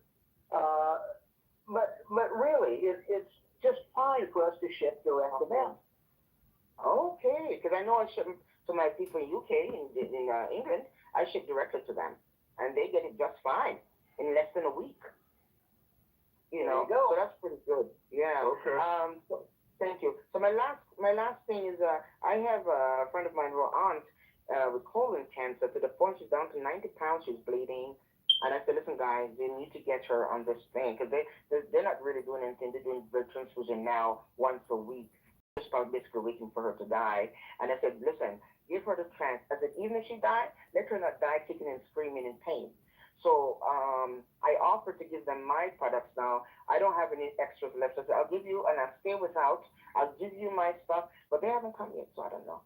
but really, it's just fine for us to ship direct to them. Okay, because I know I ship to my people in UK, in England, I ship directly to them, and they get it just fine in less than a week. You know, so that's pretty good. Yeah. Okay. So, thank you. So my last thing is, I have a friend of mine, her aunt, with colon cancer to the point she's down to 90 pounds. She's bleeding, and I said, listen, guys, you need to get her on this thing because they're not really doing anything. They're doing blood transfusion now once a week. Just basically waiting for her to die. And I said, listen, give her the chance. I said, even if she died, let her not die kicking and screaming in pain. So I offered to give them my products now. I don't have any extras left. So I said, I'll give you, and I'll stay without. I'll give you my stuff, but they haven't come yet, so I don't know.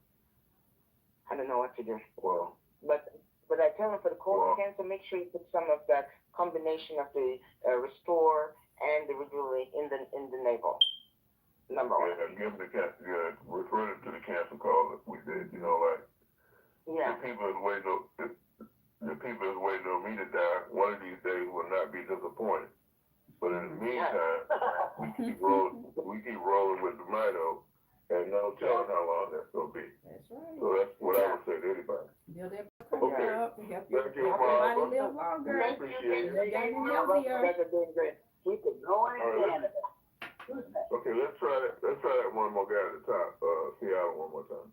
I don't know what to do. Well. But I tell them for the colon cancer, make sure you put some of that combination of the Restore and the Rejuvenate in the navel. Number one. Yeah, give them the cancer. Refer them to the cancer call that we did. You know, like the people is waiting on me to die. One of these days will not be disappointed. But in the meantime, we keep rolling with the Mito, and no telling how long that's gonna be. That's right. So that's what I would say to anybody. Build that Okay. up. Thank you, Everybody Barbara. live longer. We appreciate it. You guys are doing great. Keep it going in Canada. Okay, let's try that one more guy at the top. See out one more time.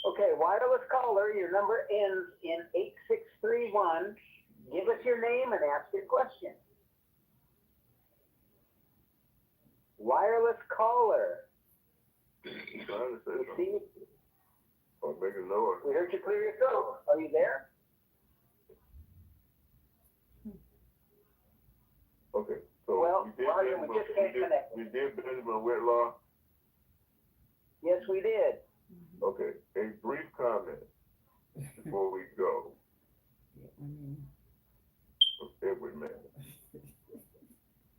Okay, wireless caller, your number ends in 8631. Give us your name and ask your question. Wireless caller. Trying to say something. Or make a noise. We heard you clear your throat. Are you there? Okay. So we did Benjamin Whitlaw. Yes, we did. Okay. A brief comment before we go. Edward, man.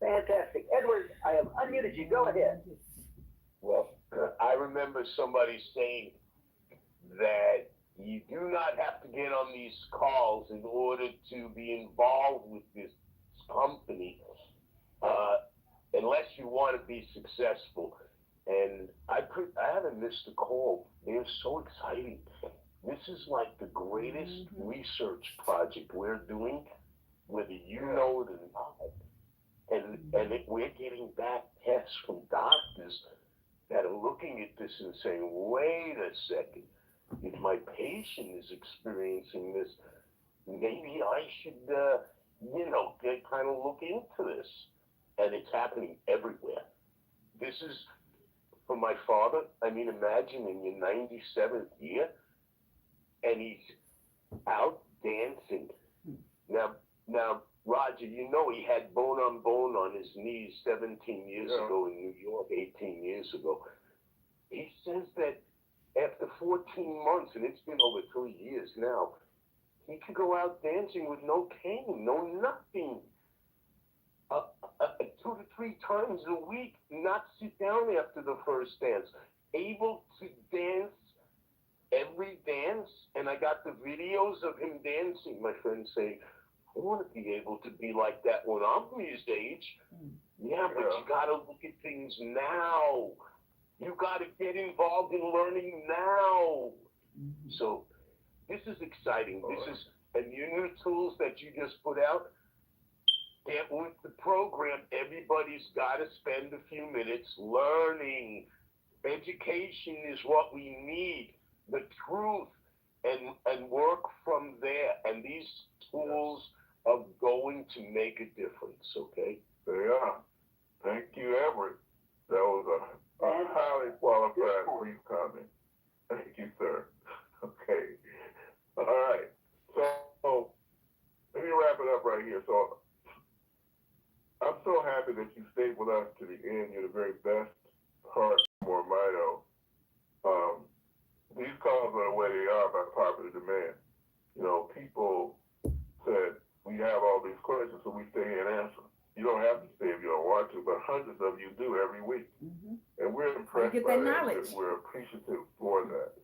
Fantastic. Edward, I have unmuted you. Go ahead. Well, I remember somebody saying that you do not have to get on these calls in order to be involved with this company unless you want to be successful. And I haven't missed a call. They're so exciting. This is like the greatest research project we're doing, whether you know it or not. And we're getting back tests from doctors that are looking at this and saying, wait a second, if my patient is experiencing this, maybe I should, get kind of look into this. And it's happening everywhere. This is for my father. I mean, imagine in your 97th year, and he's out dancing. Now, Roger, you know he had bone on his knees 17 years ago in New York, 18 years ago. He says that after 14 months, and it's been over 3 years now, he could go out dancing with no cane, no nothing. 2 to 3 times a week, not sit down after the first dance. Able to dance every dance, and I got the videos of him dancing. My friends say, I want to be able to be like that when I'm his age. Yeah, but you got to look at things now. You got to get involved in learning now. So this is exciting. This is a new tools that you just put out. Get with the program. Everybody's got to spend a few minutes learning. Education is what we need. The truth, and work from there. And these tools are going to make a difference, okay? They are. Thank you, Everett. That was a highly qualified brief comment. Thank you, sir. Okay. All right. So let me wrap it up right here. So I'm so happy that you stayed with us to the end. You're the very best part of MoreMito. These calls are the way they are by popular demand. People said, we have all these questions, so we stay here and answer. You don't have to stay if you don't want to, but hundreds of you do every week. And we're impressed by that. We're appreciative for that.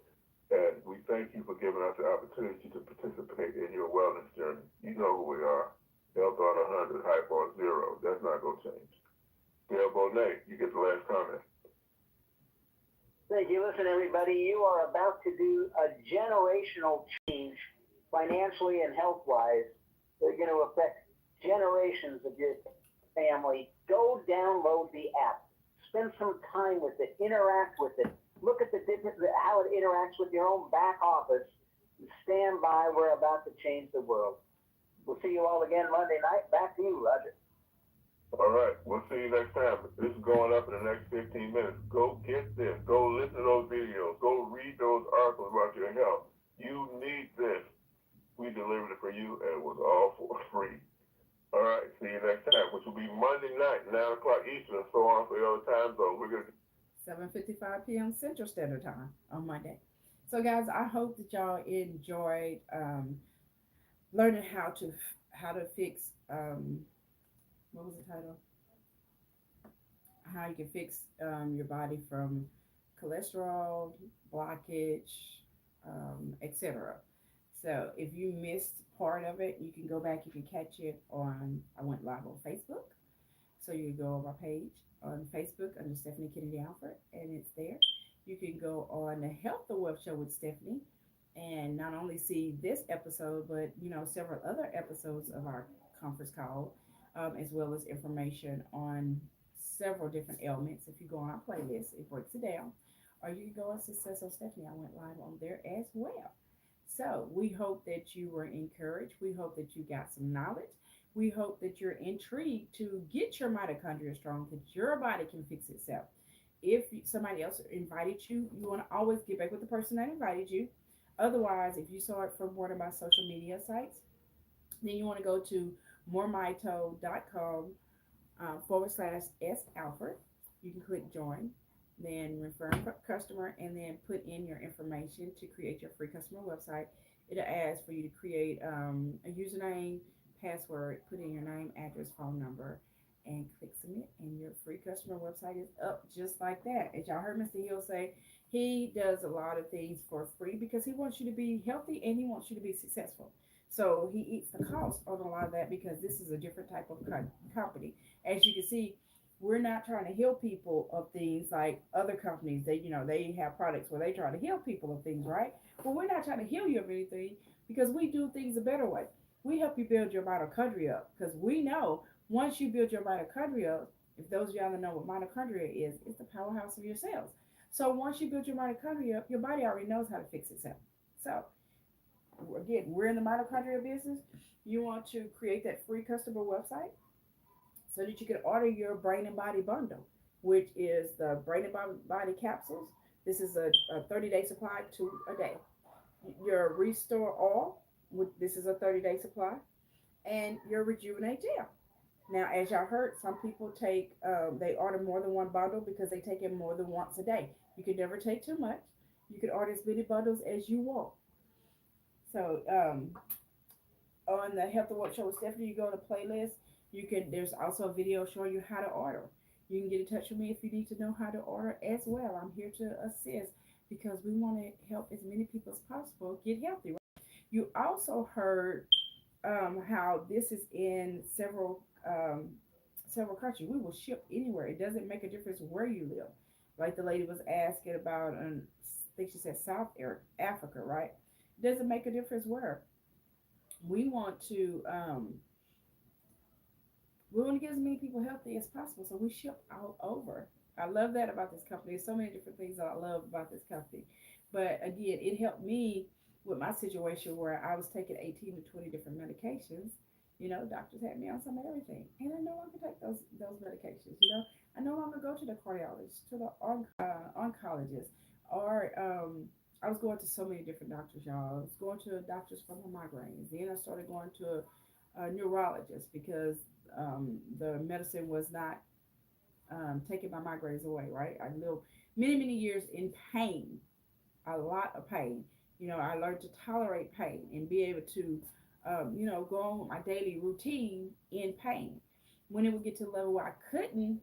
And we thank you for giving us the opportunity to participate in your wellness journey. You know who we are. Health on 100, hype on 0. That's not going to change. Dale Bonet, you get the last comment. Thank you. Listen, everybody, you are about to do a generational change financially and health-wise. They're going to affect generations of your family. Go download the app. Spend some time with it. Interact with it. Look at how it interacts with your own back office. Stand by. We're about to change the world. We'll see you all again Monday night. Back to you, Roger. All right. We'll see you next time. This is going up in the next 15 minutes. Go get this. Go listen to those videos. Go read those articles about your health. You need this. We delivered it for you, and it was all for free. All right. See you next time, which will be Monday night, 9 o'clock Eastern, and so on for the other time zone. We're going to 7:55 p.m. Central Standard Time on Monday. So, guys, I hope that y'all enjoyed learning how to fix what was the title? How you can fix your body from cholesterol, blockage, etc. So if you missed part of it, you can go back. You can catch it on. I went live on Facebook, so you can go on my page on Facebook under Stephanie Alford, and it's there. You can go on the Health the Wealth Show with Stephanie, and not only see this episode, but several other episodes of our conference call, as well as information on several different ailments. If you go on our playlist, it breaks it down. Or you can go on Success of Stephanie. I went live on there as well. So we hope that you were encouraged. We hope that you got some knowledge. We hope that you're intrigued to get your mitochondria strong, that your body can fix itself. If somebody else invited you, you want to always get back with the person that invited you. Otherwise, if you saw it from one of my social media sites, then you want to go to moremito.com /S Alford. You can click join, then refer a customer, and then put in your information to create your free customer website. It'll ask for you to create a username, password, put in your name, address, phone number, and click submit, and your free customer website is up just like that. As y'all heard Mr. Hill say, he does a lot of things for free because he wants you to be healthy and he wants you to be successful. So he eats the cost on a lot of that because this is a different type of company. As you can see, we're not trying to heal people of things like other companies. They have products where they try to heal people of things, right? But we're not trying to heal you of anything because we do things a better way. We help you build your mitochondria up because we know once you build your mitochondria up, if those of y'all that know what mitochondria is, it's the powerhouse of your cells. So once you build your mitochondria up, your body already knows how to fix itself. So again, we're in the mitochondria business. You want to create that free customer website so that you can order your brain and body bundle, which is the brain and body capsules. This is a 30-day supply, two a day. Your restore oil, this is a 30-day supply, and your rejuvenate gel. Now, as y'all heard, some people they order more than one bundle because they take it more than once a day. You can never take too much. You can order as many bundles as you want. So, on the Health and Work Show with Stephanie, you go to playlist. There's also a video showing you how to order. You can get in touch with me if you need to know how to order as well. I'm here to assist because we want to help as many people as possible get healthy. Right? You also heard how this is in several countries. We will ship anywhere. It doesn't make a difference where you live. Like the lady was asking about, I think she said Africa, right? It doesn't make a difference where. We want to get as many people healthy as possible, so we ship all over. I love that about this company. There's so many different things that I love about this company. But again, it helped me with my situation where I was taking 18 to 20 different medications. Doctors had me on some of everything, and I no longer take those medications. I no longer go to the cardiologist, to the oncologist, or I was going to so many different doctors, y'all. I was going to doctors for my migraines. Then I started going to a neurologist because the medicine was not taking my migraines away, right? I lived many, many years in pain, a lot of pain. I learned to tolerate pain and be able to, go on with my daily routine in pain. When it would get to the level where I couldn't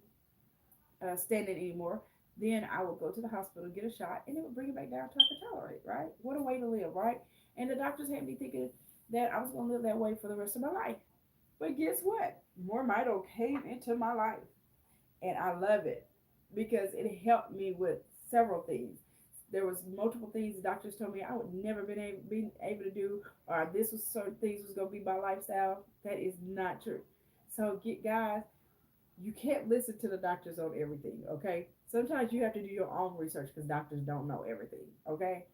stand it anymore, then I would go to the hospital, get a shot, and it would bring it back down to I could tolerate, right? What a way to live, right? And the doctors had me thinking that I was going to live that way for the rest of my life. But guess what? MoreMito came into my life, and I love it because it helped me with several things. There was multiple things the doctors told me I would never been able to do, or this was certain things was going to be my lifestyle. That is not true. So, guys, you can't listen to the doctors on everything, okay? Sometimes you have to do your own research because doctors don't know everything, okay?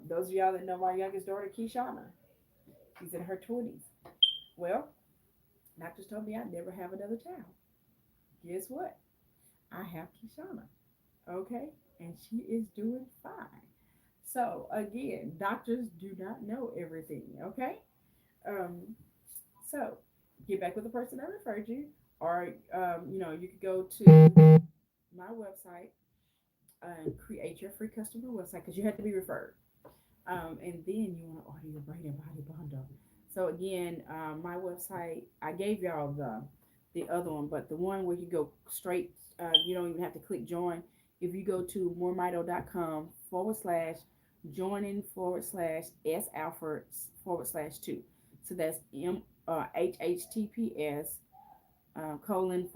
Those of y'all that know my youngest daughter, Kishana, she's in her 20s. Well, doctors told me I'd never have another child. Guess what? I have Kishana, okay? And she is doing fine. So, again, doctors do not know everything, okay? Um, so, get back with the person that referred you, or, you could go to my website and create your free customer website because you had to be referred. And then you want to order your brain and body bundle. So again, my website, I gave y'all the other one, but the one where you go straight, you don't even have to click join. If you go to moremito.com /joining /S Alford /2. So that's HHTPS colon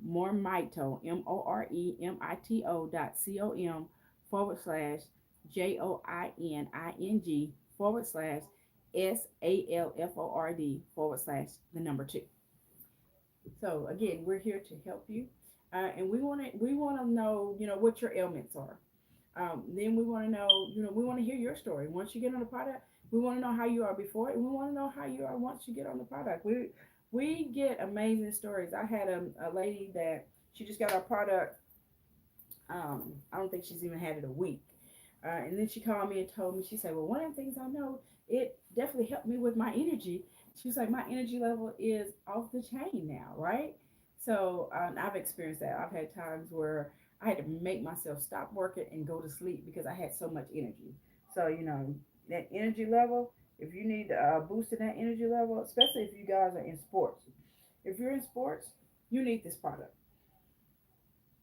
MoreMito MoreMito.com JOINING SALFORD /2. So again, we're here to help you, and we want to know what your ailments are. Then we want to know we want to hear your story. Once you get on the product, we want to know how you are before, and we want to know how you are once you get on the product. We get amazing stories. I had a lady that she just got our product. I don't think she's even had it a week. And then she called me and told me, she said, well, one of the things I know, it definitely helped me with my energy. She was like, my energy level is off the chain now, right? So I've experienced that. I've had times where I had to make myself stop working and go to sleep because I had so much energy. So, that energy level, if you need a boost in that energy level, especially if you guys are in sports. If you're in sports, you need this product.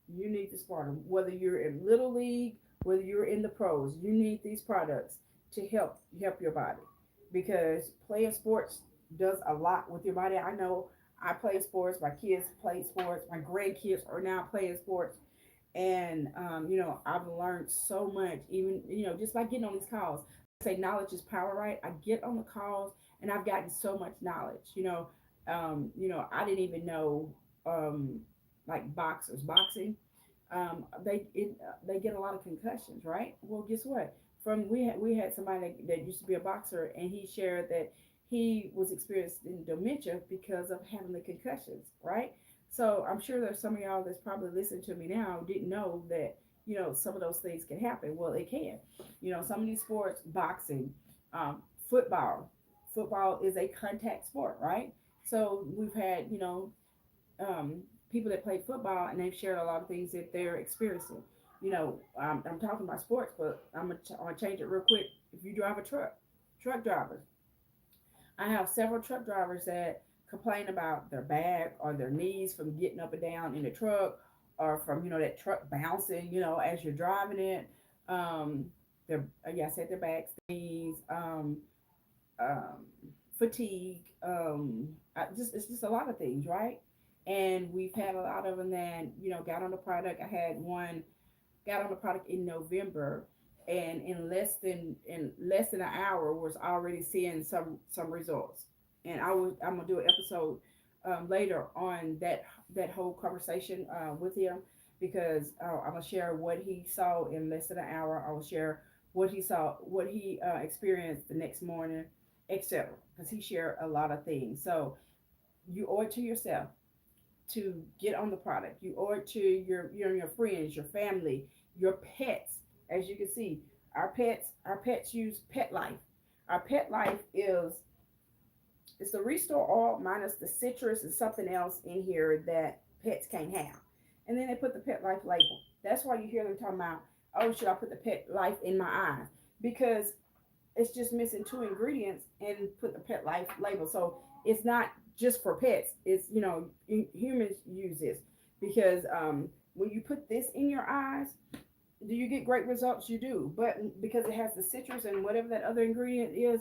You need this product. Whether you're in little league, whether you're in the pros, you need these products to help your body, because playing sports does a lot with your body. I know I play sports. My kids play sports. My grandkids are now playing sports, and I've learned so much. Even just by getting on these calls. I say knowledge is power, right? I get on the calls and I've gotten so much knowledge. I didn't even know like boxing. They get a lot of concussions, right? Well, guess what? we had somebody that used to be a boxer, and he shared that he was experiencing dementia because of having the concussions, right? So I'm sure there's some of y'all that's probably listening to me now didn't know that, some of those things can happen. Well, it can. Some of these sports, boxing, football. Football is a contact sport, right? So we've had, people that play football, and they've shared a lot of things that they're experiencing. I'm talking about sports, but I'm gonna change it real quick. If you drive a truck drivers, I have several truck drivers that complain about their back or their knees from getting up and down in the truck, or from that truck bouncing, as you're driving it. Their yeah, I said their backs, knees, um, fatigue. It's just a lot of things, right? And we've had a lot of them that got on the product. I had one got on the product in November, and in less than an hour was already seeing some results. And I'm gonna do an episode later on that whole conversation with him, because I'm gonna share what he saw in less than an hour. I will share what he experienced the next morning, etc. Because he shared a lot of things. So you owe it to yourself to get on the product. You owe it to your friends, your family, your pets. As you can see, our pets use Petlife. Our Petlife is it's the restore oil minus the citrus and something else in here that pets can't have. And then they put the Petlife label. That's why you hear them talking about, oh, should I put the Petlife in my eyes? Because it's just missing two ingredients and put the Petlife label. So it's not just for pets. It's humans use this because when you put this in your eyes, do you get great results? You do, but because it has the citrus and whatever that other ingredient is,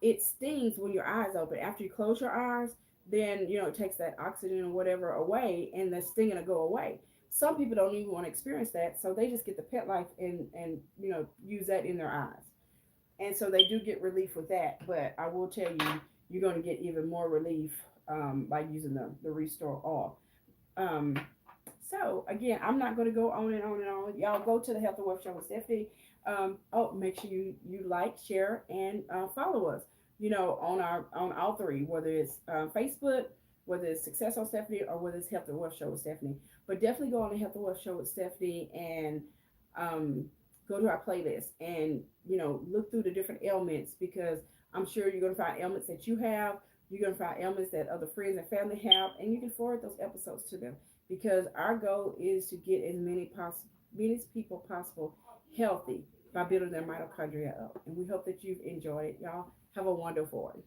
it stings when your eyes open. After you close your eyes, then it takes that oxygen or whatever away, and the stinging will go away. Some people don't even want to experience that, so they just get the Petlife and use that in their eyes, and so they do get relief with that. But I will tell you, you're going to get even more relief by using the Restore Oil. So again, I'm not going to go on and on and on. Y'all go to the Health and Wealth Show with Stephanie. Make sure you like, share, and follow us. On all three, whether it's Facebook, whether it's Success on Stephanie, or whether it's Health and Wealth Show with Stephanie. But definitely go on the Health and Wealth Show with Stephanie and go to our playlist and look through the different ailments, because I'm sure you're going to find ailments that you have. You're going to find ailments that other friends and family have, and you can forward those episodes to them, because our goal is to get as many people possible healthy by building their mitochondria up. And we hope that you've enjoyed it. Y'all have a wonderful one.